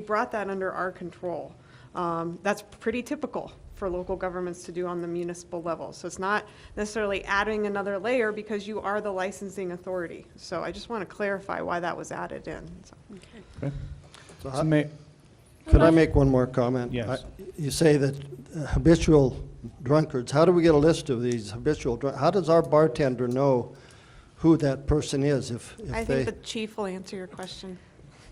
Speaker 17: brought that under our control. That's pretty typical for local governments to do on the municipal level. So it's not necessarily adding another layer because you are the licensing authority. So I just want to clarify why that was added in. So.
Speaker 1: Okay.
Speaker 12: So
Speaker 1: So may-
Speaker 12: Could I make one more comment?
Speaker 1: Yes.
Speaker 12: You say that habitual drunkards, how do we get a list of these habitual how does our bartender know who that person is if
Speaker 17: I
Speaker 12: they?
Speaker 17: think the chief will answer your question.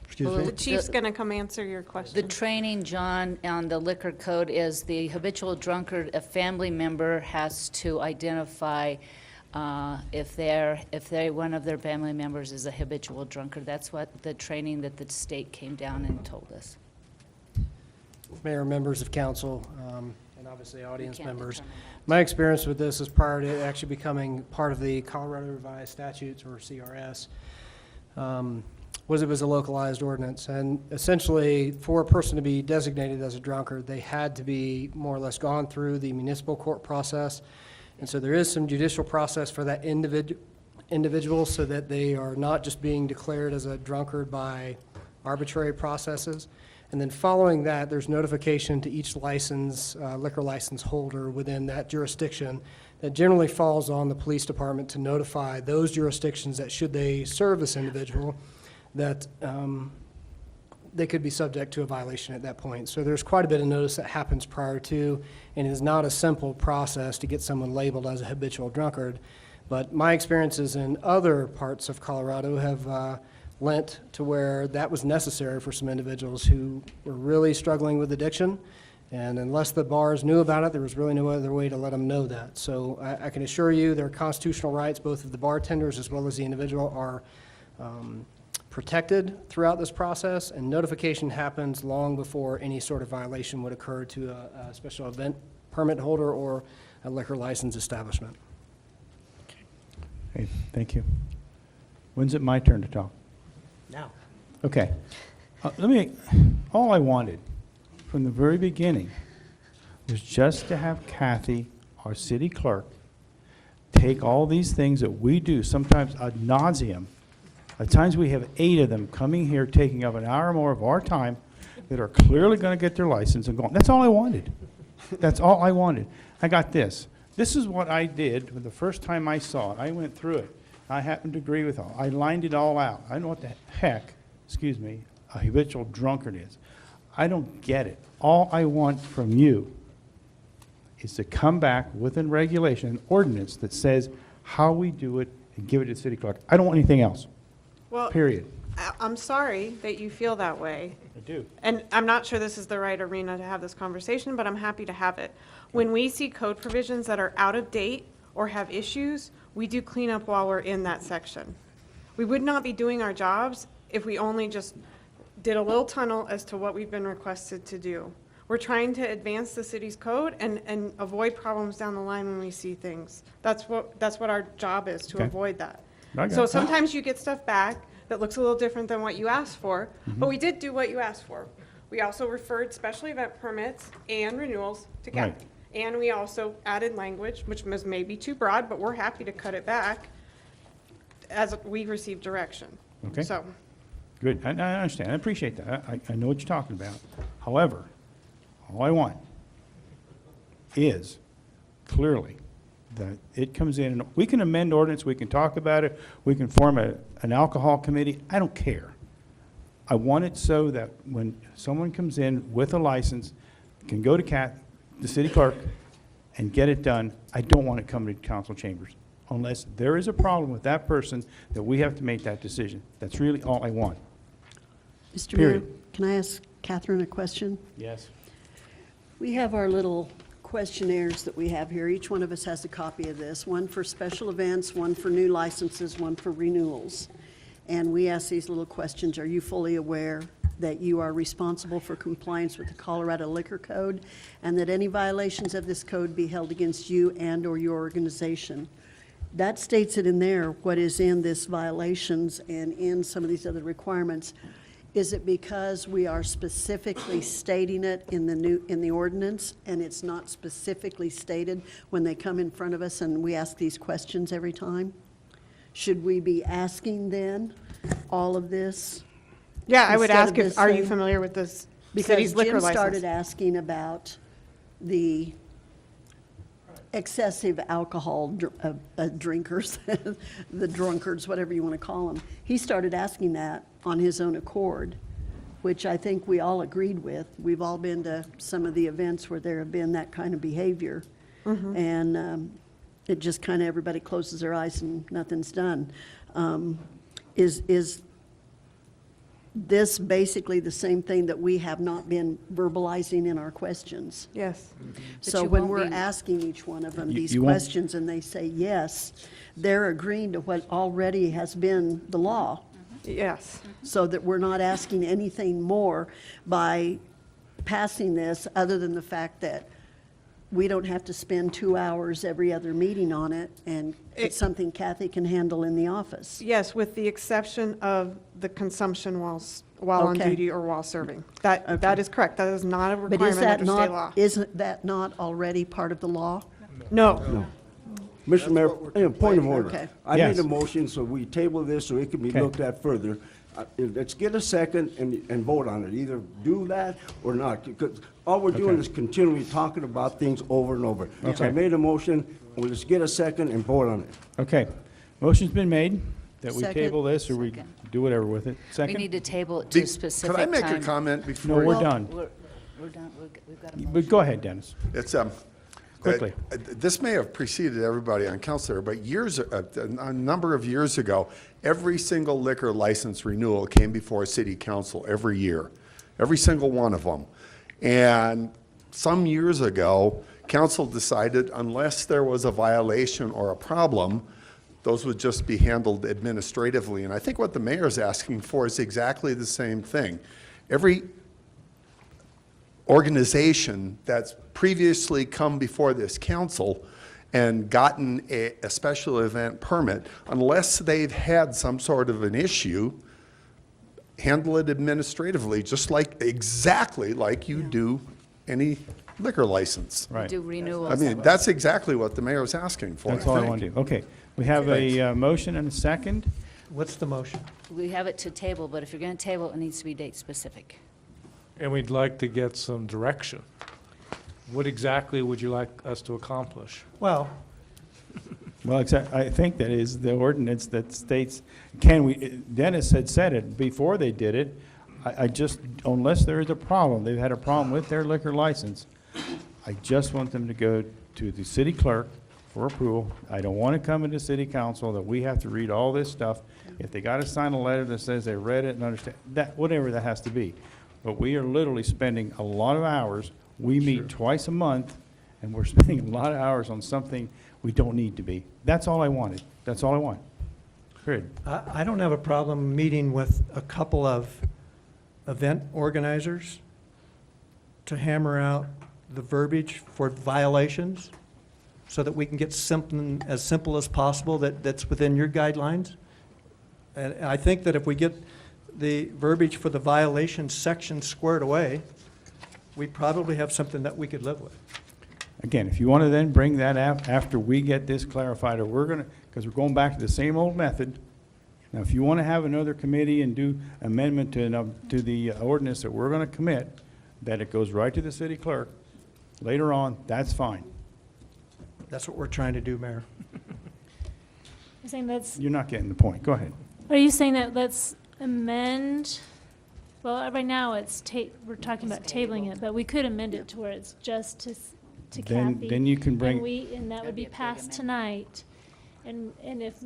Speaker 12: Excuse
Speaker 2: Well,
Speaker 12: me?
Speaker 17: The chief's going to come answer your question.
Speaker 2: The training, John, on the liquor code is the habitual drunkard, a family member has to identify if one of their family members is a habitual drunkard. That's what the training that the state came down and told us.
Speaker 16: Mayor, members of council, and obviously
Speaker 2: We
Speaker 16: audience
Speaker 2: can't
Speaker 16: members.
Speaker 2: determine that.
Speaker 16: My experience with this is prior to actually becoming part of the Colorado Revised Statutes, or CRS, was it was a localized ordinance. And essentially, for a person to be designated as a drunkard, they had to be more or less gone through the municipal court process. And so there is some judicial process for that individual so that they are not just being declared as a drunkard by arbitrary processes. And then following that, there's notification to each liquor license holder within that jurisdiction that generally falls on the police department to notify those jurisdictions that should they serve this individual, that they could be subject to a violation at that point. So there's quite a bit of notice that happens prior to, and it is not a simple process to get someone labeled as a habitual drunkard. But my experiences in other parts of Colorado have lent to where that was necessary for some individuals who were really struggling with addiction
Speaker 21: And unless the bars knew about it, there was really no other way to let them know that. So I can assure you their constitutional rights, both of the bartenders as well as the individual, are protected throughout this process, and notification happens long before any sort of violation would occur to a special event permit holder or a liquor license establishment.
Speaker 1: Okay, thank you. When's it my turn to talk?
Speaker 21: Now.
Speaker 1: Okay. All I wanted from the very beginning was just to have Kathy, our city clerk, take all these things that we do, sometimes ad nauseum. At times we have 8 of them coming here, taking up an hour or more of our time, that are clearly going to get their license and go on. That's all I wanted. That's all I wanted. I got this. This is what I did the first time I saw it. I went through it. I happened to agree with all. I lined it all out. I know what the heck, excuse me, a habitual drunkard is. I don't get it. All I want from you is to come back with a regulation, an ordinance that says how we do it and give it to the city clerk. I don't want anything else.
Speaker 17: Well,
Speaker 1: Period.
Speaker 17: I'm sorry that you feel that way.
Speaker 1: I do.
Speaker 17: And I'm not sure this is the right arena to have this conversation, but I'm happy to have it. When we see code provisions that are out of date or have issues, we do clean up while we're in that section. We would not be doing our jobs if we only just did a little tunnel as to what we've been requested to do. We're trying to advance the city's code and avoid problems down the line when we see things. That's what our job is, to
Speaker 1: Okay.
Speaker 17: avoid that.
Speaker 1: I got
Speaker 17: So
Speaker 1: it.
Speaker 17: sometimes you get stuff back that looks a little different than what you asked for, but we did do what you asked for. We also referred special event permits and renewals to
Speaker 1: Right.
Speaker 17: Kathy. And we also added language, which was maybe too broad, but we're happy to cut it back as we receive direction.
Speaker 1: Okay.
Speaker 17: So,
Speaker 1: Good. I understand. I appreciate that. I know what you're talking about. However, all I want is clearly that it comes in, and we can amend ordinance, we can talk about it, we can form an alcohol committee. I don't care. I want it so that when someone comes in with a license, can go to the city clerk, and get it done. I don't want it coming to council chambers unless there is a problem with that person that we have to make that decision. That's really all I want.
Speaker 13: Mr. Mayor,
Speaker 1: Period.
Speaker 13: can I ask Catherine a question?
Speaker 1: Yes.
Speaker 13: We have our little questionnaires that we have here. Each one of us has a copy of this, one for special events, one for new licenses, one for renewals. And we ask these little questions. Are you fully aware that you are responsible for compliance with the Colorado Liquor Code, and that any violations of this code be held against you and/or your organization? That states it in there, what is in this violations and in some of these other requirements. Is it because we are specifically stating it in the ordinance, and it's not specifically stated when they come in front of us and we ask these questions every time? Should we be asking then all of this?
Speaker 17: yeah, I would
Speaker 13: Instead
Speaker 17: ask
Speaker 13: of
Speaker 17: if,
Speaker 13: this
Speaker 17: are you
Speaker 13: thing?
Speaker 17: familiar with this
Speaker 13: Because
Speaker 17: city's liquor
Speaker 13: Jim
Speaker 17: license?
Speaker 13: started asking about the excessive alcohol drinkers, the drunkards, whatever you want to call them. He started asking that on his own accord, which I think we all agreed with. We've all been to some of the events where there have been that kind of behavior. And it just kind of, everybody closes their eyes and nothing's done. Is this basically the same thing that we have not been verbalizing in our questions?
Speaker 17: Yes.
Speaker 13: So
Speaker 2: you
Speaker 13: when
Speaker 2: won't
Speaker 13: we're
Speaker 2: be-
Speaker 13: asking each one of them
Speaker 1: You-
Speaker 13: these
Speaker 1: you won't-
Speaker 13: questions and they say yes, they're agreeing to what already has been the law,
Speaker 17: Yes.
Speaker 13: so that we're not asking anything more by passing this, other than the fact that we don't have to spend 2 hours every other meeting on it, and it's something Kathy can handle in the office.
Speaker 17: Yes, with the exception of the consumption while on
Speaker 13: Okay.
Speaker 17: duty or while serving. That is correct. That is not a
Speaker 13: But is
Speaker 17: requirement
Speaker 13: that
Speaker 17: under state law.
Speaker 13: not, isn't that not already part of the law?
Speaker 17: No.
Speaker 18: Mr. Mayor, point of order.
Speaker 13: Okay.
Speaker 18: I
Speaker 1: Yes.
Speaker 18: made a motion, so we table this so it can be
Speaker 1: Okay.
Speaker 18: looked at further. Let's get a second and vote on it. Either do that or not, because all we're doing
Speaker 1: Okay.
Speaker 18: is continually talking about things over and over. So I
Speaker 1: Okay.
Speaker 18: made a motion, well, let's get a second and vote on it.
Speaker 1: Okay. Motion's been made that we
Speaker 13: Second.
Speaker 1: table this, or we
Speaker 2: Second.
Speaker 1: do whatever with it.
Speaker 2: We
Speaker 1: Second?
Speaker 2: need to table it to a specific
Speaker 22: Could I
Speaker 2: time.
Speaker 22: make a comment
Speaker 1: No,
Speaker 22: before?
Speaker 1: we're done.
Speaker 2: We're done, we've got a motion.
Speaker 1: But go ahead, Dennis.
Speaker 22: It's,
Speaker 1: Quickly.
Speaker 22: This may have preceded everybody on council here, but a number of years ago, every single liquor license renewal came before city council every year, every single one of them. And some years ago, council decided unless there was a violation or a problem, those would just be handled administratively. And I think what the mayor's asking for is exactly the same thing. Every organization that's previously come before this council and gotten a special event permit, unless they've had some sort of an issue, handle it administratively, just like, exactly like you do any liquor license.
Speaker 1: Right.
Speaker 2: Do renewals.
Speaker 22: I mean, that's exactly what the mayor's asking for.
Speaker 1: That's all I
Speaker 22: think.
Speaker 1: want to do. Okay, we have a motion and a second.
Speaker 12: What's the motion?
Speaker 2: We have it to table, but if you're going to table, it needs to be date specific.
Speaker 3: And we'd like to get some direction. What exactly would you like us to accomplish?
Speaker 12: Well,
Speaker 1: Well, I think that is the ordinance that states, Dennis had said it before they did it. I just, unless there is a problem, they've had a problem with their liquor license, I just want them to go to the city clerk for approval. I don't want to come into city council that we have to read all this stuff. If they got to sign a letter that says they read it and understand, that, whatever that has to be. But we are literally spending a lot of hours. We meet twice a month, and we're spending a lot of hours on something we don't need to be. That's all I wanted. That's all I want. Period.
Speaker 12: I don't have a problem meeting with a couple of event organizers to hammer out the verbiage for violations so that we can get something as simple as possible that's within your guidelines. And I think that if we get the verbiage for the violation section squared away, we probably have something that we could live with.
Speaker 1: Again, if you want to then bring that up after we get this clarified, or we're going to, because we're going back to the same old method. Now, if you want to have another committee and do amendment to the ordinance that we're going to commit, that it goes right to the city clerk later on, that's fine.
Speaker 12: That's what we're trying to do, Mayor.
Speaker 7: You're saying
Speaker 1: You're not getting the point. Go ahead.
Speaker 7: are you saying that let's amend, well, right now we're talking about tabling it, but we could amend it to where it's just to Kathy.
Speaker 1: Then you can bring.
Speaker 7: And that would be passed tonight. And if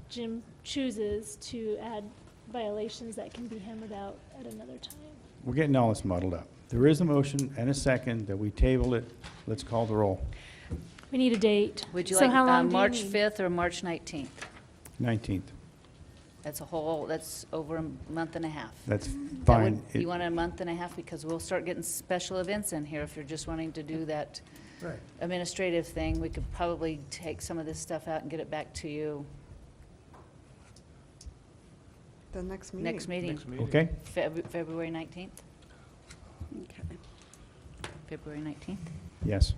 Speaker 7: Jim chooses to add violations, that can be hammered out at another time.
Speaker 1: We're getting all this muddled up. There is a motion and a second that we table it. Let's call the roll.
Speaker 7: We need a date.
Speaker 2: Would you
Speaker 7: So
Speaker 2: like
Speaker 7: how long do you
Speaker 2: March
Speaker 7: need?
Speaker 2: 5th or March 19th?
Speaker 1: 19th.
Speaker 2: That's over a month and a half.
Speaker 1: That's
Speaker 2: That
Speaker 1: fine.
Speaker 2: would- You want a month and a half, because we'll start getting special events in here if you're just wanting to do that
Speaker 12: Right.
Speaker 2: administrative thing. We could probably take some of this stuff out and get it back to you
Speaker 17: The next meeting.
Speaker 2: next meeting.
Speaker 3: Next meeting.
Speaker 1: Okay?
Speaker 2: February 19th?
Speaker 13: Okay.
Speaker 2: February 19th?
Speaker 1: Yes.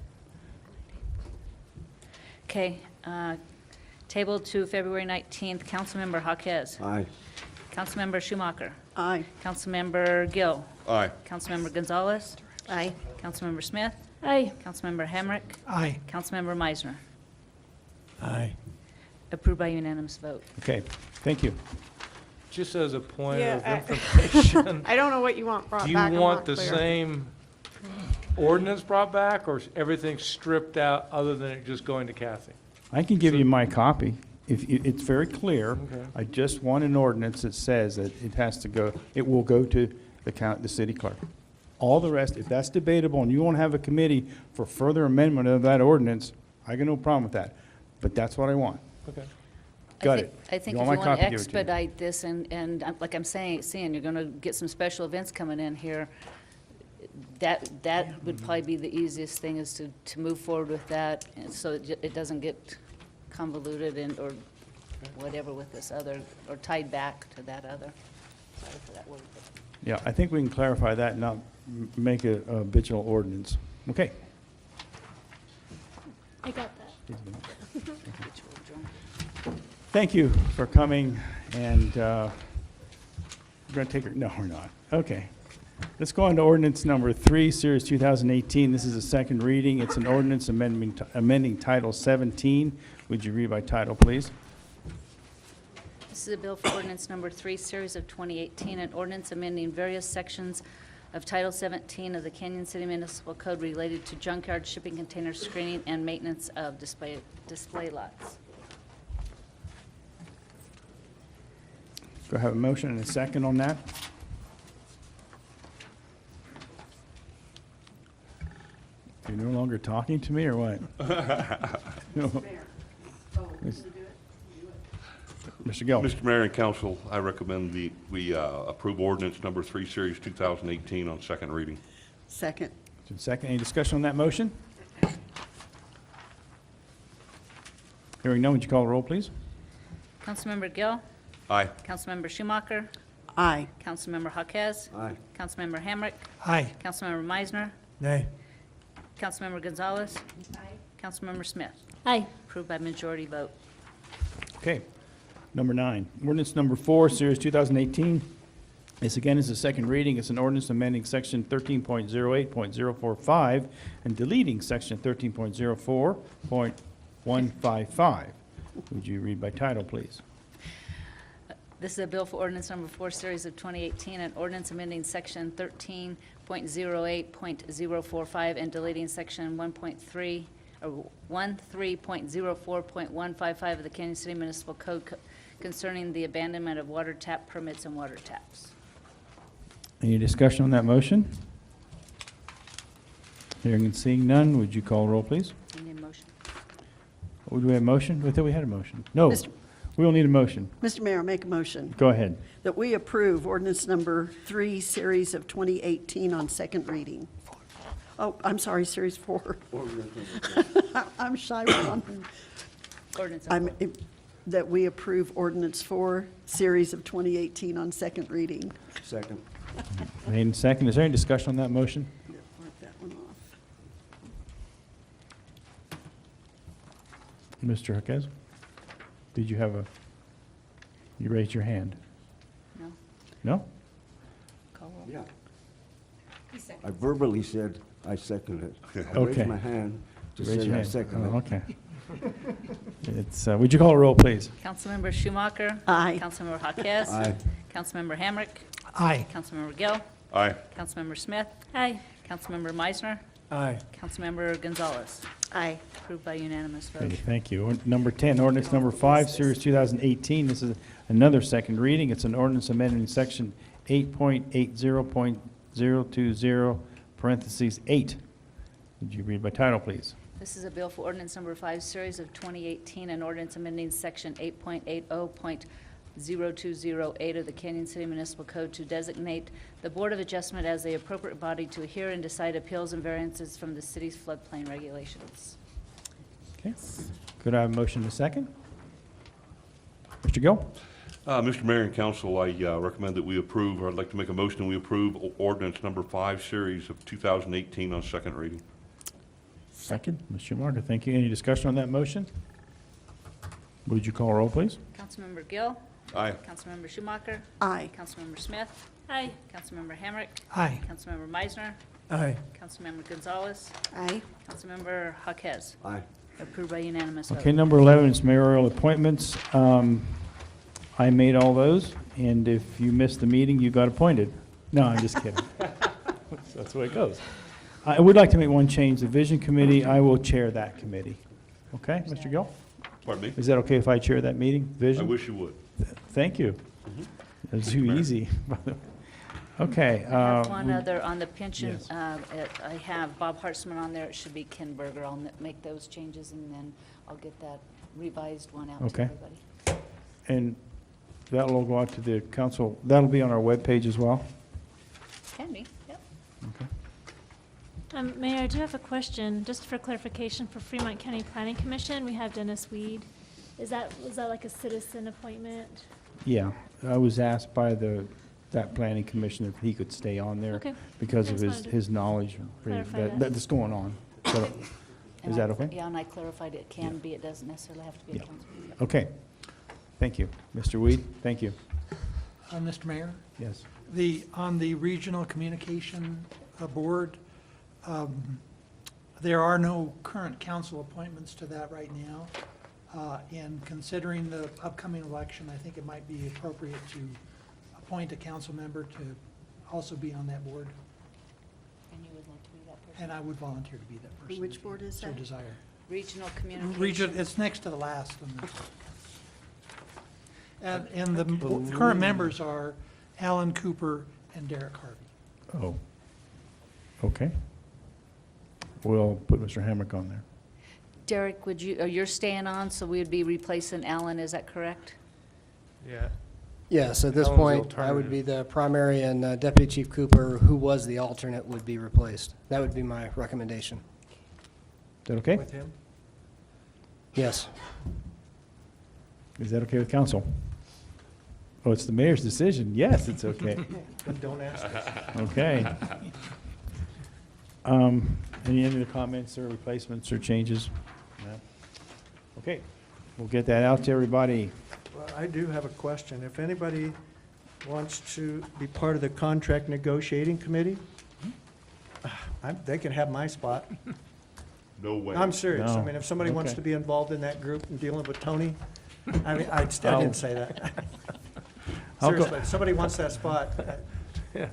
Speaker 2: Okay, table to February 19th, Councilmember Jaquez.
Speaker 18: Aye.
Speaker 2: Councilmember Schumacher.
Speaker 13: Aye.
Speaker 2: Councilmember Gill.
Speaker 9: Aye.
Speaker 2: Councilmember Gonzalez.
Speaker 10: Aye.
Speaker 2: Councilmember Smith.
Speaker 7: Aye.
Speaker 2: Councilmember Hamrick.
Speaker 12: Aye.
Speaker 2: Councilmember Meisner.
Speaker 12: Aye.
Speaker 2: Approved by unanimous vote.
Speaker 1: Okay. Thank you.
Speaker 3: Just as a point
Speaker 17: Yeah,
Speaker 3: of information,
Speaker 17: I don't know what you want brought
Speaker 3: do
Speaker 17: back.
Speaker 3: you
Speaker 17: I'm
Speaker 3: want
Speaker 17: not
Speaker 3: the
Speaker 17: clear.
Speaker 3: same ordinance brought back, or is everything stripped out other than it just going to Kathy?
Speaker 1: I can give you my copy. It's very clear.
Speaker 3: Okay.
Speaker 1: I just want an ordinance that says that it has to go, it will go to the city clerk. All the rest, if that's debatable and you want to have a committee for further amendment of that ordinance, I got no problem with that. But that's what I want.
Speaker 3: Okay.
Speaker 1: Got it.
Speaker 2: I think
Speaker 1: You
Speaker 2: if
Speaker 1: want
Speaker 2: you
Speaker 1: my
Speaker 2: want to
Speaker 1: copy, give it to you.
Speaker 2: expedite this, and like I'm seeing, you're going to get some special events coming in here, that would probably be the easiest thing, is to move forward with that, and so it doesn't get convoluted or whatever with this other, or tied back to that other. Sorry for that word.
Speaker 1: Yeah, I think we can clarify that and not make a habitual ordinance. Okay.
Speaker 7: I got that.
Speaker 1: Thank you for coming, and we're going to take her, no, we're not. Okay. Let's go on to ordinance number 3, series 2018. This is a second reading. It's an ordinance amending Title 17. Would you read by title, please?
Speaker 2: This is a bill for ordinance number 3, series of 2018, an ordinance amending various sections of Title 17 of the Canyon City Municipal Code related to junkyard shipping container screening and maintenance of display lots.
Speaker 1: Do I have a motion and a second on that? You're no longer talking to me, or what? Mr. Gill?
Speaker 9: Mr. Mayor and Council, I recommend we approve ordinance number 3, Series 2018 on second reading.
Speaker 13: Second.
Speaker 1: Second, any discussion on that motion? Hearing none, would you call the roll, please?
Speaker 2: Councilmember Gill?
Speaker 9: Aye.
Speaker 2: Councilmember Schumacher?
Speaker 13: Aye.
Speaker 2: Councilmember Jaquez?
Speaker 18: Aye.
Speaker 2: Councilmember Hamrick?
Speaker 12: Aye.
Speaker 2: Councilmember Meisner?
Speaker 12: Nay.
Speaker 2: Councilmember Gonzalez? Councilmember Smith?
Speaker 7: Aye.
Speaker 2: Approved by majority vote.
Speaker 1: Okay. Number 9, ordinance number 4, series 2018. This again is the second reading. It's an ordinance amending section 13.08.045 and deleting section 13.04.155. Would you read by title, please?
Speaker 2: This is a bill for ordinance number 4, series of 2018, an ordinance amending section 13.08.045 and deleting section 13.04.155 of the Kansas City Municipal Code concerning the abandonment of water tap permits and water taps.
Speaker 1: Any discussion on that motion? Hearing and seeing none, would you call roll, please?
Speaker 2: You need a motion.
Speaker 1: Do we have a motion? I thought we had a motion. No,
Speaker 13: Mr.
Speaker 1: we will need a motion.
Speaker 13: Mr. Mayor, I'll make a motion
Speaker 1: Go ahead.
Speaker 13: that we approve ordinance number 3, series of 2018 on second reading. Oh, I'm sorry, series 4. I'm shy one.
Speaker 2: Ordinance.
Speaker 13: That we approve ordinance 4, series of 2018 on second reading.
Speaker 18: Second.
Speaker 1: Made and second. Is there any discussion on that motion?
Speaker 13: Mark that one off.
Speaker 1: Mr. Jaquez? Did you have you raised your hand?
Speaker 2: No?
Speaker 1: No?
Speaker 2: Call roll.
Speaker 18: Yeah. I verbally said I second it. I
Speaker 1: Okay.
Speaker 18: raised my hand to
Speaker 1: Raise
Speaker 18: say
Speaker 1: your
Speaker 18: I
Speaker 1: hand.
Speaker 18: second it.
Speaker 1: Oh, okay. It's, would you call a roll, please?
Speaker 2: Councilmember Schumacher?
Speaker 13: Aye.
Speaker 2: Councilmember Jaquez?
Speaker 18: Aye.
Speaker 2: Councilmember Hamrick?
Speaker 12: Aye.
Speaker 2: Councilmember Gill?
Speaker 9: Aye.
Speaker 2: Councilmember Smith?
Speaker 7: Aye.
Speaker 2: Councilmember Meisner?
Speaker 12: Aye.
Speaker 2: Councilmember Gonzalez?
Speaker 10: Aye.
Speaker 2: Approved by unanimous vote.
Speaker 1: Okay, thank you. Number 10, ordinance number 5, series 2018. This is another second reading. It's an ordinance amending section 8.80.020, parentheses 8. Would you read by title, please?
Speaker 2: This is a bill for ordinance number 5, series of 2018, an ordinance amending section 8.80.0208 of the Canyon City Municipal Code to designate the Board of Adjustment as the appropriate body to hear and decide appeals and variances from the city's floodplain regulations.
Speaker 1: Okay. Could I have a motion to second? Mr. Gill?
Speaker 9: Mr. Mayor and Council, I recommend that we approve, or I'd like to make a motion that we approve ordinance number 5, series of 2018 on second reading.
Speaker 1: Second. Ms. Schumacher, thank you. Any discussion on that motion? Would you call a roll, please?
Speaker 2: Councilmember Gill?
Speaker 9: Aye.
Speaker 2: Councilmember Schumacher?
Speaker 13: Aye.
Speaker 2: Councilmember Smith?
Speaker 7: Aye.
Speaker 2: Councilmember Hamrick?
Speaker 12: Aye.
Speaker 2: Councilmember Meisner?
Speaker 12: Aye.
Speaker 2: Councilmember Gonzalez?
Speaker 10: Aye.
Speaker 2: Councilmember Jaquez?
Speaker 18: Aye.
Speaker 2: Approved by unanimous vote.
Speaker 1: Okay, number 11 is mayoral appointments. I made all those, and if you missed the meeting, you got appointed. No, I'm just kidding. That's the way it goes. I would like to make one change. The Vision Committee, I will chair that committee. Okay, Mr. Gill?
Speaker 9: Pardon me?
Speaker 1: Is that okay if I chair that meeting,
Speaker 9: I
Speaker 1: Vision?
Speaker 9: wish you would.
Speaker 1: Thank you. That's too easy. Okay.
Speaker 2: I have one other on the pension.
Speaker 1: yes.
Speaker 2: I have Bob Hartzman on there. It should be Ken Berger. I'll make those changes, and then I'll get that revised one out to
Speaker 1: Okay.
Speaker 2: everybody.
Speaker 1: And that'll go out to the council. That'll be on our webpage as well?
Speaker 2: Can be, yep.
Speaker 7: Mayor, I do have a question, just for clarification for Fremont County Planning Commission. We have Dennis Weed. Was that like a citizen appointment?
Speaker 1: Yeah, I was asked by that planning commission if he could stay on there
Speaker 7: Okay.
Speaker 1: because
Speaker 7: I
Speaker 1: of
Speaker 7: just wanted to
Speaker 1: his knowledge
Speaker 7: clarify that.
Speaker 1: that's going on. So,
Speaker 2: And
Speaker 1: is that
Speaker 2: I-
Speaker 1: okay?
Speaker 2: Yeah, and I clarified it can be, it doesn't necessarily have to be a
Speaker 1: Yeah.
Speaker 2: council.
Speaker 1: Okay. Thank you. Mr. Weed, thank you.
Speaker 5: Mr. Mayor,
Speaker 1: Yes.
Speaker 5: on the Regional Communication Board, there are no current council appointments to that right now. And considering the upcoming election, I think it might be appropriate to appoint a council member to also be on that board.
Speaker 2: And you would like to be that person?
Speaker 5: And I would volunteer to be that person.
Speaker 13: Which board is
Speaker 5: It's your
Speaker 13: that?
Speaker 5: desire.
Speaker 2: Regional communication.
Speaker 5: Region, it's next to the last one. And the current members are Alan Cooper and Derek Harvey.
Speaker 1: Oh. Okay. we'll put Mr. Hamrick on there.
Speaker 2: Derek, you're staying on, so we'd be replacing Alan, is that correct?
Speaker 3: Yeah.
Speaker 21: Yes, at this
Speaker 3: Alan's the
Speaker 21: point, I would
Speaker 3: alternative.
Speaker 21: be the primary, and Deputy Chief Cooper, who was the alternate, would be replaced. That would be my recommendation.
Speaker 1: Is that okay?
Speaker 12: With him?
Speaker 21: Yes.
Speaker 1: Is that okay with council? Oh, it's the mayor's decision. Yes, it's okay.
Speaker 12: But don't ask us.
Speaker 1: Okay. Any other comments or replacements or changes? No? Okay, we'll get that out to everybody.
Speaker 12: Well, I do have a question. If anybody wants to be part of the contract negotiating committee, they can have my spot.
Speaker 9: No way.
Speaker 12: I'm serious. I
Speaker 1: No.
Speaker 12: mean, if somebody wants
Speaker 1: Okay.
Speaker 12: to be involved in that group and dealing with Tony, I mean, I didn't say that.
Speaker 1: I'll go-
Speaker 12: Seriously, if somebody wants that spot,
Speaker 3: Yeah.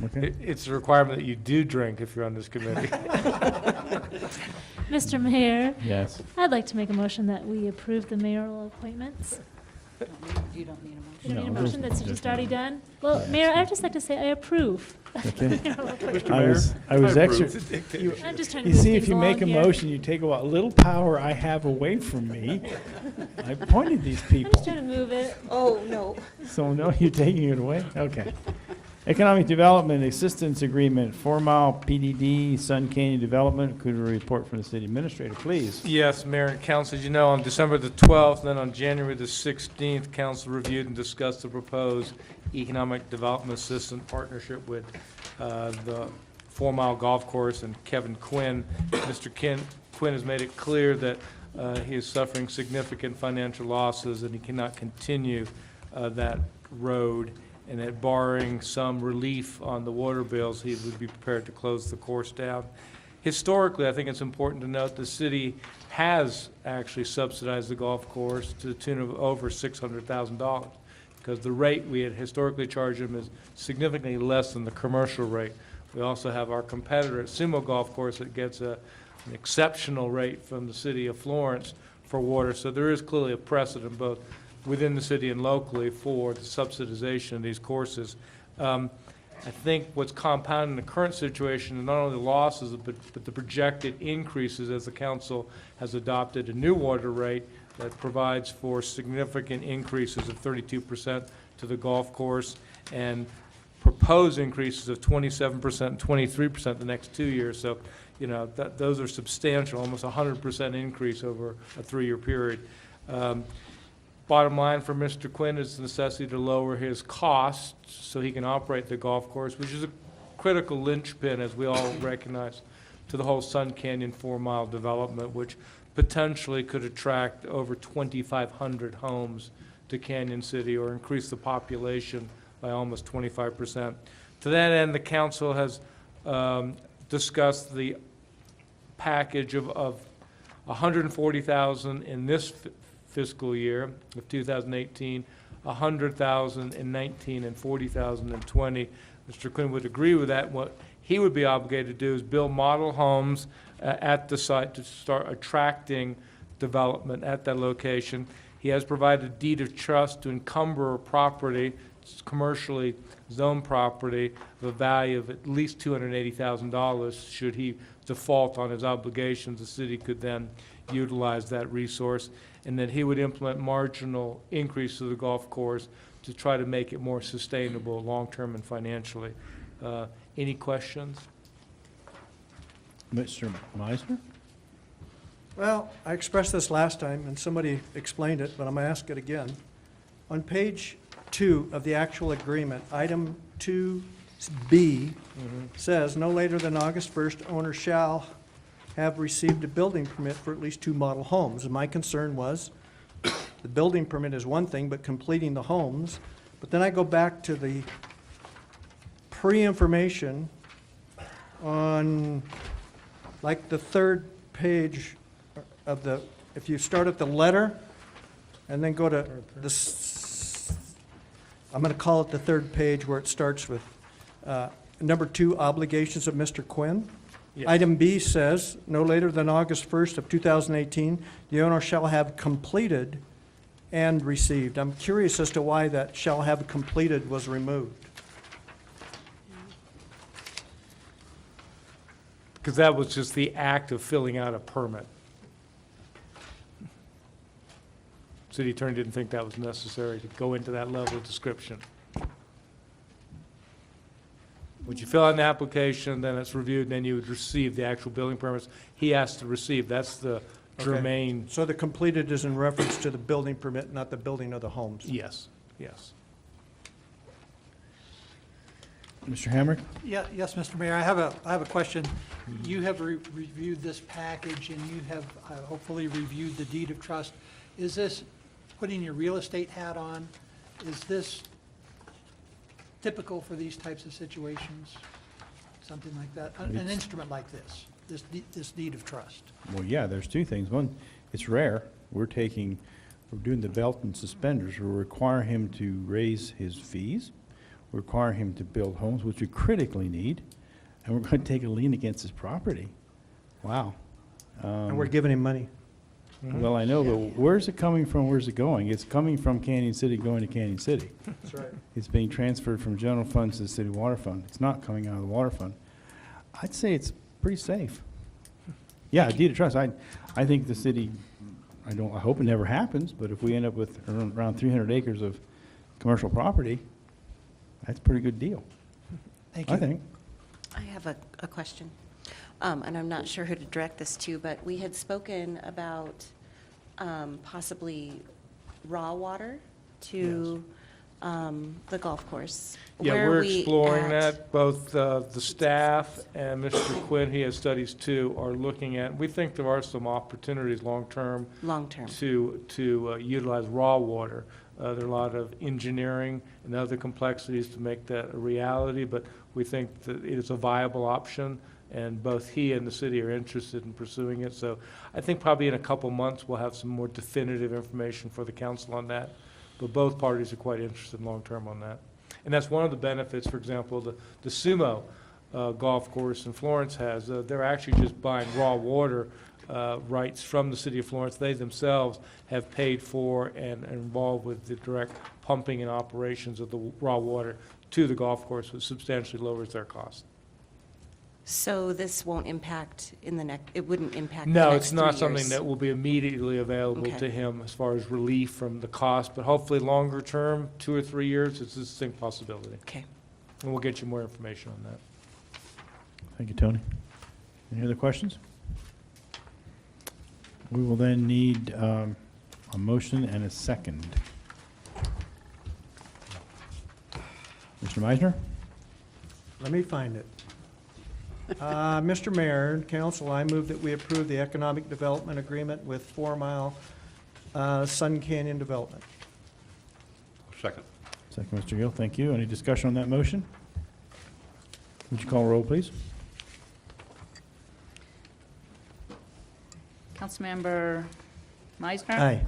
Speaker 1: Okay.
Speaker 3: It's a requirement that you do drink if you're on this committee.
Speaker 7: Mr. Mayor,
Speaker 1: Yes.
Speaker 7: I'd like to make a motion that we approve the mayoral appointments.
Speaker 2: You don't need a motion.
Speaker 7: You don't need a
Speaker 1: No,
Speaker 7: motion, that's
Speaker 1: just-
Speaker 7: just already done? Well, Mayor, I'd just like to say I approve.
Speaker 1: Okay.
Speaker 7: Mayoral appointments.
Speaker 1: I was extra.
Speaker 7: I'm just trying to
Speaker 1: You
Speaker 7: move
Speaker 1: see, if
Speaker 7: things
Speaker 1: you make a
Speaker 7: along here.
Speaker 1: motion, you take what little power I have away from me. I appointed these
Speaker 7: I'm
Speaker 1: people.
Speaker 7: just trying to move it.
Speaker 10: Oh, no.
Speaker 1: So no, you're taking it away? Okay. Economic Development Assistance Agreement, 4 Mile PDD, Sun Canyon Development. Could we report from the city administrator, please?
Speaker 3: Yes, Mayor and Council, as you know, on December the 12th, then on January the 16th, Council reviewed and discussed the proposed Economic Development Assistance Partnership with the 4 Mile Golf Course and Kevin Quinn. Mr. Quinn has made it clear that he is suffering significant financial losses and he cannot continue that road, and that barring some relief on the water bills, he would be prepared to close the course down. Historically, I think it's important to note the city has actually subsidized the golf course to the tune of over $600,000, because the rate we had historically charged them is significantly less than the commercial rate. We also have our competitor at Sumo Golf Course that gets an exceptional rate from the city of Florence for water. So there is clearly a precedent both within the city and locally for the subsidization of these courses. I think what's compounding the current situation is not only the losses, but the projected increases as the council has adopted a new water rate that provides for significant increases of 32% to the golf course and proposed increases of 27% and 23% the next 2 years. So, you know, those are substantial, almost 100% increase over a 3-year period. Bottom line for Mr. Quinn is the necessity to lower his costs so he can operate the golf course, which is a critical linchpin, as we all recognize, to the whole Sun Canyon 4 Mile development, which potentially could attract over 2,500 homes to Canyon City or increase the population by almost 25%. To that end, the council has discussed the package of $140,000 in this fiscal year of 2018, $100,000 in 19, and $40,000 in 20. Mr. Quinn would agree with that. What he would be obligated to do is build model homes at the site to start attracting development at that location. He has provided a deed of trust to encumber property, commercially zoned property, of a value of at least $280,000. Should he default on his obligations, the city could then utilize that resource, and then he would implement marginal increase to the golf course to try to make it more sustainable long-term and financially. Any questions?
Speaker 1: Mr. Meisner?
Speaker 12: well, I expressed this last time, and somebody explained it, but I'm going to ask it again. On page 2 of the actual agreement, item 2B says, no later than August 1st, owner shall have received a building permit for at least 2 model homes. And my concern was, the building permit is one thing, but completing the homes. But then I go back to the pre-information on, like, the 3rd page of the, if you start at the letter and then go to I'm going to call it the 3rd page where it starts with number 2, obligations of Mr. Quinn.
Speaker 3: Yes.
Speaker 12: Item B says, no later than August 1st of 2018, the owner shall have completed and received. I'm curious as to why that shall have completed was removed.
Speaker 3: Because that was just the act of filling out a permit. City attorney didn't think that was necessary to go into that level of description. Would you fill out an application, then it's reviewed, then you would receive the actual building permits he has to receive. That's the germane.
Speaker 12: So the completed is in reference to the building permit, not the building of the homes?
Speaker 3: Yes, yes.
Speaker 1: Mr. Hamrick?
Speaker 5: Yeah, yes, Mr. Mayor, I have a question. You have reviewed this package, and you have hopefully reviewed the deed of trust. Is this, putting your real estate hat on, is this typical for these types of situations? Something like that? An instrument like this deed of trust?
Speaker 1: Well, yeah, there's two things. One, it's rare. We're doing the belt and suspenders. We require him to raise his fees, require him to build homes, which we critically need, and we're going to take a lien against his property. Wow.
Speaker 12: And we're giving him money.
Speaker 1: Well, I know, but where's it coming from? Where's it going? It's coming from Canyon City, going to Canyon City.
Speaker 12: That's right.
Speaker 1: It's being transferred from general funds to the city water fund. It's not coming out of the water fund. I'd say it's pretty safe. Yeah, deed of trust. I think the city, I hope it never happens, but if we end up with around 300 acres of commercial property, that's a pretty good deal.
Speaker 5: Thank you.
Speaker 1: I think.
Speaker 10: I have a question, and I'm not sure who to direct this to, but we had spoken about possibly raw water to the golf course.
Speaker 3: Yeah,
Speaker 10: Where
Speaker 3: we're
Speaker 10: are we
Speaker 3: exploring
Speaker 10: at?
Speaker 3: that. Both the staff and Mr. Quinn, he has studies too, are looking at, we think there are some opportunities long-term
Speaker 10: Long-term.
Speaker 3: to utilize raw water. There are a lot of engineering and other complexities to make that a reality, but we think that it is a viable option, and both he and the city are interested in pursuing it. So I think probably in a couple months, we'll have some more definitive information for the council on that. But both parties are quite interested long-term on that. And that's one of the benefits, for example, the Sumo golf course in Florence has. They're actually just buying raw water rights from the city of Florence. They themselves have paid for and are involved with the direct pumping and operations of the raw water to the golf course, which substantially lowers their cost.
Speaker 10: So this won't impact it wouldn't impact the
Speaker 3: No,
Speaker 10: next
Speaker 3: it's not
Speaker 10: 3
Speaker 3: something
Speaker 10: years?
Speaker 3: that will be immediately available
Speaker 10: Okay.
Speaker 3: to him as far as relief from the cost, but hopefully longer term, 2 or 3 years, it's a distinct possibility.
Speaker 10: Okay.
Speaker 3: And we'll get you more information on that.
Speaker 1: Thank you, Tony. Any other questions? We will then need a motion and a second. Mr. Meisner?
Speaker 12: Let me find it. Mr. Mayor and Council, I move that we approve the economic development agreement with 4 Mile Sun Canyon Development.
Speaker 9: Second.
Speaker 1: Second, Mr. Gill, thank you. Any discussion on that motion? Would you call roll, please?
Speaker 2: Councilmember Meisner?
Speaker 12: Aye.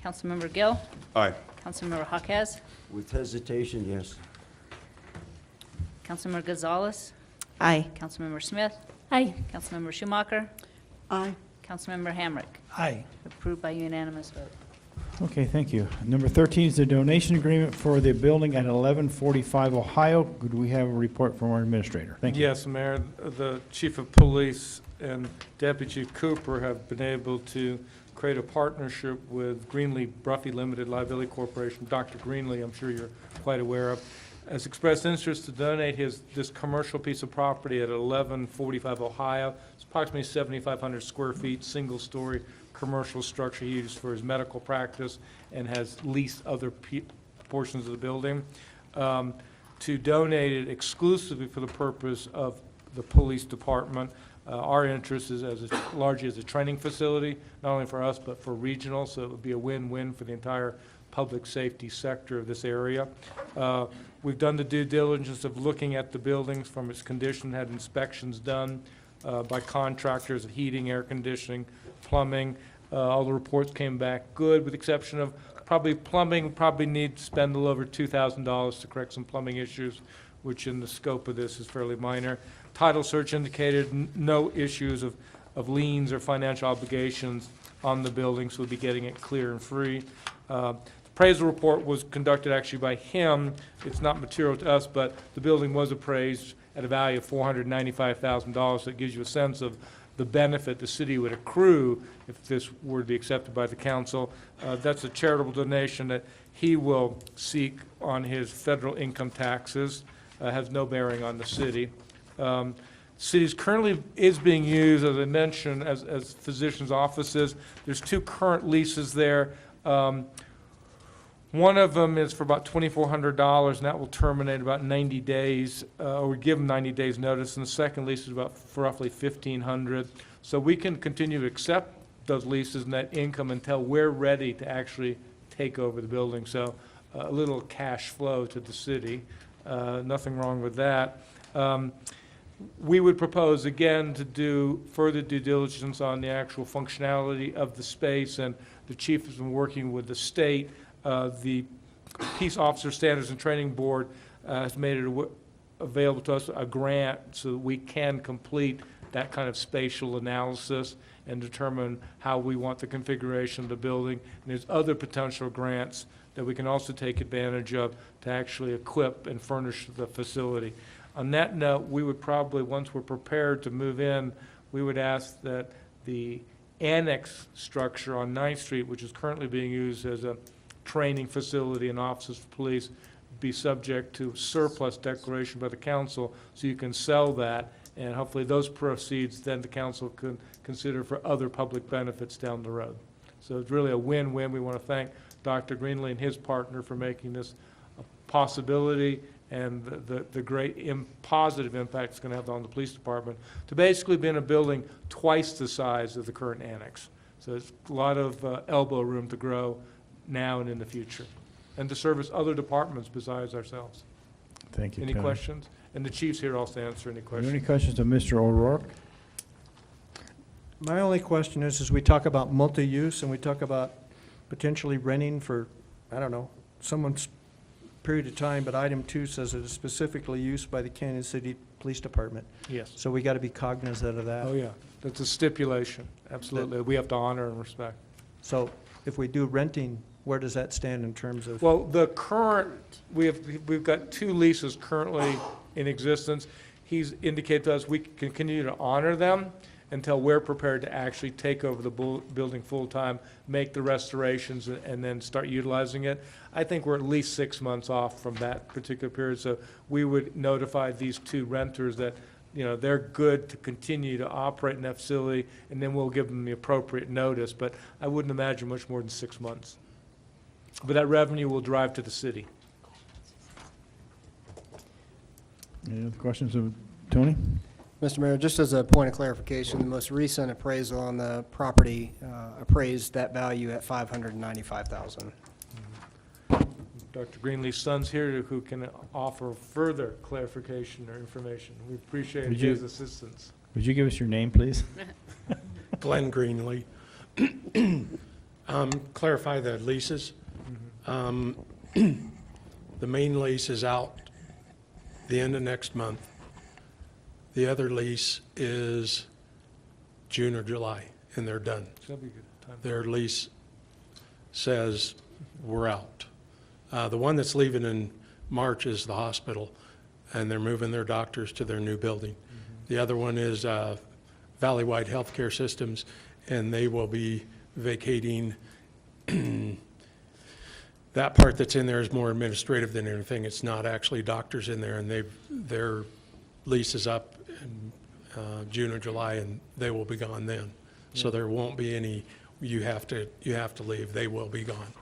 Speaker 2: Councilmember Gill?
Speaker 9: Aye.
Speaker 2: Councilmember Jaquez?
Speaker 18: With hesitation, yes.
Speaker 2: Councilmember Gonzalez?
Speaker 10: Aye.
Speaker 2: Councilmember Smith?
Speaker 7: Aye.
Speaker 2: Councilmember Schumacher?
Speaker 13: Aye.
Speaker 2: Councilmember Hamrick?
Speaker 5: Aye.
Speaker 2: Approved by unanimous vote.
Speaker 1: Okay, thank you. Number 13 is the donation agreement for the building at 1145 Ohio. Could we have a report from our administrator? Thank you.
Speaker 3: Yes, Mayor, the Chief of Police and Deputy Chief Cooper have been able to create a partnership with Greenlee Bruffy Limited Liability Corporation. Dr. Greenlee, I'm sure you're quite aware of, has expressed interest to donate this commercial piece of property at 1145 Ohio. It's approximately 7,500 square feet, single-story commercial structure he uses for his medical practice and has leased other portions of the building, to donate it exclusively for the purpose of the police department. Our interest is largely as a training facility, not only for us, but for regional, so it would be a win-win for the entire public safety sector of this area. We've done the due diligence of looking at the buildings from its condition, had inspections done by contractors of heating, air conditioning, plumbing. All the reports came back good, with the exception of plumbing, probably need to spend a little over $2,000 to correct some plumbing issues, which in the scope of this is fairly minor. Title search indicated no issues of liens or financial obligations on the building, so we'll be getting it clear and free. Appraisal report was conducted actually by him. It's not material to us, but the building was appraised at a value of $495,000. So it gives you a sense of the benefit the city would accrue if this were to be accepted by the council. That's a charitable donation that he will seek on his federal income taxes, has no bearing on the city. Cities currently is being used, as I mentioned, as physicians' offices. There's 2 current leases there. One of them is for about $2,400, and that will terminate about 90 days, or we give them 90 days notice, and the second lease is about for roughly $1,500. So we can continue to accept those leases and that income until we're ready to actually take over the building. So a little cash flow to the city. Nothing wrong with that. We would propose, again, to do further due diligence on the actual functionality of the space, and the chief has been working with the state. The Peace Officer Standards and Training Board has made it available to us, a grant, so that we can complete that kind of spatial analysis and determine how we want the configuration of the building. And there's other potential grants that we can also take advantage of to actually equip and furnish the facility. On that note, we would probably, once we're prepared to move in, we would ask that the annex structure on 9th Street, which is currently being used as a training facility and offices for police, be subject to surplus declaration by the council, so you can sell that, and hopefully those proceeds then the council can consider for other public benefits down the road. So it's really a win-win. We want to thank Dr. Greenlee and his partner for making this a possibility, and the great positive impact it's going to have on the police department to basically be in a building twice the size of the current annex. So it's a lot of elbow room to grow now and in the future, and to service other departments besides ourselves.
Speaker 1: Thank you,
Speaker 3: Any
Speaker 1: Tony.
Speaker 3: questions? And the chief's here also to answer any
Speaker 1: Are there
Speaker 3: questions.
Speaker 1: any questions of Mr. O'Rourke?
Speaker 12: My only question is we talk about multi-use and we talk about potentially renting for, I don't know, someone's period of time, but item 2 says it is specifically used by the Canyon City Police Department.
Speaker 3: Yes.
Speaker 12: So we got to be cognizant of that.
Speaker 3: Oh, yeah. That's a stipulation. Absolutely. We have to honor and respect.
Speaker 12: So if we do renting, where does that stand in terms of?
Speaker 3: Well, the current, we've got 2 leases currently in existence. He's indicated to us we can continue to honor them until we're prepared to actually take over the building full-time, make the restorations, and then start utilizing it. I think we're at least 6 months off from that particular period, so we would notify these 2 renters that, you know, they're good to continue to operate in that facility, and then we'll give them the appropriate notice, but I wouldn't imagine much more than 6 months. But that revenue will drive to the city.
Speaker 1: Any other questions of Tony?
Speaker 21: Mr. Mayor, just as a point of clarification, the most recent appraisal on the property appraised that value at $595,000.
Speaker 3: Dr. Greenlee's son's here who can offer further clarification or information. We appreciate
Speaker 1: Would you-
Speaker 3: his assistance.
Speaker 1: Would you give us your name, please?
Speaker 6: Glenn Greenlee. Clarify the leases. The main lease is out the end of next month. The other lease is June or July, and they're done.
Speaker 3: That'd be a good time.
Speaker 6: Their lease says we're out. The one that's leaving in March is the hospital, and they're moving their doctors to their new building. The other one is Valley-Wide Healthcare Systems, and they will be vacating. That part that's in there is more administrative than anything. It's not actually doctors in there, and their lease is up in June or July, and they will be gone then. So there won't be any, you have to leave. They will be gone.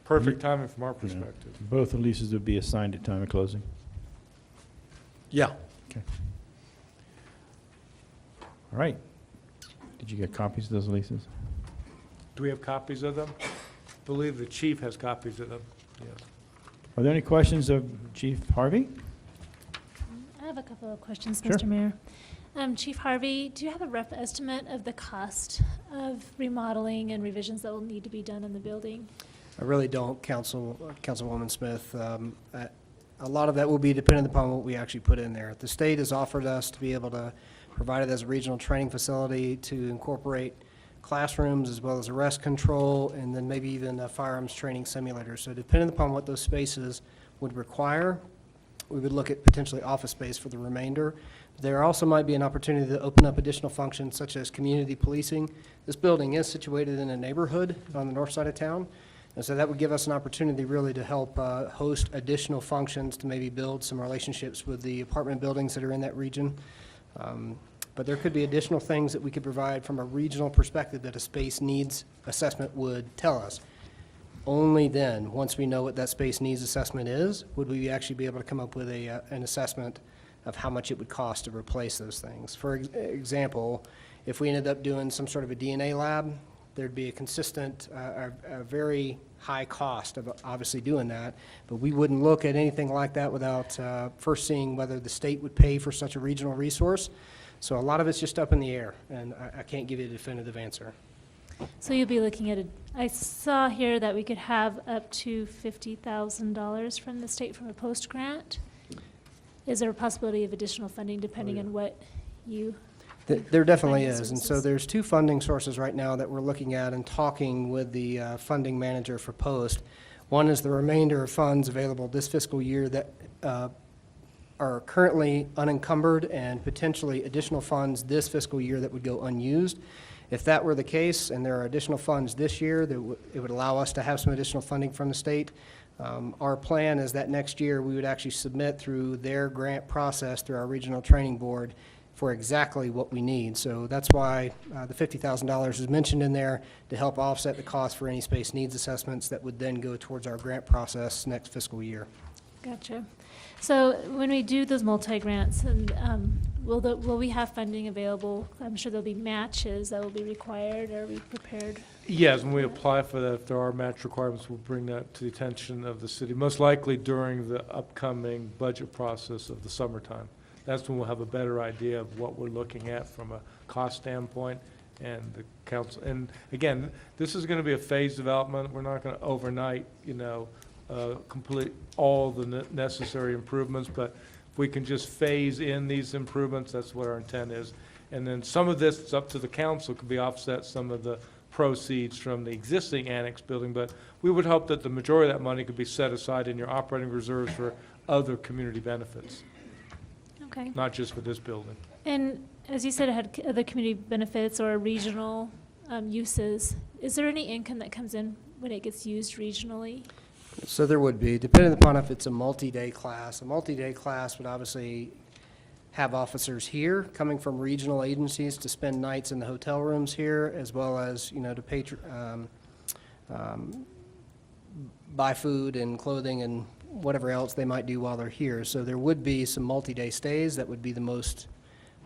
Speaker 3: Perfect timing from our perspective.
Speaker 1: Both the leases would be assigned at time of closing?
Speaker 6: Yeah.
Speaker 1: Okay. All right. Did you get copies of those leases?
Speaker 3: Do we have copies of them? I believe the chief has copies of them. Yes.
Speaker 1: Are there any questions of Chief Harvey?
Speaker 7: I have a couple of questions,
Speaker 1: Sure.
Speaker 7: Mr. Mayor. Chief Harvey, do you have a rough estimate of the cost of remodeling and revisions that will need to be done in the building?
Speaker 21: I really don't, Councilwoman Smith. A lot of that will be dependent upon what we actually put in there. The state has offered us to be able to provide it as a regional training facility to incorporate classrooms as well as arrest control, and then maybe even a firearms training simulator. So depending upon what those spaces would require, we would look at potentially office space for the remainder. There also might be an opportunity to open up additional functions such as community policing. This building is situated in a neighborhood on the north side of town, and so that would give us an opportunity really to help host additional functions, to maybe build some relationships with the apartment buildings that are in that region. But there could be additional things that we could provide from a regional perspective that a space needs assessment would tell us. Only then, once we know what that space needs assessment is, would we actually be able to come up with an assessment of how much it would cost to replace those things. For example, if we ended up doing some sort of a DNA lab, there'd be a consistent, a very high cost of obviously doing that, but we wouldn't look at anything like that without first seeing whether the state would pay for such a regional resource. So a lot of it's just up in the air, and I can't give you a definitive answer.
Speaker 7: So you'll be looking at I saw here that we could have up to $50,000 from the state from a post grant. Is there a possibility of additional funding depending on what you?
Speaker 21: There definitely
Speaker 7: Funding
Speaker 21: is, and so
Speaker 7: sources.
Speaker 21: there's two funding sources right now that we're looking at and talking with the funding manager for Post. One is the remainder of funds available this fiscal year that are currently unencumbered, and potentially additional funds this fiscal year that would go unused. If that were the case, and there are additional funds this year, it would allow us to have some additional funding from the state. Our plan is that next year, we would actually submit through their grant process, through our regional training board, for exactly what we need. So that's why the $50,000 is mentioned in there, to help offset the cost for any space needs assessments that would then go towards our grant process next fiscal year.
Speaker 7: Gotcha. So when we do those multi-grants, and will we have funding available? I'm sure there'll be matches that will be required. Are we prepared?
Speaker 3: Yes, when we apply for that, if there are match requirements, we'll bring that to the attention of the city, most likely during the upcoming budget process of the summertime. That's when we'll have a better idea of what we're looking at from a cost standpoint, and the council. And again, this is going to be a phased development. We're not going to overnight, complete all the necessary improvements, but if we can just phase in these improvements, that's what our intent is. And then some of this is up to the council, could be offset some of the proceeds from the existing annex building, but we would hope that the majority of that money could be set aside in your operating reserves for other community benefits,
Speaker 7: Okay.
Speaker 3: not just for this building.
Speaker 7: And as you said, it had other community benefits or regional uses. Is there any income that comes in when it gets used regionally?
Speaker 21: So there would be, depending upon if it's a multi-day class. A multi-day class would obviously have officers here coming from regional agencies to spend nights in the hotel rooms here, as well as, to buy food and clothing and whatever else they might do while they're here. So there would be some multi-day stays that would be the most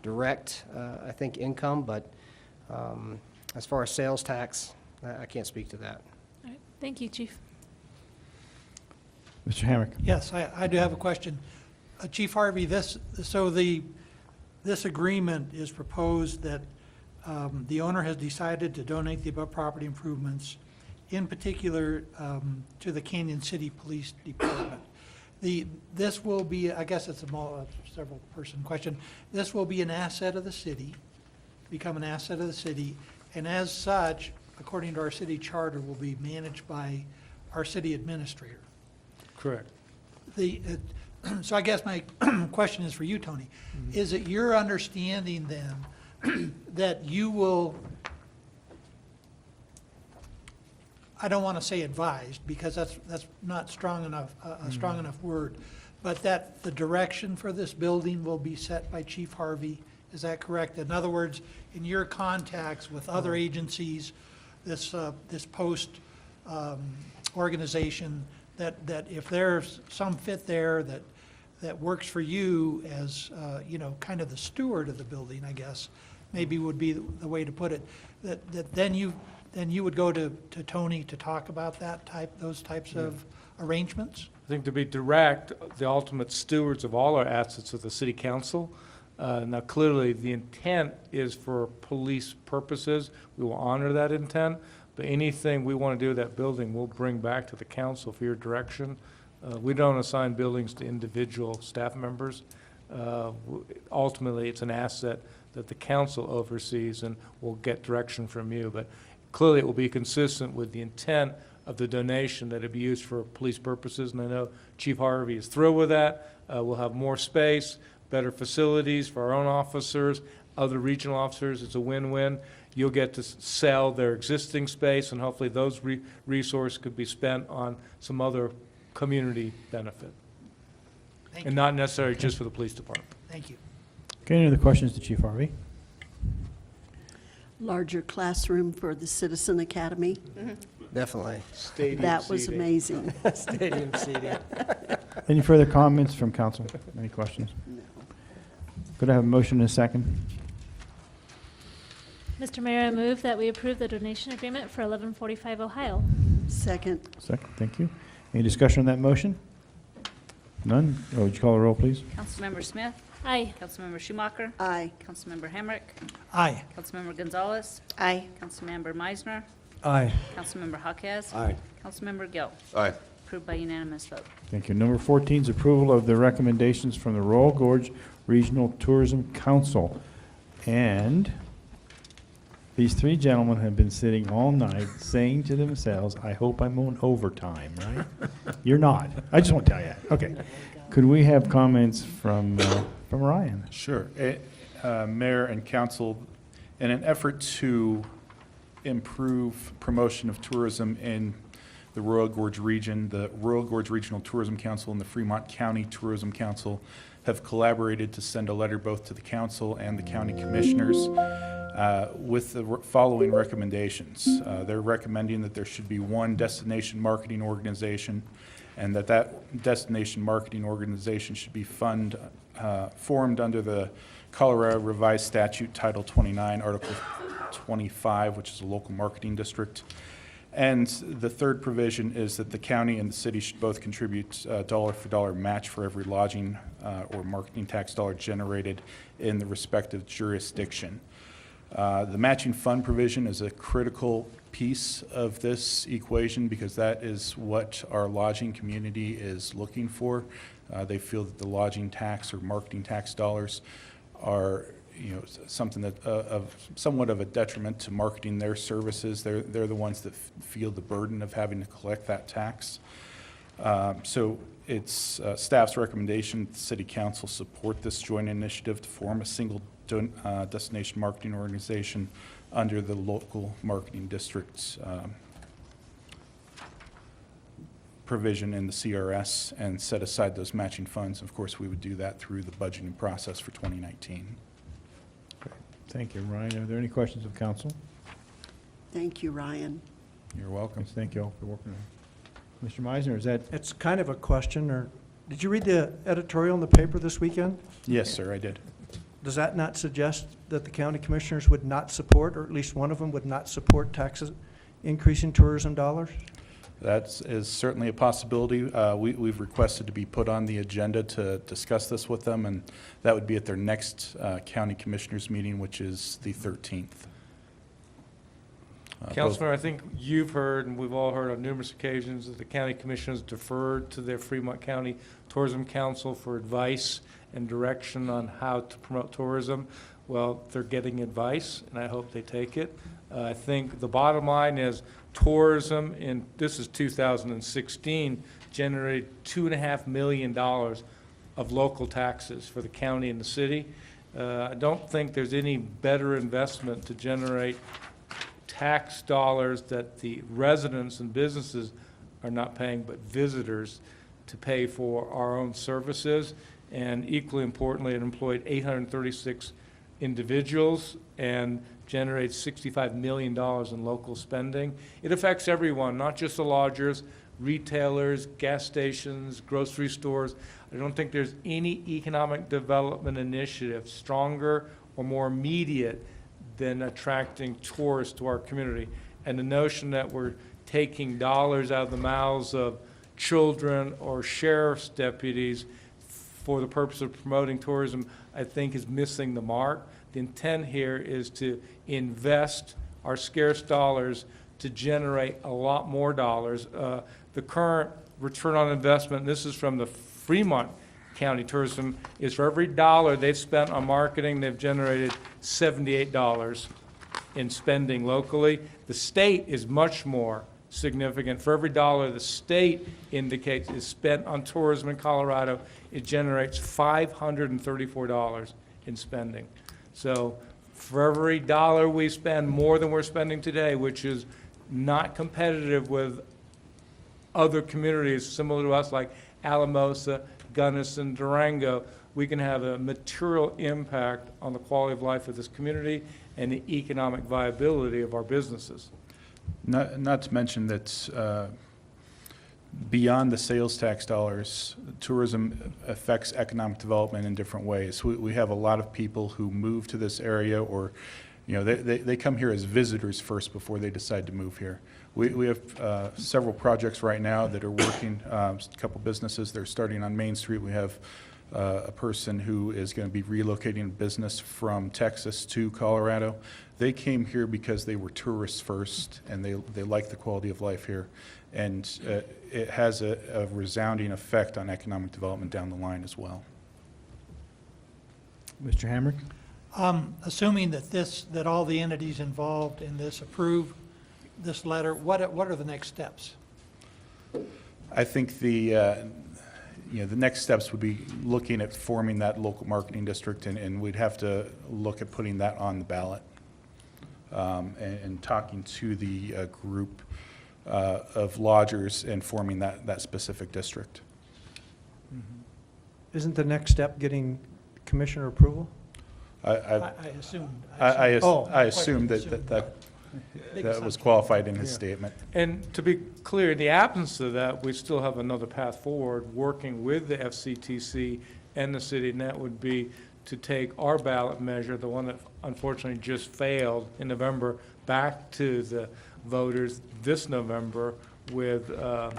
Speaker 21: direct, I think, income, but as far as sales tax, I can't speak to that.
Speaker 7: All right. Thank you, Chief.
Speaker 1: Mr. Hammack.
Speaker 5: Yes, I do have a question. Chief Harvey, this agreement is proposed that the owner has decided to donate the above property improvements, in particular to the Canyon City Police Department. This will be, I guess it's a several-person question, this will be an asset of the city, become an asset of the city, and as such, according to our city charter, will be managed by our city administrator.
Speaker 3: Correct.
Speaker 5: So I guess my question is for you, Tony. Is it your understanding then that you will, I don't want to say advised, because that's not strong enough, a strong enough word, but that the direction for this building will be set by Chief Harvey? Is that correct? In other words, in your contacts with other agencies, this post organization, that if there's some fit there that works for you as, kind of the steward of the building, I guess, maybe would be the way to put it, that then you would go to Tony to talk about those types of arrangements?
Speaker 3: I think to be direct, the ultimate stewards of all our assets are the city council. Now, clearly, the intent is for police purposes. We will honor that intent, but anything we want to do with that building, we'll bring back to the council for your direction. We don't assign buildings to individual staff members. Ultimately, it's an asset that the council oversees, and we'll get direction from you. But clearly, it will be consistent with the intent of the donation that it'd be used for police purposes, and I know Chief Harvey is thrilled with that. We'll have more space, better facilities for our own officers, other regional officers. It's a win-win. You'll get to sell their existing space, and hopefully those resources could be spent on some other community benefit.
Speaker 5: Thank
Speaker 3: And
Speaker 5: you.
Speaker 3: not necessarily just for the police department.
Speaker 5: Thank you.
Speaker 1: Okay, any other questions to Chief Harvey?
Speaker 13: Larger classroom for the Citizen Academy.
Speaker 21: Definitely.
Speaker 13: That was amazing.
Speaker 21: Stadium seating.
Speaker 1: Any further comments from council? Any questions? Could I have a motion and a second?
Speaker 7: Mr. Mayor, I move that we approve the donation agreement for 1145 Ohio.
Speaker 13: Second.
Speaker 1: Second, thank you. Any discussion on that motion? None? Oh, would you call the roll, please?
Speaker 2: Councilmember Smith?
Speaker 7: Aye.
Speaker 2: Councilmember Schumacher?
Speaker 13: Aye.
Speaker 2: Councilmember Hamrick?
Speaker 5: Aye.
Speaker 2: Councilmember Gonzalez?
Speaker 10: Aye.
Speaker 2: Councilmember Meisner?
Speaker 12: Aye.
Speaker 2: Councilmember Haquez?
Speaker 18: Aye.
Speaker 2: Councilmember Gill?
Speaker 9: Aye.
Speaker 2: Approved by unanimous vote.
Speaker 1: Thank you. Number 14 is approval of the recommendations from the Royal Gorge Regional Tourism Council. And these three gentlemen have been sitting all night saying to themselves, I hope I'm on overtime, right? You're not. I just want to tell you that. Okay. Could we have comments from Ryan?
Speaker 8: Sure. Mayor and council, in an effort to improve promotion of tourism in the Royal Gorge region, the Royal Gorge Regional Tourism Council and the Fremont County Tourism Council have collaborated to send a letter both to the council and the county commissioners with the following recommendations. They're recommending that there should be one destination marketing organization, and that destination marketing organization should be formed under the Colorado Revised Statute Title 29, Article 25, which is a local marketing district. And the third provision is that the county and the city should both contribute a dollar-for-dollar match for every lodging or marketing tax dollar generated in the respective jurisdiction. The matching fund provision is a critical piece of this equation because that is what our lodging community is looking for. They feel that the lodging tax or marketing tax dollars are, you know, something that of somewhat of a detriment to marketing their services. They're the ones that feel the burden of having to collect that tax. So it's staff's recommendation that the City Council support this joint initiative to form a single destination marketing organization under the local marketing district's provision in the CRS and set aside those matching funds. Of course, we would do that through the budgeting process for 2019.
Speaker 1: Thank you, Ryan. Are there any questions of council?
Speaker 13: Thank you, Ryan.
Speaker 1: You're welcome. Thank you all for working on it. Mr. Meisner, is that?
Speaker 12: It's kind of a question, or, did you read the editorial in the paper this weekend?
Speaker 1: Yes, sir, I did.
Speaker 12: Does that not suggest that the county commissioners would not support, or at least one of them would not support taxes, increasing tourism dollars?
Speaker 8: That is certainly a possibility. We've requested to be put on the agenda to discuss this with them, and that would be at their next county commissioners meeting, which is the 13th.
Speaker 3: Councilor, I think you've heard, and we've all heard on numerous occasions, that the county commissioners deferred to their Fremont County Tourism Council for advice and direction on how to promote tourism. Well, they're getting advice, and I hope they take it. I think the bottom line is tourism in, this is 2016, generated $2.5 million of local taxes for the county and the city. I don't think there's any better investment to generate tax dollars that the residents and businesses are not paying, but visitors to pay for our own services. And equally importantly, it employed 836 individuals and generates $65 million in local spending. It affects everyone, not just the lodgers, retailers, gas stations, grocery stores. I don't think there's any economic development initiative stronger or more immediate than attracting tourists to our community. And the notion that we're taking dollars out of the mouths of children or sheriff's deputies for the purpose of promoting tourism, I think is missing the mark. The intent here is to invest our scarce dollars to generate a lot more dollars. The current return on investment, and this is from the Fremont County Tourism, is for every dollar they've spent on marketing, they've generated $78 in spending locally. The state is much more, significant. For every dollar the state indicates is spent on tourism in Colorado, it generates $534 in spending. So for every dollar we spend more than we're spending today, which is not competitive with other communities similar to us like Alamosa, Gunnison, Durango, we can have a material impact on the quality of life of this community and the economic viability of our businesses.
Speaker 8: Not to mention that beyond the sales tax dollars, tourism affects economic development in different ways. We have a lot of people who move to this area, or they come here as visitors first before they decide to move here. We have several projects right now that are working, a couple businesses that are starting on Main Street. We have a person who is going to be relocating a business from Texas to Colorado. They came here because they were tourists first, and they like the quality of life here. And it has a resounding effect on economic development down the line as well.
Speaker 1: Mr. Hamrick?
Speaker 5: Assuming that all the entities involved in this approve this letter, what are the next steps?
Speaker 8: I think the next steps would be looking at forming that local marketing district, and we'd have to look at putting that on the ballot and talking to the group of lodgers and forming that specific district.
Speaker 12: Isn't the next step getting commissioner approval?
Speaker 5: I assumed.
Speaker 8: I assumed that was qualified in his statement.
Speaker 3: And to be clear, in the absence of that, we still have another path forward, working with the FCTC and the city, and that would be to take our ballot measure, the one that unfortunately just failed in November, back to the voters this November with a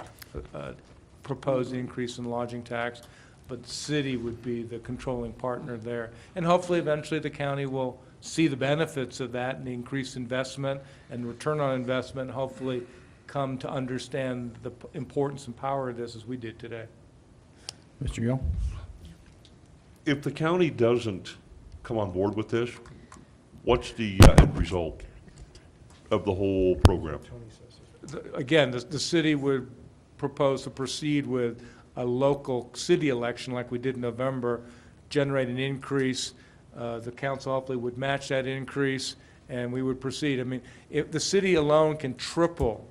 Speaker 3: proposed increase in lodging tax, but the city would be the controlling partner there. And hopefully, eventually, the county will see the benefits of that and the increased investment and return on investment, hopefully come to understand the importance and power of this as we did today.
Speaker 1: Mr. Gill?
Speaker 9: If the county doesn't come on board with this, what's the end result of the whole program?
Speaker 3: Again, the city would propose to proceed with a local city election like we did in November, generate an increase. The council hopefully would match that increase, and we would proceed. I mean, if the city alone can triple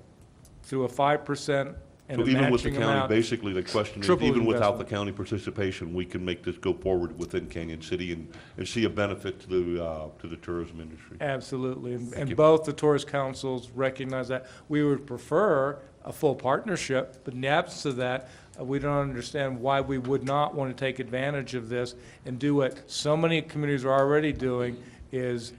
Speaker 3: through a 5% and
Speaker 9: So
Speaker 3: a
Speaker 9: even with the
Speaker 3: matching
Speaker 9: county,
Speaker 3: amount,
Speaker 9: basically the question is,
Speaker 3: triple
Speaker 9: even without the
Speaker 3: investment.
Speaker 9: county participation, we can make this go forward within Canyon City and see a benefit to the tourism industry.
Speaker 3: Absolutely, and both the tourist councils recognize that. We would prefer a full partnership, but in the absence of that, we don't understand why we would not want to take advantage of this and do what so many communities are already doing, is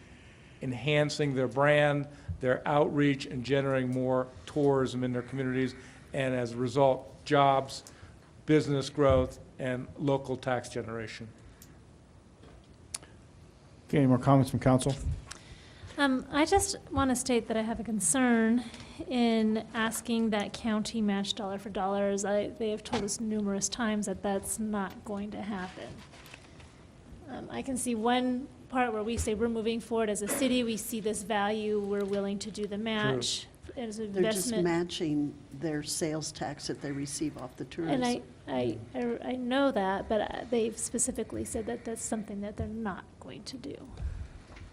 Speaker 3: enhancing their brand, their outreach, and generating more tourism in their communities, and as a result, jobs, business growth, and local tax generation.
Speaker 1: Okay, any more comments from council?
Speaker 7: I just want to state that I have a concern in asking that county match dollar for dollars. They have told us numerous times that that's not going to happen. I can see one part where we say we're moving forward as a city, we see this value, we're willing to do the match as an
Speaker 13: They're just
Speaker 7: investment.
Speaker 13: matching their sales tax that they receive off the tourism.
Speaker 7: And I know that, but they've specifically said that that's something that they're not going to do.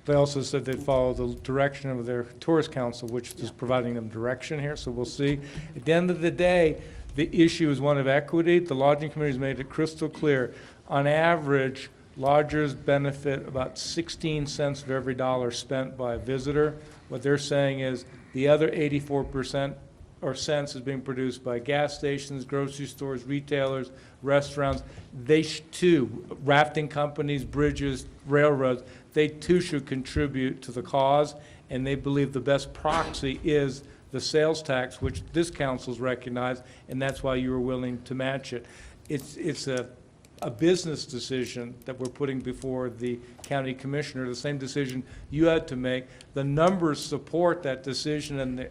Speaker 3: They also said they'd follow the direction of their tourist council, which is providing them direction here, so we'll see. At the end of the day, the issue is one of equity. The lodging committee's made it crystal clear. On average, lodgers benefit about 16 cents of every dollar spent by a visitor. What they're saying is the other 84% or cents is being produced by gas stations, grocery stores, retailers, restaurants. They too, rafting companies, bridges, railroads, they too should contribute to the cause, and they believe the best proxy is the sales tax, which this council's recognized, and that's why you were willing to match it. It's a business decision that we're putting before the county commissioner, the same decision you had to make. The numbers support that decision and the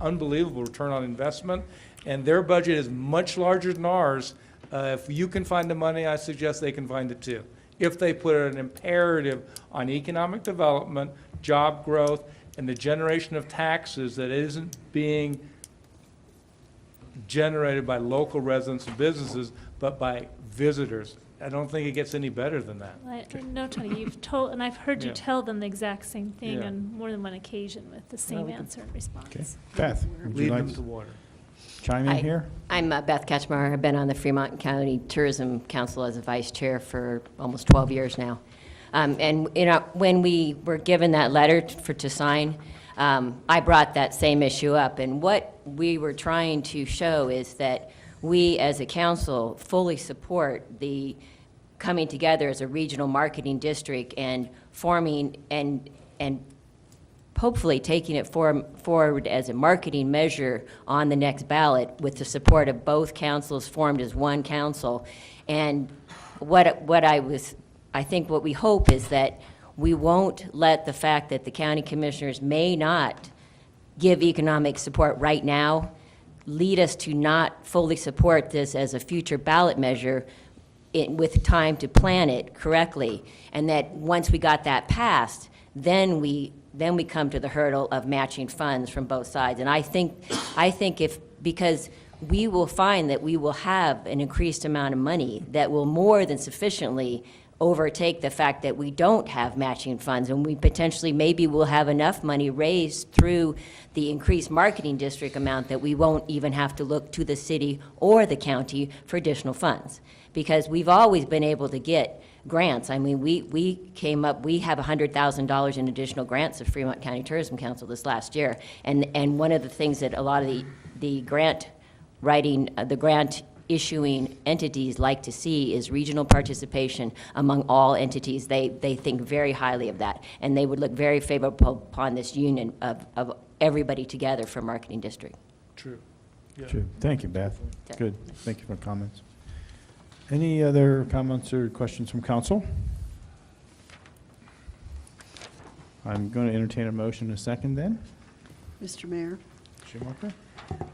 Speaker 3: unbelievable return on investment, and their budget is much larger than ours. If you can find the money, I suggest they can find it too. If they put an imperative on economic development, job growth, and the generation of taxes that isn't being generated by local residents and businesses, but by visitors. I don't think it gets any better than that.
Speaker 7: No, Tony, you've told, and I've heard you
Speaker 3: Yeah.
Speaker 7: tell them the exact same thing
Speaker 3: Yeah.
Speaker 7: on more than one occasion with the same
Speaker 3: we can-
Speaker 7: answer and response.
Speaker 1: Okay. Beth, would you
Speaker 3: Lead
Speaker 1: like
Speaker 3: them to water.
Speaker 1: chime in
Speaker 11: Hi.
Speaker 1: here?
Speaker 11: I'm Beth Ketchmar. I've been on the Fremont County Tourism Council as a vice chair for almost 12 years now. And, you know, when we were given that letter to sign, I brought that same issue up. And what we were trying to show is that we, as a council, fully support the coming together as a regional marketing district and forming and hopefully taking it forward as a marketing measure on the next ballot with the support of both councils formed as one council. And I think what we hope is that we won't let the fact that the county commissioners may not give economic support right now lead us to not fully support this as a future ballot measure with time to plan it correctly. And that once we got that passed, then we come to the hurdle of matching funds from both sides. And I think because we will find that we will have an increased amount of money that will more than sufficiently overtake the fact that we don't have matching funds, and we potentially maybe will have enough money raised through the increased marketing district amount that we won't even have to look to the city or the county for additional funds. Because we've always been able to get grants. I mean, we have $100,000 in additional grants of Fremont County Tourism Council this last year. And one of the things that a lot of the grant writing, the grant issuing entities like to see is regional participation among all entities. They think very highly of that, and they would look very favorable upon this union of everybody together for marketing district.
Speaker 3: True. Yeah.
Speaker 1: True. Thank you, Beth.
Speaker 11: Okay.
Speaker 1: Good. Thank you for the comments. Any other comments or questions from council? I'm going to entertain a motion in a second then.
Speaker 13: Mr. Mayor,
Speaker 1: Schumacher?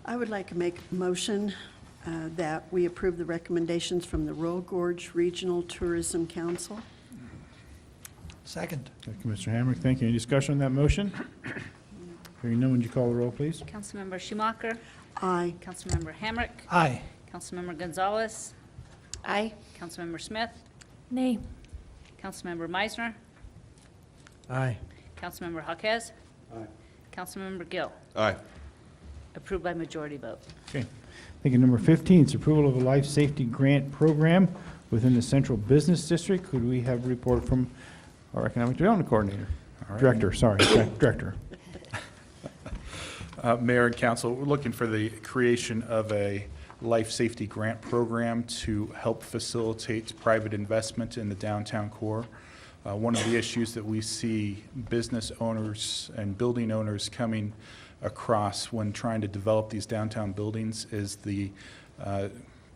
Speaker 13: I would like to make a motion that we approve the recommendations from the Royal Gorge Regional Tourism Council.
Speaker 5: Second.
Speaker 1: Thank you, Mr. Hamrick. Thank you. Any discussion on that motion? Hearing none, would you call the roll, please?
Speaker 2: Councilmember Schumacher.
Speaker 13: Aye.
Speaker 2: Councilmember Hamrick.
Speaker 5: Aye.
Speaker 2: Councilmember Gonzalez.
Speaker 10: Aye.
Speaker 2: Councilmember Smith.
Speaker 7: Nay.
Speaker 2: Councilmember Meisner.
Speaker 12: Aye.
Speaker 2: Councilmember Jaquez.
Speaker 18: Aye.
Speaker 2: Councilmember Gill.
Speaker 9: Aye.
Speaker 2: Approved by majority vote.
Speaker 1: Okay. Thank you. Number 15 is approval of a life safety grant program within the Central Business District. Could we have a report from our Economic Development Coordinator? Director, sorry, Director.
Speaker 8: Mayor and council, we're looking for the creation of a life safety grant program to help facilitate private investment in the downtown core. One of the issues that we see business owners and building owners coming across when trying to develop these downtown buildings is the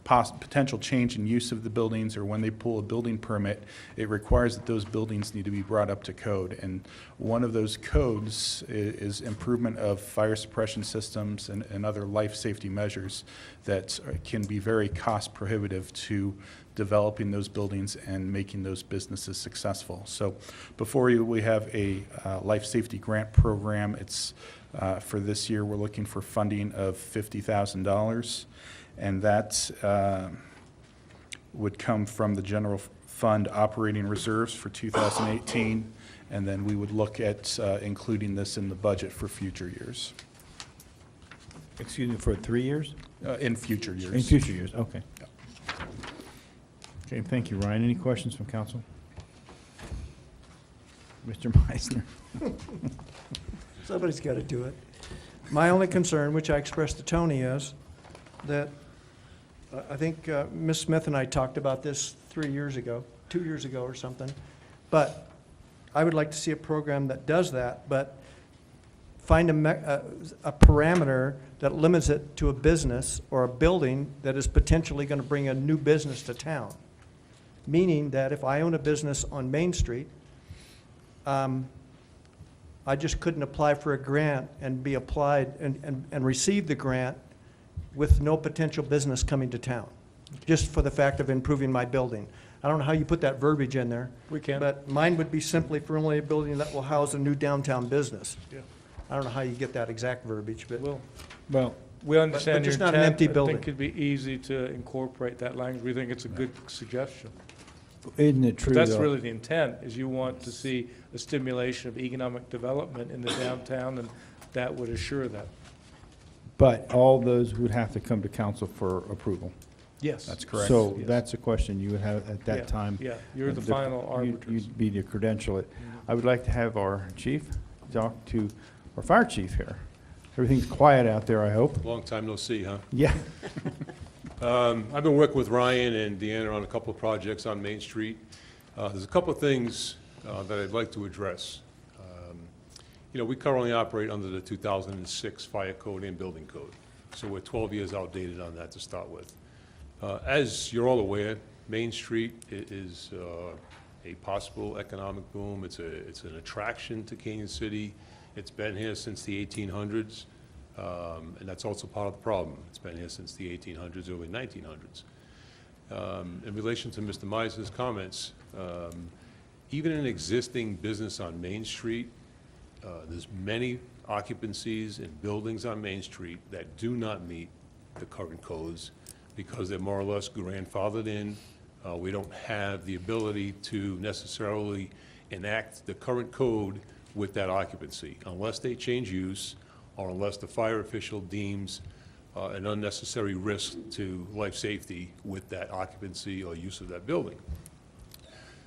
Speaker 8: potential change in use of the buildings, or when they pull a building permit, it requires that those buildings need to be brought up to code. And one of those codes is improvement of fire suppression systems and other life safety measures that can be very cost prohibitive to developing those buildings and making those businesses successful. So before you, we have a life safety grant program. It's for this year, we're looking for funding of $50,000. And that would come from the general fund operating reserves for 2018, and then we would look at including this in the budget for future years.
Speaker 1: Excuse me, for 3 years?
Speaker 8: In future years.
Speaker 1: In future years, okay. Okay, thank you, Ryan. Any questions from council? Mr. Meisner?
Speaker 12: Somebody's got to do it. My only concern, which I expressed to Tony, is that I think Ms. Smith and I talked about this 2 years ago or something, but I would like to see a program that does that, but find a parameter that limits it to a business or a building that is potentially going to bring a new business to town. Meaning that if I own a business on Main Street, I just couldn't apply for a grant and be applied and receive the grant with no potential business coming to town, just for the fact of improving my building. I don't know how you put that verbiage in there.
Speaker 3: We can.
Speaker 12: But mine would be simply for only a building that will house a new downtown business.
Speaker 3: Yeah.
Speaker 12: I don't know how you get that exact verbiage, but.
Speaker 1: Well,
Speaker 3: We understand your
Speaker 12: just not an
Speaker 3: intent.
Speaker 12: empty
Speaker 3: I
Speaker 12: building.
Speaker 3: think it'd be easy to incorporate that language. We think it's a good suggestion.
Speaker 14: Isn't it true,
Speaker 3: That's
Speaker 14: though?
Speaker 3: really the intent, is you want to see a stimulation of economic development in the downtown, and that would assure that.
Speaker 14: But all those would have to come to council for approval.
Speaker 3: Yes.
Speaker 14: That's correct.
Speaker 3: Yes.
Speaker 14: So that's a question you would have at
Speaker 3: Yeah,
Speaker 14: that time.
Speaker 3: yeah. You're the final arbiters.
Speaker 14: You'd be the credential it.
Speaker 1: I would like to have our chief talk to our fire chief here. Everything's quiet out there, I hope.
Speaker 15: Long time no see, huh?
Speaker 1: Yeah.
Speaker 15: I've been working with Ryan and Deanna on a couple of projects on Main Street. There's a couple of things that I'd like to address. You know, we currently operate under the 2006 Fire Code and Building Code, so we're 12 years outdated on that to start with. As you're all aware, Main Street is a possible economic boom. It's an attraction to Canyon City. It's been here since the 1800s, and that's also part of the problem. It's been here since the 1800s, early 1900s. In relation to Mr. Miser's comments, even an existing business on Main Street, there's many occupancies in buildings on Main Street that do not meet the current codes because they're more or less grandfathered in. We don't have the ability to necessarily enact the current code with that occupancy unless they change use or unless the fire official deems an unnecessary risk to life safety with that occupancy or use of that building.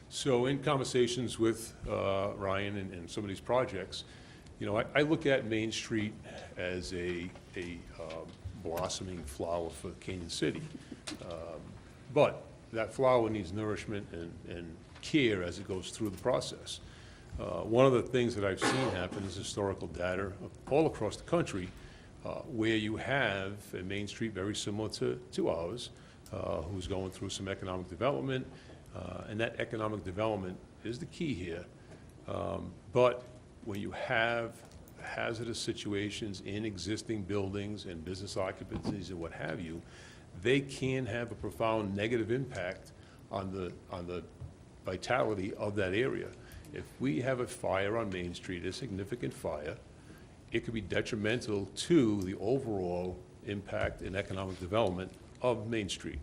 Speaker 15: So in conversations with Ryan and some of these projects, you know, I look at Main Street as a blossoming flower for Canyon City. But that flower needs nourishment and care as it goes through the process. One of the things that I've seen happen is historical data all across the country where you have a Main Street very similar to ours, who's going through some economic development, and that economic development is the key here. But when you have hazardous situations in existing buildings and business occupancies and what have you, they can have a profound negative impact on the vitality of that area. If we have a fire on Main Street, a significant fire, it could be detrimental to the overall impact and economic development of Main Street.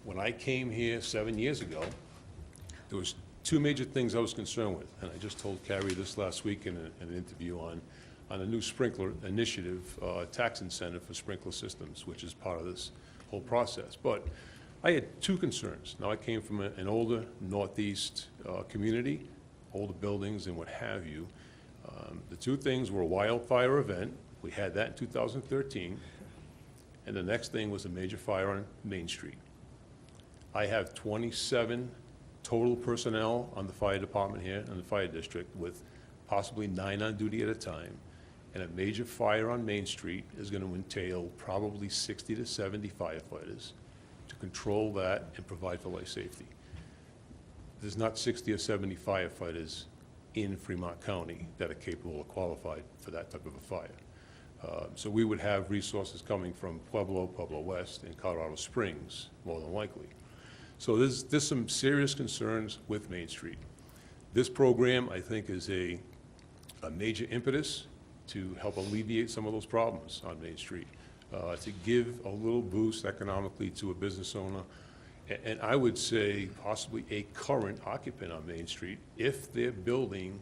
Speaker 15: When I came here 7 years ago, there was two major things I was concerned with, and I just told Carrie this last week in an interview on a new sprinkler initiative, tax incentive for sprinkler systems, which is part of this whole process. But I had two concerns. Now, I came from an older Northeast community, older buildings and what have you. The two things were a wildfire event. We had that in 2013. And the next thing was a major fire on Main Street. I have 27 total personnel on the fire department here in the fire district, with possibly 9 on duty at a time. And a major fire on Main Street is going to entail probably 60 to 70 firefighters to control that and provide for life safety. There's not 60 or 70 firefighters in Fremont County that are capable or qualified for that type of a fire. So we would have resources coming from Pueblo, Pueblo West, and Colorado Springs, more than likely. So there's some serious concerns with Main Street. This program, I think, is a major impetus to help alleviate some of those problems on Main Street, to give a little boost economically to a business owner, and I would say possibly a current occupant on Main Street, if their building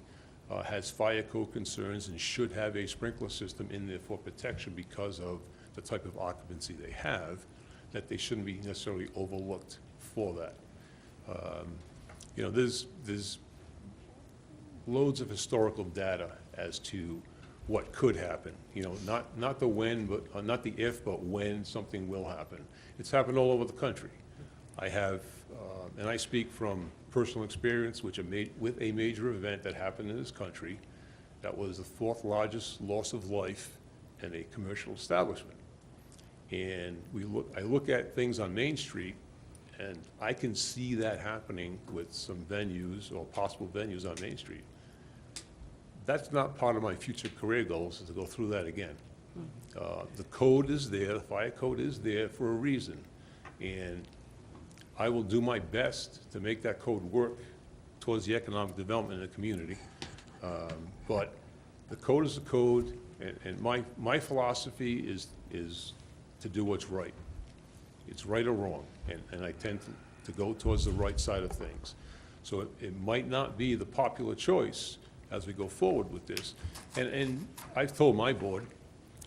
Speaker 15: has fire code concerns and should have a sprinkler system in there for protection because of the type of occupancy they have, that they shouldn't be necessarily overlooked for that. You know, there's loads of historical data as to what could happen. You know, not the when, but not the if, but when something will happen. It's happened all over the country. I have, and I speak from personal experience, with a major event that happened in this country that was the 4th largest loss of life in a commercial establishment. And I look at things on Main Street, and I can see that happening with some venues or possible venues on Main Street. That's not part of my future career goals, is to go through that again. The code is there, the fire code is there for a reason. And I will do my best to make that code work towards the economic development in the community. But the code is the code, And my philosophy is to do what's right. It's right or wrong, and I tend to go towards the right side of things. So it might not be the popular choice as we go forward with this. And I've told my board,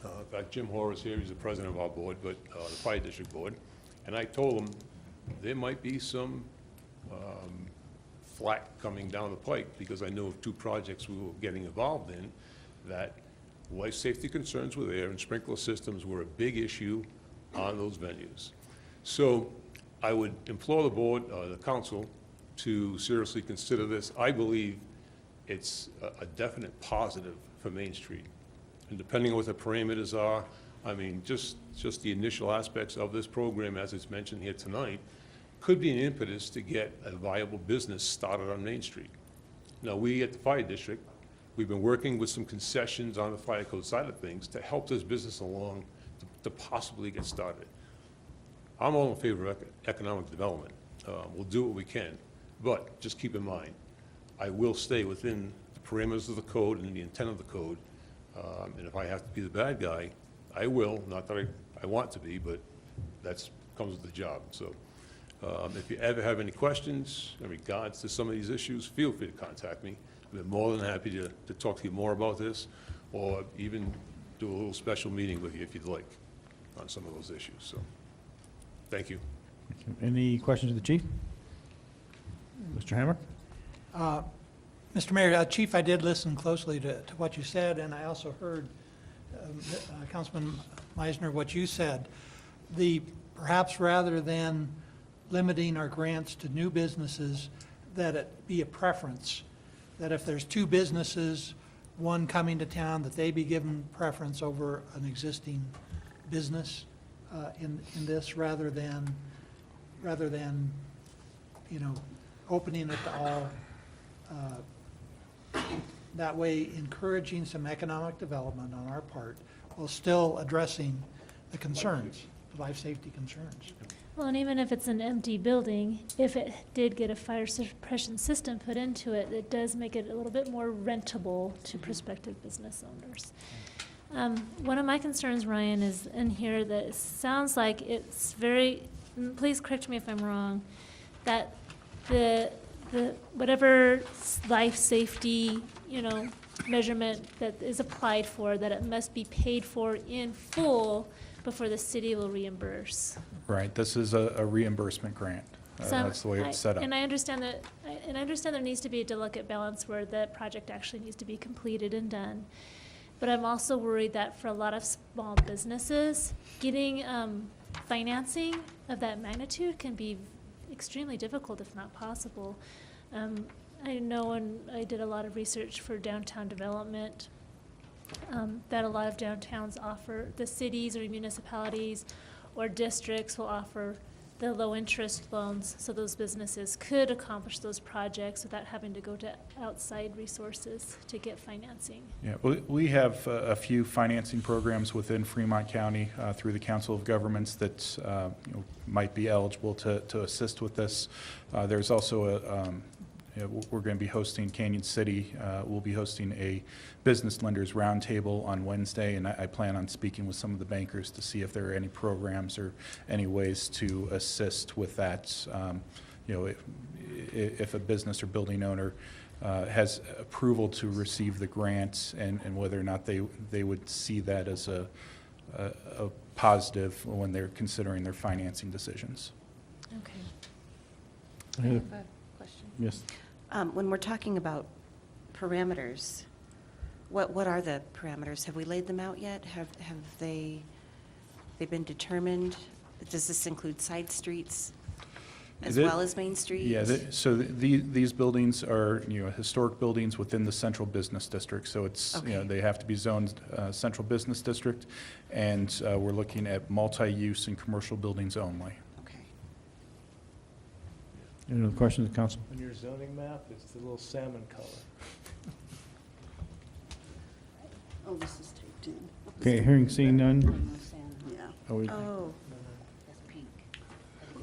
Speaker 15: in fact, Jim Horace here, he's the president of our board, but the fire district board, and I told him there might be some flack coming down the pike, because I knew of 2 projects we were getting involved in, that life safety concerns were there and sprinkler systems were a big issue on those venues. So I would implore the board, the council, to seriously consider this. I believe it's a definite positive for Main Street. And depending on what the parameters are, I mean, just the initial aspects of this program, as it's mentioned here tonight, could be an impetus to get a viable business started on Main Street. Now, we at the fire district, we've been working with some concessions on the fire code side of things to help this business along to possibly get started. I'm all in favor of economic development. We'll do what we can, but just keep in mind, I will stay within the parameters of the code and the intent of the code. And if I have to be the bad guy, I will. Not that I want to be, but that's comes with the job. So if you ever have any questions in regards to some of these issues, feel free to contact me. I've been more than happy to talk to you more about this, or even do a little special meeting with you if you'd like on some of those issues. So thank you.
Speaker 14: Any questions of the chief? Mr. Hammer?
Speaker 5: Mr. Mayor, Chief, I did listen closely to what you said, and I also heard, Councilman Meisner, what you said. Perhaps rather than limiting our grants to new businesses, that it be a preference, that if there's 2 businesses, one coming to town, that they be given preference over an existing business in this, rather than, you know, opening it to all. That way, encouraging some economic development on our part, while still addressing the concerns, the life safety concerns.
Speaker 7: Well, and even if it's an empty building, if it did get a fire suppression system put into it, it does make it a little bit more rentable to prospective business owners. One of my concerns, Ryan, is in here that it sounds like it's very, please correct me if I'm wrong, that the whatever life safety, you know, measurement that is applied for, that it must be paid for in full before the city will reimburse.
Speaker 8: Right, this is a reimbursement grant. That's the way it's set up.
Speaker 7: And I understand that, and I understand there needs to be a delicate balance where the project actually needs to be completed and done. But I'm also worried that for a lot of small businesses, getting financing of that magnitude can be extremely difficult, if not possible. I know, and I did a lot of research for downtown development, that a lot of downtowns offer, the cities or municipalities or districts will offer the low-interest loans, so those businesses could accomplish those projects without having to go to outside resources to get financing.
Speaker 8: Yeah, we have a few financing programs within Fremont County through the Council of Governments that might be eligible to assist with this. There's also we're going to be hosting, Canyon City will be hosting a business lenders roundtable on Wednesday, and I plan on speaking with some of the bankers to see if there are any programs or any ways to assist with that. If a business or building owner has approval to receive the grant, and whether or not they would see that as a positive when they're considering their financing decisions.
Speaker 10: Okay.
Speaker 14: Any other-
Speaker 10: I have a question.
Speaker 14: Yes.
Speaker 10: When we're talking about parameters, what are the parameters? Have we laid them out yet? Have they been determined? Does this include side streets as well as Main Street?
Speaker 8: Yeah, these buildings are, historic buildings within the central business district. So it's, they have to be zoned central business district, and we're looking at multi-use and commercial buildings only.
Speaker 14: Any other questions, council?
Speaker 3: On your zoning map, it's the little salmon color.
Speaker 13: Oh, this is taped in.
Speaker 14: Okay, hearing, seeing none.
Speaker 13: Yeah.
Speaker 14: Are we-
Speaker 10: Oh.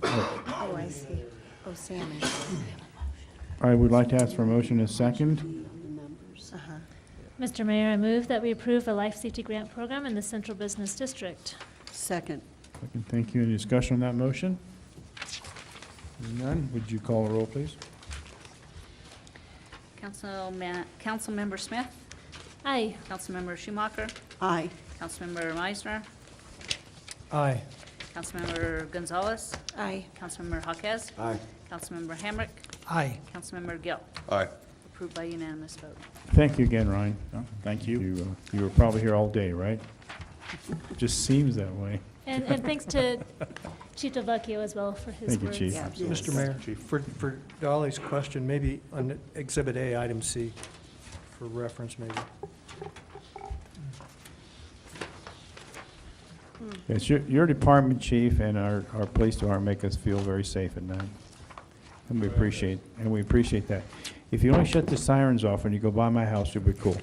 Speaker 10: Oh, I see. Oh, salmon.
Speaker 14: I would like to ask for a motion and a second.
Speaker 10: Uh-huh.
Speaker 7: Mr. Mayor, I move that we approve a life safety grant program in the Central Business District.
Speaker 13: Second.
Speaker 14: Second, thank you. Any discussion on that motion? Hearing none, would you call the roll, please?
Speaker 2: Councilmember Smith?
Speaker 7: Aye.
Speaker 2: Councilmember Schumacher?
Speaker 13: Aye.
Speaker 2: Councilmember Meisner?
Speaker 12: Aye.
Speaker 2: Councilmember Gonzalez?
Speaker 10: Aye.
Speaker 2: Councilmember Jaquez?
Speaker 18: Aye.
Speaker 2: Councilmember Hamrick?
Speaker 12: Aye.
Speaker 2: Councilmember Gill?
Speaker 9: Aye.
Speaker 2: Approved by unanimous vote.
Speaker 14: Thank you again, Ryan.
Speaker 8: No, Thank you.
Speaker 14: You were probably here all day, right? Just seems that way.
Speaker 7: And thanks to Chief Delvecchio as well for his
Speaker 14: Thank you,
Speaker 7: words.
Speaker 14: Chief.
Speaker 10: Yeah.
Speaker 12: Mr. Mayor, for Dolly's question, maybe on Exhibit A, Item C, for reference maybe.
Speaker 14: Yes, your department chief and our police department make us feel very safe at night. And we appreciate that. If you only shut the sirens off when you go by my house, you'll be cool.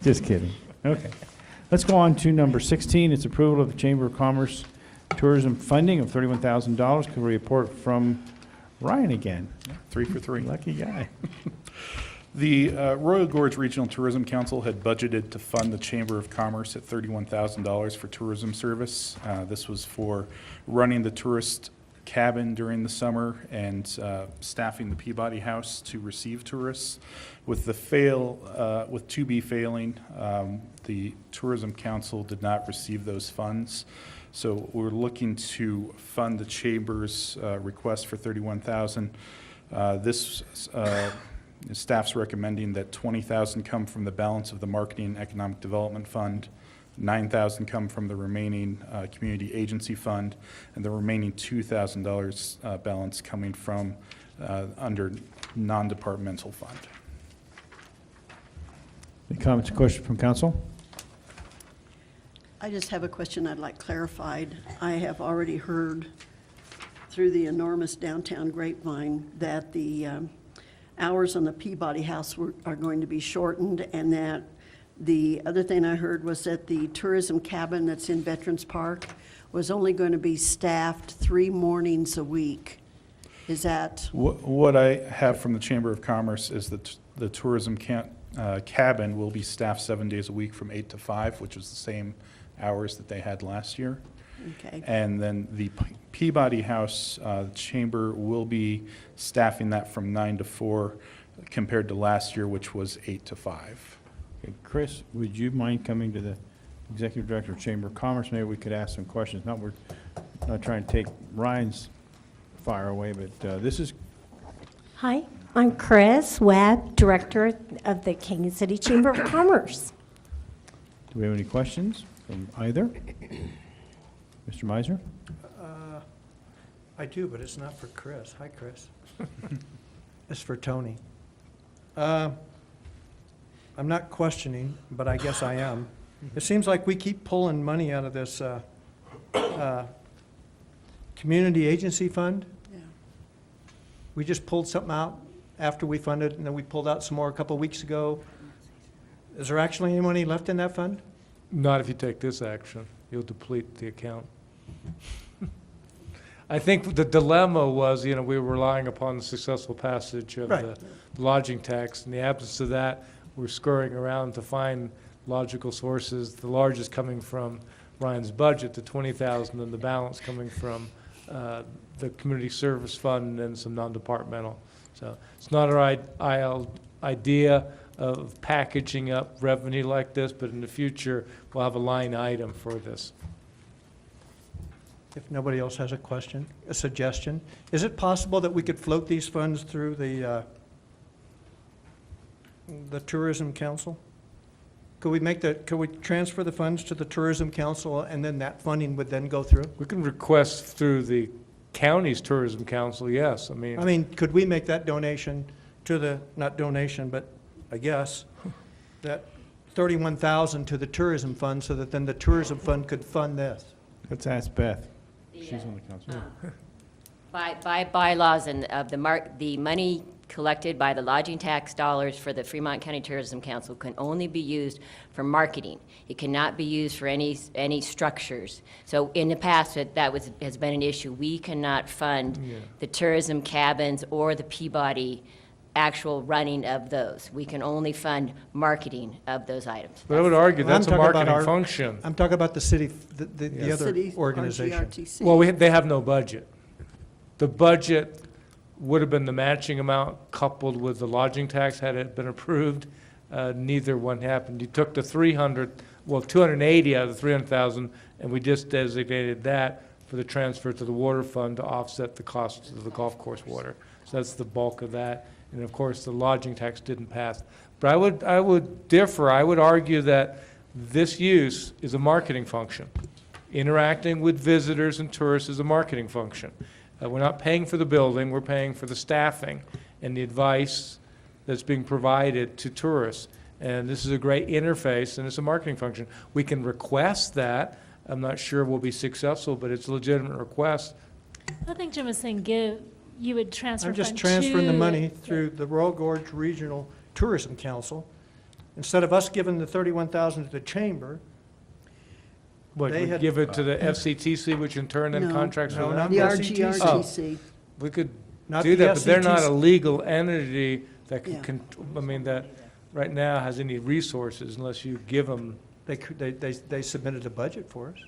Speaker 14: Just kidding. Okay. Let's go on to number 16. It's approval of the Chamber of Commerce tourism funding of $31,000. Could we report from Ryan again?
Speaker 8: 3 for 3.
Speaker 14: Lucky guy.
Speaker 8: The Royal Gorge Regional Tourism Council had budgeted to fund the Chamber of Commerce at $31,000 for tourism service. This was for running the tourist cabin during the summer and staffing the Peabody House to receive tourists. With 2B failing, the Tourism Council did not receive those funds. So we're looking to fund the Chamber's request for $31,000. Staff's recommending that $20,000 come from the balance of the Marketing and Economic Development Fund, $9,000 come from the remaining Community Agency Fund, and the remaining $2,000 balance coming from under non-departmental fund.
Speaker 14: Any comments or questions from council?
Speaker 13: I just have a question I'd like clarified. I have already heard through the enormous downtown grapevine that the hours on the Peabody House are going to be shortened, and that the other thing I heard was that the tourism cabin that's in Veterans Park was only going to be staffed 3 mornings a week. Is that?
Speaker 8: What I have from the Chamber of Commerce is that the tourism cabin will be staffed 7 days a week from 8 to 5, which is the same hours that they had last year.
Speaker 13: Okay.
Speaker 8: And then the Peabody House Chamber will be staffing that from 9 to 4 compared to last year, which was 8 to 5.
Speaker 14: Okay, Chris, would you mind coming to the Executive Director of Chamber of Commerce? Maybe we could ask some questions. We're not trying to take Ryan's fire away, but this is,
Speaker 19: Hi, I'm Chris Webb, Director of the Kansas City Chamber of Commerce.
Speaker 14: do we have any questions from either? Mr. Meisner?
Speaker 12: I do, but it's not for Chris. Hi, Chris. It's for Tony. I'm not questioning, but I guess I am. It seems like we keep pulling money out of this community agency fund.
Speaker 13: Yeah.
Speaker 12: We just pulled something out after we funded, and then we pulled out some more a couple of weeks ago. Is there actually any money left in that fund?
Speaker 3: Not if you take this action. You'll deplete the account. I think the dilemma was, we were relying upon the successful passage of
Speaker 12: Right.
Speaker 3: the lodging tax. In the absence of that, we're scurrying around to find logical sources, the largest coming from Ryan's budget, the $20,000, and the balance coming from the Community Service Fund and some non-departmental. So it's not our idea of packaging up revenue like this, but in the future, we'll have a line item for this.
Speaker 12: If nobody else has a question, a suggestion, is it possible that we could float these funds through the Tourism Council? Could we transfer the funds to the Tourism Council, and then that funding would then go through?
Speaker 3: We can request through the county's tourism council, yes.
Speaker 12: I mean, could we make that donation to the, not donation, but I guess, that $31,000 to the tourism fund, so that then the tourism fund could fund this?
Speaker 14: Let's ask Beth. She's on the council.
Speaker 11: By bylaws and of the money collected by the lodging tax dollars for the Fremont County Tourism Council can only be used for marketing. It cannot be used for any structures. So in the past, has been an issue. We cannot fund the tourism cabins or the Peabody actual running of those. We can only fund marketing of those items.
Speaker 3: But I would argue
Speaker 12: Well, I'm
Speaker 3: that's a
Speaker 12: talking about
Speaker 3: marketing
Speaker 12: our-
Speaker 3: function.
Speaker 12: I'm talking about the city, the other
Speaker 13: City,
Speaker 12: organization.
Speaker 13: RGRTC.
Speaker 3: Well, they have no budget. The budget would have been the matching amount coupled with the lodging tax had it been approved. Neither one happened. You took the 280 out of the 300,000, and we just designated that for the transfer to the water fund to offset the costs of the golf course water. So that's the bulk of that. And of course, the lodging tax didn't pass. But I would differ. I would argue that this use is a marketing function. Interacting with visitors and tourists is a marketing function. We're not paying for the building, we're paying for the staffing and the advice that's being provided to tourists. And this is a great interface, and it's a marketing function. We can request that. I'm not sure we'll be successful, but it's a legitimate request.
Speaker 7: I think Jim was saying you would transfer
Speaker 12: I'm just
Speaker 7: fund
Speaker 12: transferring the
Speaker 7: to-
Speaker 12: money through the Royal Gorge Regional Tourism Council. Instead of us giving the 31,000 to the chamber,
Speaker 3: What,
Speaker 12: They
Speaker 3: we
Speaker 12: had-
Speaker 3: give it to the FCTC, which in turn then
Speaker 13: No.
Speaker 3: contracts
Speaker 12: No,
Speaker 3: with
Speaker 12: not
Speaker 3: them?
Speaker 13: The
Speaker 12: FCTC.
Speaker 13: RGRTC.
Speaker 3: We could
Speaker 12: not
Speaker 3: do
Speaker 12: the
Speaker 3: that, but they're not a
Speaker 12: FCTC.
Speaker 3: legal entity that
Speaker 13: Yeah.
Speaker 3: that right now has any resources unless you give them,
Speaker 12: They submitted a budget for us.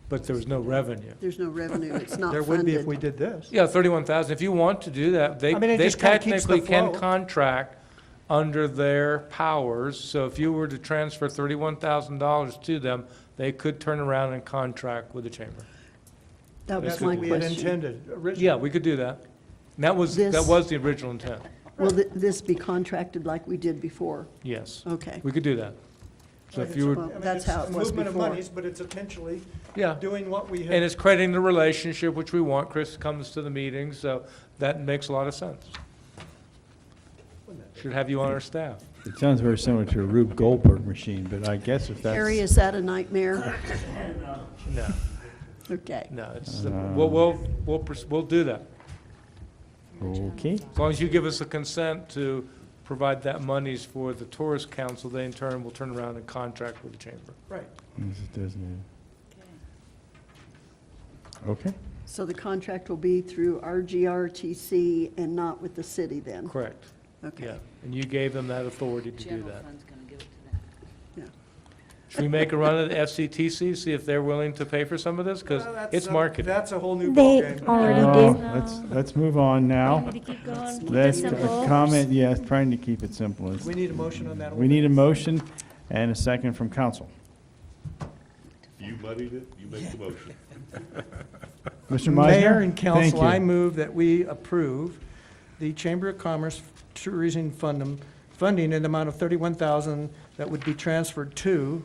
Speaker 3: but there was no revenue.
Speaker 13: There's no revenue, it's not
Speaker 12: There
Speaker 13: funded.
Speaker 12: would be if we did this.
Speaker 3: Yeah, 31,000. If you want to do that, they
Speaker 12: I mean, it
Speaker 3: they
Speaker 12: just kinda keeps the
Speaker 3: technically can
Speaker 12: flow.
Speaker 3: contract under their powers. So if you were to transfer $31,000 to them, they could turn around and contract with the chamber.
Speaker 13: That was
Speaker 12: That's
Speaker 13: my
Speaker 12: what we had
Speaker 13: question.
Speaker 12: intended originally.
Speaker 3: Yeah, we could do that. And that was
Speaker 13: This-
Speaker 3: the original intent.
Speaker 13: Will this be contracted like we did before?
Speaker 3: Yes.
Speaker 13: Okay.
Speaker 3: We could do that. So if you were,
Speaker 13: Well,
Speaker 12: I mean,
Speaker 13: that's
Speaker 12: it's
Speaker 13: how
Speaker 12: a
Speaker 13: it was
Speaker 12: movement of
Speaker 13: before.
Speaker 12: monies, but it's essentially
Speaker 3: yeah.
Speaker 12: doing what we
Speaker 3: And
Speaker 12: had.
Speaker 3: it's creating the relationship which we want. Chris comes to the meetings, so that makes a lot of sense. Should have you on our staff.
Speaker 14: It sounds very similar to a Rube Goldberg machine, but I guess if that's.
Speaker 13: Harry, is that a nightmare?
Speaker 3: No,
Speaker 13: Okay.
Speaker 3: no, it's, we'll do that.
Speaker 14: Okay.
Speaker 3: As long as you give us the consent to provide that monies for the tourist council, they in turn will turn around and contract with the chamber.
Speaker 12: Right.
Speaker 14: This is designated. Okay.
Speaker 13: So the contract will be through RGRTC and not with the city then?
Speaker 3: Correct.
Speaker 13: Okay.
Speaker 3: Yeah, and you gave them that authority to do
Speaker 2: General
Speaker 3: that.
Speaker 2: fund's gonna give it to them.
Speaker 13: Yeah.
Speaker 3: Should we make a run at the FCTC, see if they're willing to pay for some of this? Because
Speaker 12: Well, that's
Speaker 3: it's
Speaker 12: a-
Speaker 3: marketing.
Speaker 12: That's a whole new
Speaker 19: They
Speaker 12: ballgame.
Speaker 19: already
Speaker 14: Oh,
Speaker 19: did.
Speaker 14: let's move on now.
Speaker 7: Need to keep going, keep it
Speaker 14: Let's
Speaker 7: simple.
Speaker 14: comment, yes, trying to keep it simple.
Speaker 12: We need a motion on that.
Speaker 14: We need a motion and a second from council.
Speaker 9: You muddied it, you make the motion.
Speaker 14: Mr. Meisner?
Speaker 12: Mayor and
Speaker 14: Thank
Speaker 12: council, I
Speaker 14: you.
Speaker 12: move that we approve the Chamber of Commerce Tourism funding in the amount of 31,000 that would be transferred to,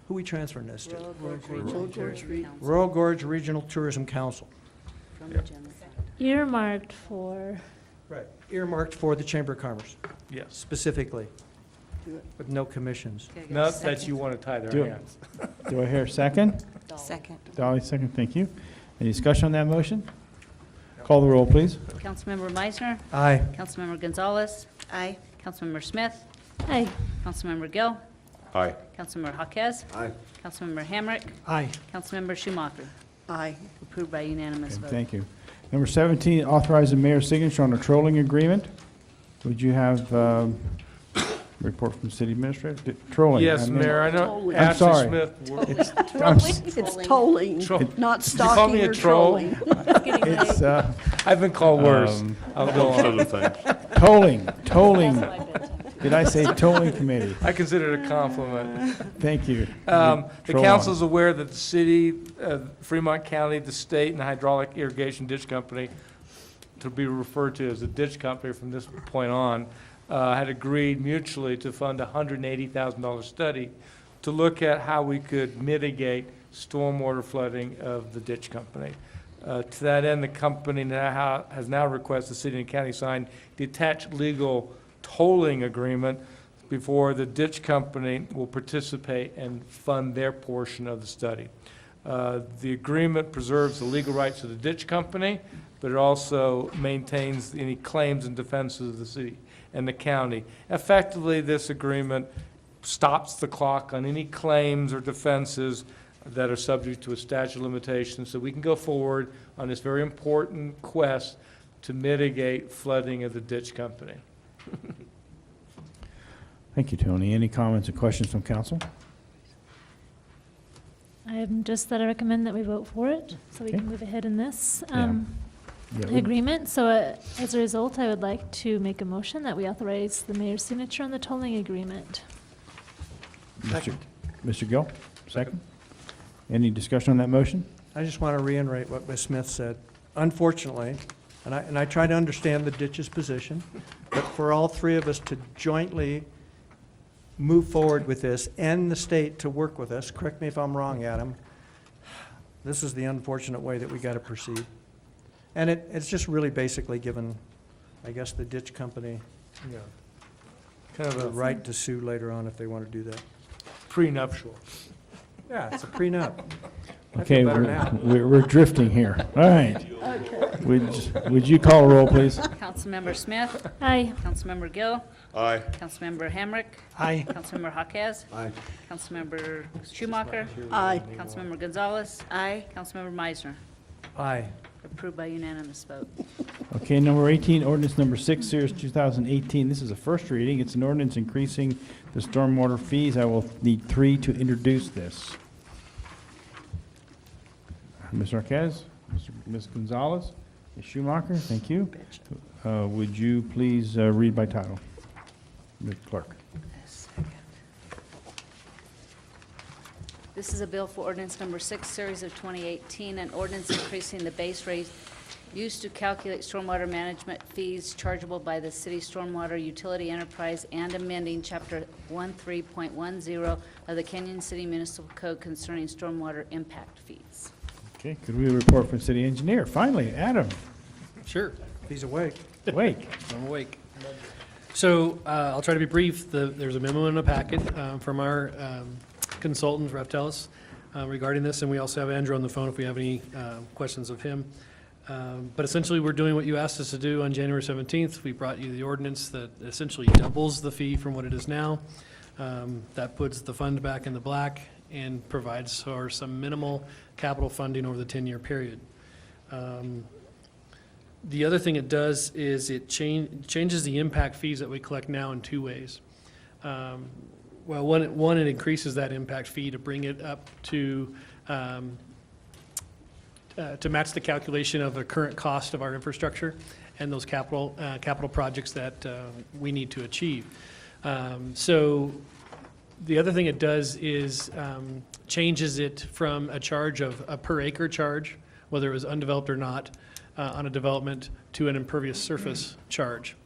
Speaker 12: who we transferring this to?
Speaker 13: Royal Gorge Regional.
Speaker 12: Royal Gorge Regional Tourism Council.
Speaker 2: From the general fund.
Speaker 7: Earmarked for,
Speaker 12: Right. Earmarked for the Chamber of Commerce,
Speaker 3: Yes.
Speaker 12: specifically,
Speaker 13: Do it.
Speaker 12: with no commissions.
Speaker 2: Okay, I got a
Speaker 3: Not that
Speaker 2: second.
Speaker 3: you want to tie
Speaker 14: Do
Speaker 3: their
Speaker 14: it.
Speaker 3: hands.
Speaker 14: Do I hear a second?
Speaker 10: Second.
Speaker 14: Dolly, second, thank you. Any discussion on that motion? Call the roll, please.
Speaker 2: Councilmember Meisner,
Speaker 12: Aye.
Speaker 2: Councilmember Gonzalez,
Speaker 10: Aye.
Speaker 2: Councilmember Smith,
Speaker 7: hey,
Speaker 2: Councilmember Gill,
Speaker 9: Aye.
Speaker 2: Councilmember Jaquez,
Speaker 18: Aye.
Speaker 2: Councilmember Hamrick,
Speaker 12: Aye.
Speaker 2: Councilmember Schumacher.
Speaker 13: Aye.
Speaker 2: Approved by unanimous
Speaker 14: Okay,
Speaker 2: vote.
Speaker 14: thank you. Number 17, authorize the mayor's signature on a trolling agreement. Would you have report from the city administrator? Trolling.
Speaker 3: Yes,
Speaker 14: I meant-
Speaker 3: Mayor, I know
Speaker 13: Totally.
Speaker 14: I'm
Speaker 3: Ashley
Speaker 14: sorry.
Speaker 3: Smith.
Speaker 14: I'm s-
Speaker 13: It's tolling,
Speaker 3: Troll.
Speaker 13: not
Speaker 3: Did you call me
Speaker 13: stalking
Speaker 3: a
Speaker 13: or
Speaker 3: troll?
Speaker 13: trolling.
Speaker 7: it's getting late.
Speaker 14: It's
Speaker 3: I've been called worse. I'll go on.
Speaker 9: Other things.
Speaker 14: tolling.
Speaker 2: That's my bedtime.
Speaker 14: Did I say tolling committee?
Speaker 3: I consider it a compliment.
Speaker 14: Thank you.
Speaker 3: The
Speaker 14: Troll on.
Speaker 3: council is aware that the city, Fremont County, the state, and the Hydraulic Irrigation Ditch Company, to be referred to as the ditch company from this point on, had agreed mutually to fund a $180,000 study to look at how we could mitigate stormwater flooding of the ditch company. To that end, the company has now requested the city and county sign detached legal tolling agreement before the ditch company will participate and fund their portion of the study. The agreement preserves the legal rights of the ditch company, but it also maintains any claims and defenses of the city and the county. Effectively, this agreement stops the clock on any claims or defenses that are subject to a statute of limitations, so we can go forward on this very important quest to mitigate flooding of the ditch company.
Speaker 14: Thank you, Tony. Any comments or questions from council?
Speaker 7: Just that I recommend that we vote for it, so we
Speaker 14: Okay.
Speaker 7: can move ahead in this
Speaker 14: Yeah, we-
Speaker 7: agreement. So as a result, I would like to make a motion that we authorize the mayor's signature on the tolling agreement.
Speaker 14: Mr. Gill, second. Any discussion on that motion?
Speaker 12: I just want to reiterate what Ms. Smith said. Unfortunately, and I try to understand the ditch's position, but for all three of us to jointly move forward with this and the state to work with us, correct me if I'm wrong, Adam, this is the unfortunate way that we got to proceed. And it's just really basically given, I guess, the ditch company
Speaker 3: Yeah.
Speaker 12: kind of a right to sue later on if they want to do that.
Speaker 3: Prenuptial.
Speaker 12: Yeah, it's a prenup. I
Speaker 14: Okay,
Speaker 12: feel better now.
Speaker 14: we're drifting here. All right. Would you call a roll, please?
Speaker 2: Councilmember Smith.
Speaker 7: Aye.
Speaker 2: Councilmember Gill.
Speaker 9: Aye.
Speaker 2: Councilmember Hamrick.
Speaker 5: Aye.
Speaker 2: Councilmember Jaquez.
Speaker 18: Aye.
Speaker 2: Councilmember Schumacher.
Speaker 13: Aye.
Speaker 2: Councilmember Gonzalez.
Speaker 10: Aye.
Speaker 2: Councilmember Meisner.
Speaker 12: Aye.
Speaker 2: Approved by unanimous vote.
Speaker 14: Okay, number 18, ordinance number 6, series 2018. This is a first reading. It's an ordinance increasing the stormwater fees. I will need 3 to introduce this. Ms. Arquez, Ms. Gonzalez, Ms. Schumacher, thank you. Would you please read by title? Ms. Clerk.
Speaker 2: This is a bill for ordinance number 6, series of 2018, an ordinance increasing the base rate used to calculate stormwater management fees chargeable by the city stormwater utility enterprise and amending Chapter 13.10 of the Kenyon City Municipal Code concerning stormwater impact fees.
Speaker 14: Okay, could we report from city engineer? Finally, Adam,
Speaker 16: Sure.
Speaker 12: He's awake.
Speaker 14: wake.
Speaker 16: I'm awake. So I'll try to be brief. There's a memo in the packet from our consultant, Reptelis, regarding this, and we also have Andrew on the phone if we have any questions of him. But essentially, we're doing what you asked us to do on January 17th. We brought you the ordinance that essentially doubles the fee from what it is now. That puts the fund back in the black and provides for some minimal capital funding over the 10-year period. The other thing it does is it changes the impact fees that we collect now in 2 ways. Well, one, it increases that impact fee to bring it up to match the calculation of the current cost of our infrastructure and those capital projects that we need to achieve. So the other thing it does is changes it from a charge of a per acre charge, whether it was undeveloped or not, on a development, to an impervious surface charge.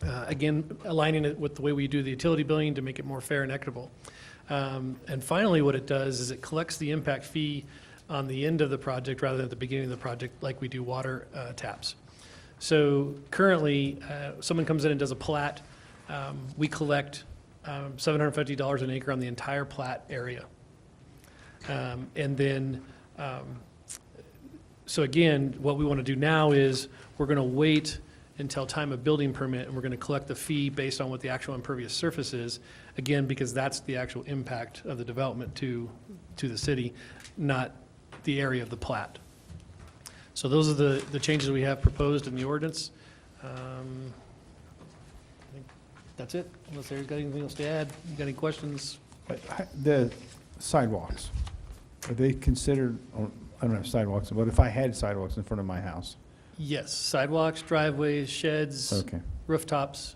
Speaker 16: Again, aligning it with the way we do the utility billing to make it more fair and equitable. And finally, what it does is it collects the impact fee on the end of the project rather than at the beginning of the project like we do water taps. So currently, someone comes in and does a plat, we collect $750 an acre on the entire plat area. And then, so again, what we want to do now is we're going to wait until time of building permit, and we're going to collect the fee based on what the actual impervious surface is, again, because that's the actual impact of the development to the city, not the area of the plat. So those are the changes we have proposed in the ordinance. I think that's it, unless there's got anything else to add. You got any questions?
Speaker 14: The sidewalks, are they considered, or, I don't have sidewalks, but if I had sidewalks in front of my house?
Speaker 16: Yes, sidewalks, driveways, sheds,
Speaker 14: Okay.
Speaker 16: rooftops,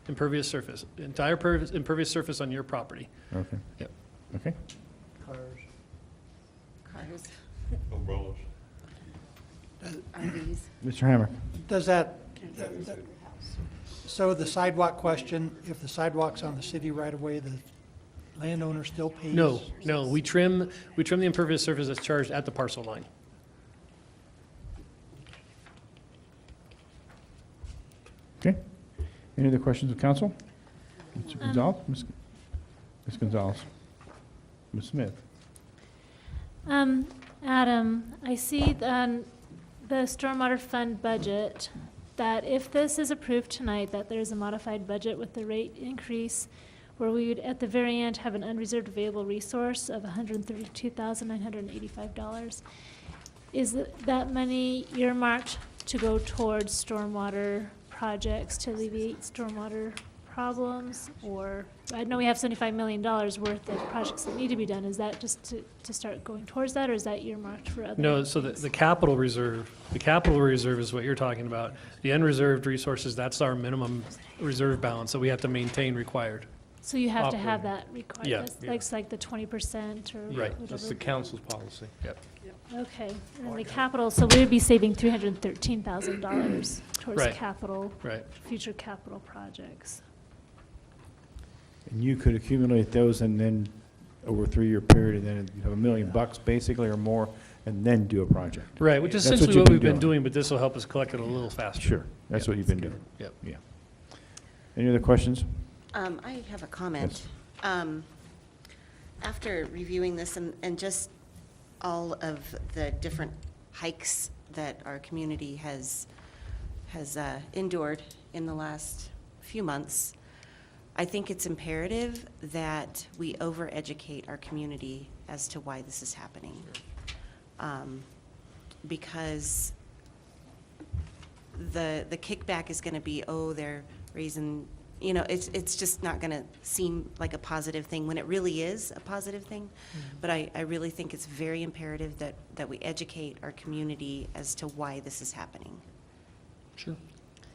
Speaker 16: impervious surface, entire impervious surface on your property.
Speaker 14: Okay.
Speaker 16: Yep.
Speaker 14: Okay.
Speaker 10: Cars,
Speaker 9: Umbrellas.
Speaker 10: RVs.
Speaker 14: Mr. Hammer?
Speaker 5: Does that, so the sidewalk question, if the sidewalk's on the city right away, the landowner still pays?
Speaker 16: No, we trim the impervious surface that's charged at the parcel line.
Speaker 14: Okay. Any other questions of council? Mr. Gonzalez? Ms. Gonzalez? Ms. Smith?
Speaker 7: Adam, I see on the stormwater fund budget that if this is approved tonight, that there's a modified budget with the rate increase where we would, at the very end, have an unreserved available resource of $132,985. Is that money earmarked to go towards stormwater projects to alleviate stormwater problems? Or, I know we have $75 million worth of projects that need to be done. Is that just to start going towards that, or is that earmarked for other?
Speaker 16: No, so the capital reserve is what you're talking about. The unreserved resources, that's our minimum reserve balance that we have to maintain required.
Speaker 7: So you have to
Speaker 16: operating.
Speaker 7: have that required?
Speaker 16: Yeah.
Speaker 7: That's like the 20% or
Speaker 16: Right.
Speaker 7: whatever?
Speaker 3: That's the council's policy.
Speaker 16: Yep.
Speaker 7: Okay, and then the capital, so we would be saving $313,000 towards
Speaker 16: Right.
Speaker 7: capital,
Speaker 16: Right.
Speaker 7: future capital projects.
Speaker 14: And you could accumulate those and then, over a 3-year period, and then you have $1 million basically or more, and then do a project.
Speaker 16: Right, which is
Speaker 14: That's
Speaker 16: essentially
Speaker 14: you've
Speaker 16: what we've been
Speaker 14: doing.
Speaker 16: doing, but this will help us collect it a little faster.
Speaker 14: Sure, that's what you've been doing.
Speaker 16: Yep.
Speaker 14: Yeah. Any other questions?
Speaker 10: I have a comment. After reviewing this and just all of the different hikes that our community has endured in the last few months, I think it's imperative that we overeducate our community as to why this is happening. Because the kickback is going to be, oh, they're raising, you know, it's just not going to seem like a positive thing when it really is a positive thing. But I really think it's very imperative that we educate our community as to why this is happening.
Speaker 16: Sure.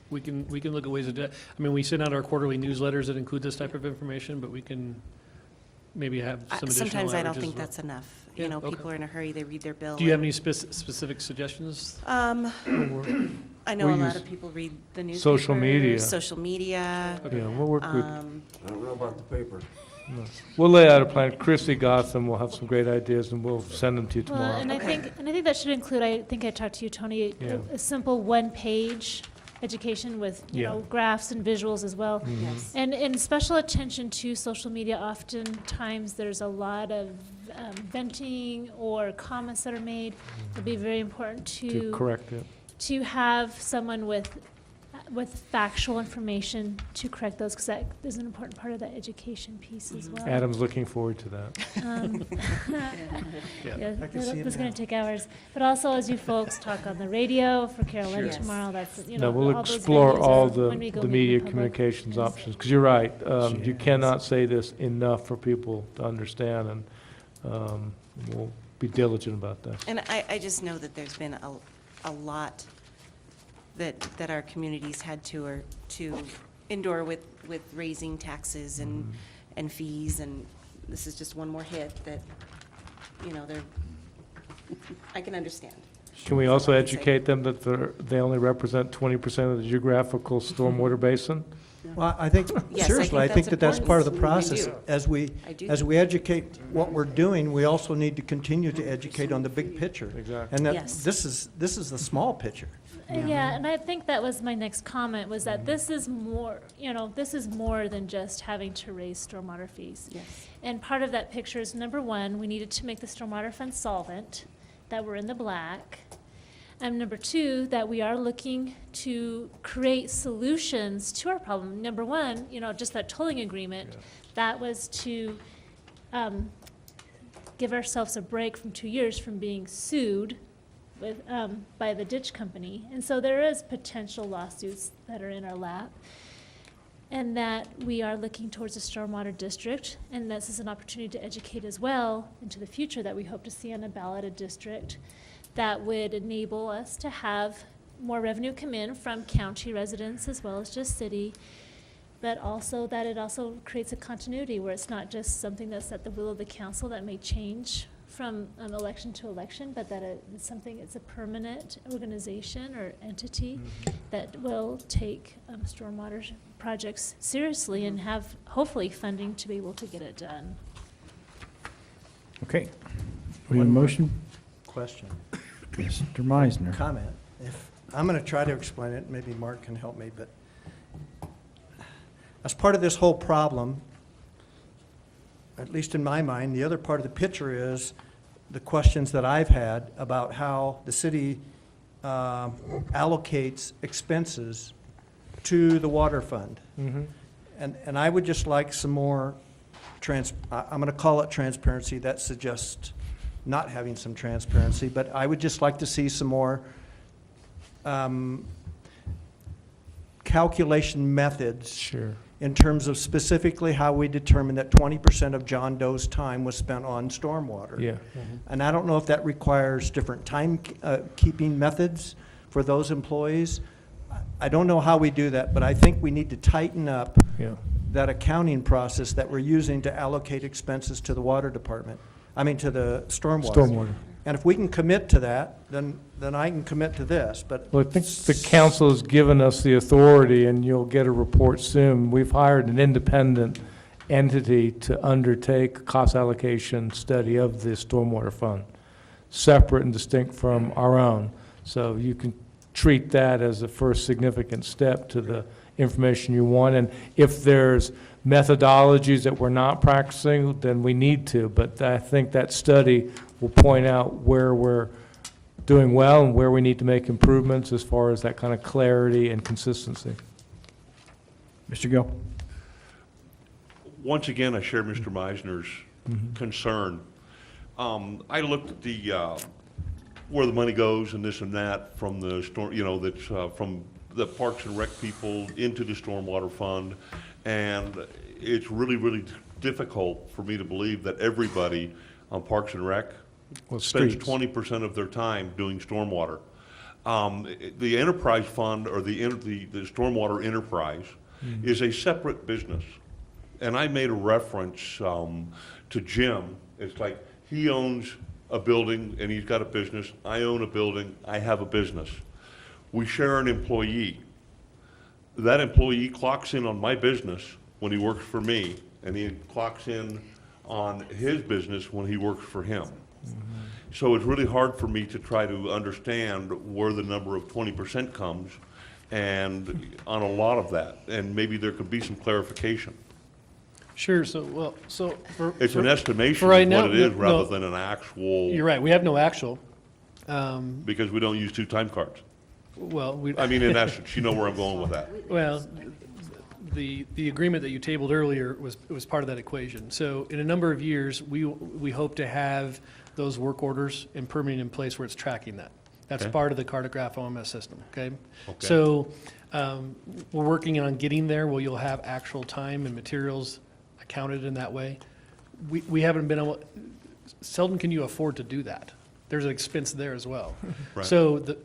Speaker 16: We can look at ways to do it. I mean, we send out our quarterly newsletters that include this type of information, but we can maybe have some additional
Speaker 10: Sometimes I don't
Speaker 16: outreaches
Speaker 10: think
Speaker 16: as well.
Speaker 10: that's enough.
Speaker 16: Yeah,
Speaker 10: You know,
Speaker 16: okay.
Speaker 10: people are in a hurry, they read their bill.
Speaker 16: Do you have
Speaker 10: and-
Speaker 16: any specific suggestions?
Speaker 10: I know
Speaker 3: We
Speaker 10: a lot
Speaker 3: use
Speaker 10: of people read the newspaper.
Speaker 3: social media.
Speaker 10: Social media.
Speaker 3: Yeah, we'll work with,
Speaker 18: I don't know about the paper.
Speaker 3: we'll lay out a plan. Chrissy got them, we'll have some great ideas, and we'll send them to you
Speaker 7: Well,
Speaker 3: tomorrow.
Speaker 7: and I think that should include, I think I talked to you, Tony,
Speaker 3: Yeah.
Speaker 7: a simple one-page education with, you
Speaker 3: Yeah.
Speaker 7: know, graphs and visuals as well.
Speaker 10: Yes.
Speaker 7: And special attention to social media. Oftentimes, there's a lot of venting or comments that are made. It'd be very important
Speaker 3: To correct it.
Speaker 7: to have someone with factual information to correct those, because that is an important part of that education piece as well.
Speaker 3: Adam's looking forward to that.
Speaker 7: Yeah,
Speaker 12: I can see it
Speaker 7: that's going
Speaker 12: now.
Speaker 7: to take hours. But also, as you folks talk on the radio for Carolyn
Speaker 10: Sure.
Speaker 7: tomorrow, that's, you
Speaker 3: No,
Speaker 7: know,
Speaker 3: we'll
Speaker 7: all those
Speaker 3: explore
Speaker 7: venues
Speaker 3: all
Speaker 7: are when we go
Speaker 3: the
Speaker 7: meet
Speaker 3: media
Speaker 7: public.
Speaker 3: communications
Speaker 7: Yes.
Speaker 3: options, because you're right. You
Speaker 12: Yes.
Speaker 3: cannot say this enough for people to understand, and we'll be diligent about that.
Speaker 10: And I just know that there's been a lot that our communities had to endure with raising taxes and fees, and this is just one more hit that, you know, I can understand.
Speaker 3: Can we also educate them that they only represent 20% of the geographical stormwater basin?
Speaker 12: Well, I think,
Speaker 10: Yes, I
Speaker 12: seriously, I
Speaker 10: think
Speaker 12: think
Speaker 10: that's
Speaker 12: that's part of the
Speaker 10: important. I
Speaker 12: process.
Speaker 10: do. I do.
Speaker 12: As we educate what we're doing, we also need to continue to educate on the big picture.
Speaker 3: Exactly.
Speaker 12: And that,
Speaker 10: Yes.
Speaker 12: this is the small picture.
Speaker 7: Yeah, and I think that was my next comment, was that this is more, you know, this is more than just having to raise stormwater fees.
Speaker 10: Yes.
Speaker 7: And part of that picture is, number one, we needed to make the stormwater fund solvent, that we're in the black. And number two, that we are looking to create solutions to our problem. Number one, you know, just that tolling agreement, that was to give ourselves a break from 2 years from being sued with, by the ditch company. And so there is potential lawsuits that are in our lap. And that we are looking towards a stormwater district, and this is an opportunity to educate as well into the future, that we hope to see on a ballot a district that would enable us to have more revenue come in from county residents as well as just city, but also that it also creates a continuity where it's not just something that's at the will of the council that may change from election to election, but that it's something, it's a permanent organization or entity that will take stormwater projects seriously and have hopefully funding to be able to get it done.
Speaker 14: Okay. We have a motion?
Speaker 12: Question.
Speaker 14: Mr. Meisner.
Speaker 12: Comment. I'm going to try to explain it, maybe Mark can help me, but as part of this whole problem, at least in my mind, the other part of the picture is the questions that I've had about how the city allocates expenses to the water fund. And I would just like some more I'm going to call it transparency. That suggests not having some transparency, but I would just like to see some more calculation methods.
Speaker 3: Sure.
Speaker 12: In terms of specifically how we determined that 20% of John Doe's time was spent on stormwater.
Speaker 3: Yeah.
Speaker 12: And I don't know if that requires different time keeping methods for those employees. I don't know how we do that, but I think we need to tighten up
Speaker 3: Yeah.
Speaker 12: that accounting process that we're using to allocate expenses to the water department, to the stormwater.
Speaker 3: Stormwater.
Speaker 12: And if we can commit to that, then I can commit to this, but.
Speaker 3: Well, I think the council has given us the authority, and you'll get a report soon. We've hired an independent entity to undertake a cost allocation study of the stormwater fund, separate and distinct from our own. So you can treat that as the first significant step to the information you want. And if there's methodologies that we're not practicing, then we need to. But I think that study will point out where we're doing well and where we need to make improvements as far as that kind of clarity and consistency.
Speaker 14: Mr. Gill?
Speaker 9: Once again, I share Mr. Meisner's concern. I looked at the, where the money goes and this and that from the storm, that's from the Parks and Rec people into the Stormwater Fund. And it's really, really difficult for me to believe that everybody on Parks and Rec spends
Speaker 3: streets.
Speaker 9: 20% of their time doing stormwater. The enterprise fund, or the stormwater enterprise, is a separate business. And I made a reference to Jim. It's like he owns a building and he's got a business. I own a building, I have a business. We share an employee. That employee clocks in on my business when he works for me, and he clocks in on his business when he works for him. So it's really hard for me to try to understand where the number of 20% comes, and on a lot of that, and maybe there could be some clarification.
Speaker 16: Sure, for.
Speaker 9: It's an estimation
Speaker 16: for right
Speaker 9: of
Speaker 16: now,
Speaker 9: what it is
Speaker 16: no,
Speaker 9: rather than an actual.
Speaker 16: You're right, we have no actual.
Speaker 9: Because we don't use 2 time cards.
Speaker 16: Well, we.
Speaker 9: I mean, in essence, you know where I'm going with that.
Speaker 16: Well, the agreement that you tabled earlier was part of that equation. So in a number of years, we hope to have those work orders and permitting in place where it's tracking that. That's
Speaker 9: Okay.
Speaker 16: part of the Cartograph OMS system, okay?
Speaker 9: Okay.
Speaker 16: So we're working on getting there where you'll have actual time and materials accounted in that way. We haven't been able, seldom can you afford to do that. There's an expense there as well.
Speaker 9: Right.
Speaker 16: So the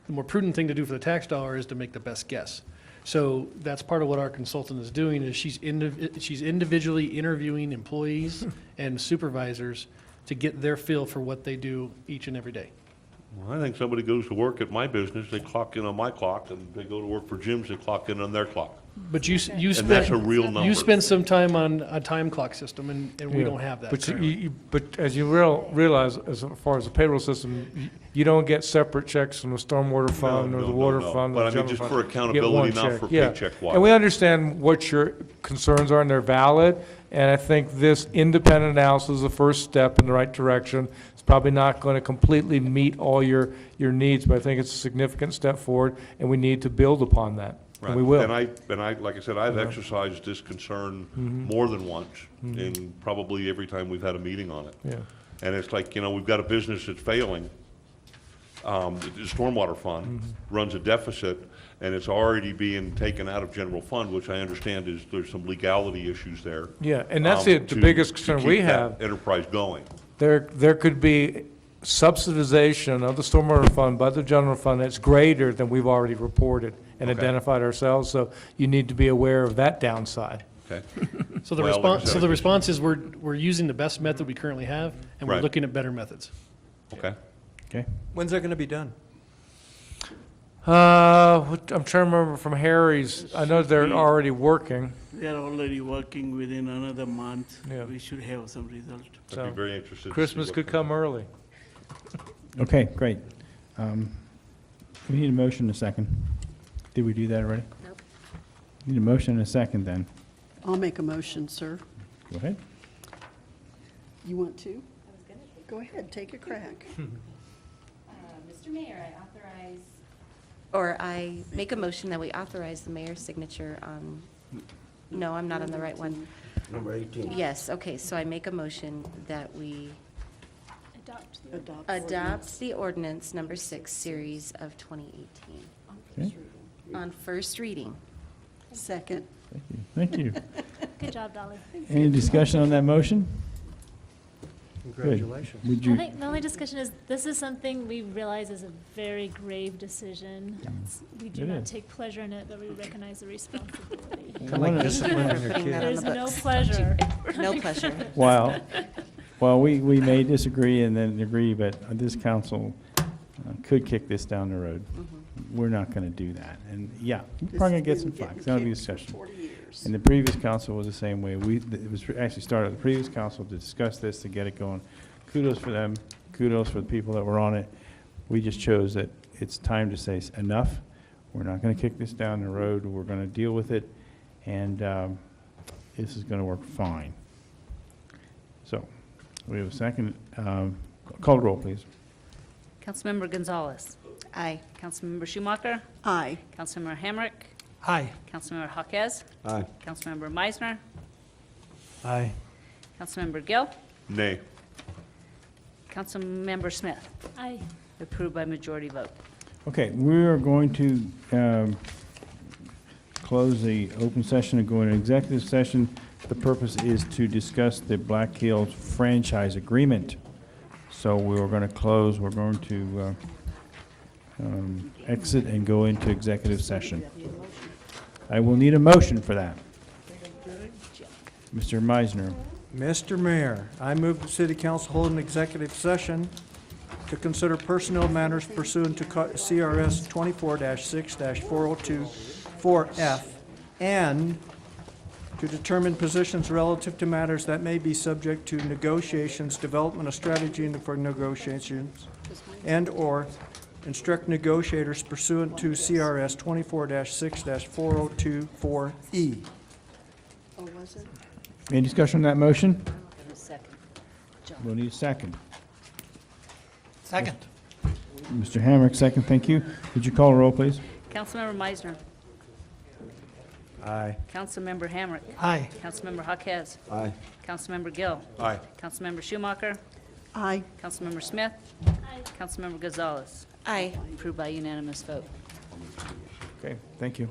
Speaker 16: more prudent thing to do for the tax dollar is to make the best guess. So that's part of what our consultant is doing, is she's individually interviewing employees and supervisors to get their feel for what they do each and every day.
Speaker 9: Well, I think somebody goes to work at my business, they clock in on my clock, and they go to work for Jim's, they clock in on their clock.
Speaker 16: But you
Speaker 9: And that's a real number.
Speaker 16: You spend some time on a time clock system, and we
Speaker 3: Yeah.
Speaker 16: don't have that
Speaker 3: But
Speaker 16: currently.
Speaker 3: but as you realize, as far as the payroll system, you don't get separate checks from the stormwater fund or
Speaker 9: no,
Speaker 3: the
Speaker 9: no,
Speaker 3: water
Speaker 9: no.
Speaker 3: fund.
Speaker 9: But
Speaker 3: or
Speaker 9: I
Speaker 3: the
Speaker 9: mean,
Speaker 3: general
Speaker 9: just
Speaker 3: fund.
Speaker 9: for
Speaker 3: You get
Speaker 9: accountability,
Speaker 3: one
Speaker 9: not
Speaker 3: check.
Speaker 9: for
Speaker 3: Yeah.
Speaker 9: paycheck-wise.
Speaker 3: And we understand what your concerns are, and they're valid, and I think this independent analysis is the first step in the right direction. It's probably not going to completely meet all your needs, but I think it's a significant step forward, and we need to build upon that. And we will.
Speaker 9: And I, like I said, I've exercised this concern more than once, in probably every time we've had a meeting on it.
Speaker 3: Yeah.
Speaker 9: And it's like, we've got a business that's failing. The Stormwater Fund runs a deficit, and it's already being taken out of general fund, which I understand is, there's some legality issues there.
Speaker 3: Yeah, and that's the
Speaker 9: to-
Speaker 3: biggest
Speaker 9: to
Speaker 3: concern
Speaker 9: keep
Speaker 3: we
Speaker 9: that
Speaker 3: have.
Speaker 9: enterprise going.
Speaker 3: There could be subsidization of the stormwater fund by the general fund that's greater than we've already reported and
Speaker 9: Okay.
Speaker 3: identified ourselves, so you need to be aware of that downside.
Speaker 9: Okay.
Speaker 16: So the
Speaker 9: Well, like I
Speaker 16: response,
Speaker 9: said,
Speaker 16: so
Speaker 9: I
Speaker 16: the
Speaker 9: guess-
Speaker 16: response is we're using the best method we currently have, and we're
Speaker 9: Right.
Speaker 16: looking at better methods.
Speaker 9: Okay.
Speaker 14: Okay.
Speaker 12: When's that going to be done?
Speaker 3: I'm trying to remember from Harry's, I know they're already working.
Speaker 4: They are already working within another month.
Speaker 3: Yeah.
Speaker 4: We should have some result.
Speaker 9: I'd
Speaker 3: So
Speaker 9: be very interested. to see
Speaker 3: Christmas
Speaker 9: what
Speaker 3: could come early.
Speaker 14: Okay, great. We need a motion in a second. Did we do that already?
Speaker 10: Nope.
Speaker 14: Need a motion in a second, then.
Speaker 13: I'll make a motion, sir.
Speaker 14: Go ahead.
Speaker 13: You want to? Go ahead, take a crack.
Speaker 10: Mr. Mayor, I make a motion that we authorize the mayor's signature on, no, I'm not on the right one.
Speaker 18: Number 18.
Speaker 10: Yes, okay, so I make a motion that we Adopt the ordinance number 6, series of 2018.
Speaker 14: Okay.
Speaker 10: On first reading.
Speaker 13: Second.
Speaker 14: Thank you.
Speaker 7: Good job, Dolly.
Speaker 14: Any discussion on that motion? Good.
Speaker 12: Congratulations.
Speaker 14: Would
Speaker 7: I
Speaker 14: you,
Speaker 7: think the only discussion is, this is something we realize is a very grave decision. We do
Speaker 14: It
Speaker 7: not
Speaker 14: is.
Speaker 7: take pleasure in it, but we recognize the responsibility.
Speaker 12: Kind of like disciplining your
Speaker 10: Putting that on
Speaker 12: kids.
Speaker 10: the
Speaker 7: There's no
Speaker 10: books.
Speaker 7: pleasure.
Speaker 10: No pleasure.
Speaker 14: while we may disagree and then agree, but this council could kick this down the road. We're not going to do that. And yeah, we're probably going to get some flack. That'll be a discussion. And the previous council was the same way. It was actually started, the previous council to discuss this, to get it going. Kudos for them. Kudos for the people that were on it. We just chose that it's time to say enough. We're not going to kick this down the road. We're going to deal with it. And this is going to work fine. So we have a second. Call the roll, please.
Speaker 2: Councilmember Gonzalez.
Speaker 10: Aye.
Speaker 2: Councilmember Schumacher.
Speaker 13: Aye.
Speaker 2: Councilmember Hamrick.
Speaker 12: Aye.
Speaker 2: Councilmember Jaquez.
Speaker 18: Aye.
Speaker 2: Councilmember Meisner.
Speaker 12: Aye.
Speaker 2: Councilmember Gill.
Speaker 9: Nay.
Speaker 2: Councilmember Smith.
Speaker 7: Aye.
Speaker 2: Approved by majority vote.
Speaker 14: Okay, we are going to close the open session and go into executive session. The purpose is to discuss the Black Hills franchise agreement. So we are going to close, we're going to exit and go into executive session. I will need a motion for that. Mr. Meisner.
Speaker 12: Mr. Mayor, I move the city council hold an executive session to consider personnel matters pursuant to CRS 24-6-4024F and to determine positions relative to matters that may be subject to negotiations, development of strategy for negotiations, and/or instruct negotiators pursuant to CRS 24-6-4024E.
Speaker 13: Oh, was it?
Speaker 14: Any discussion on that motion?
Speaker 2: Second.
Speaker 14: We'll need a second.
Speaker 12: Second.
Speaker 14: Mr. Hamrick, second, thank you. Would you call a roll, please?
Speaker 2: Councilmember Meisner.
Speaker 12: Aye.
Speaker 2: Councilmember Hamrick.
Speaker 12: Aye.
Speaker 2: Councilmember Jaquez.
Speaker 18: Aye.
Speaker 2: Councilmember Gill.
Speaker 9: Aye.
Speaker 2: Councilmember Schumacher.
Speaker 13: Aye.
Speaker 2: Councilmember Smith. Councilmember Gonzalez.
Speaker 10: Aye.
Speaker 2: Approved by unanimous vote.
Speaker 14: Okay, thank you.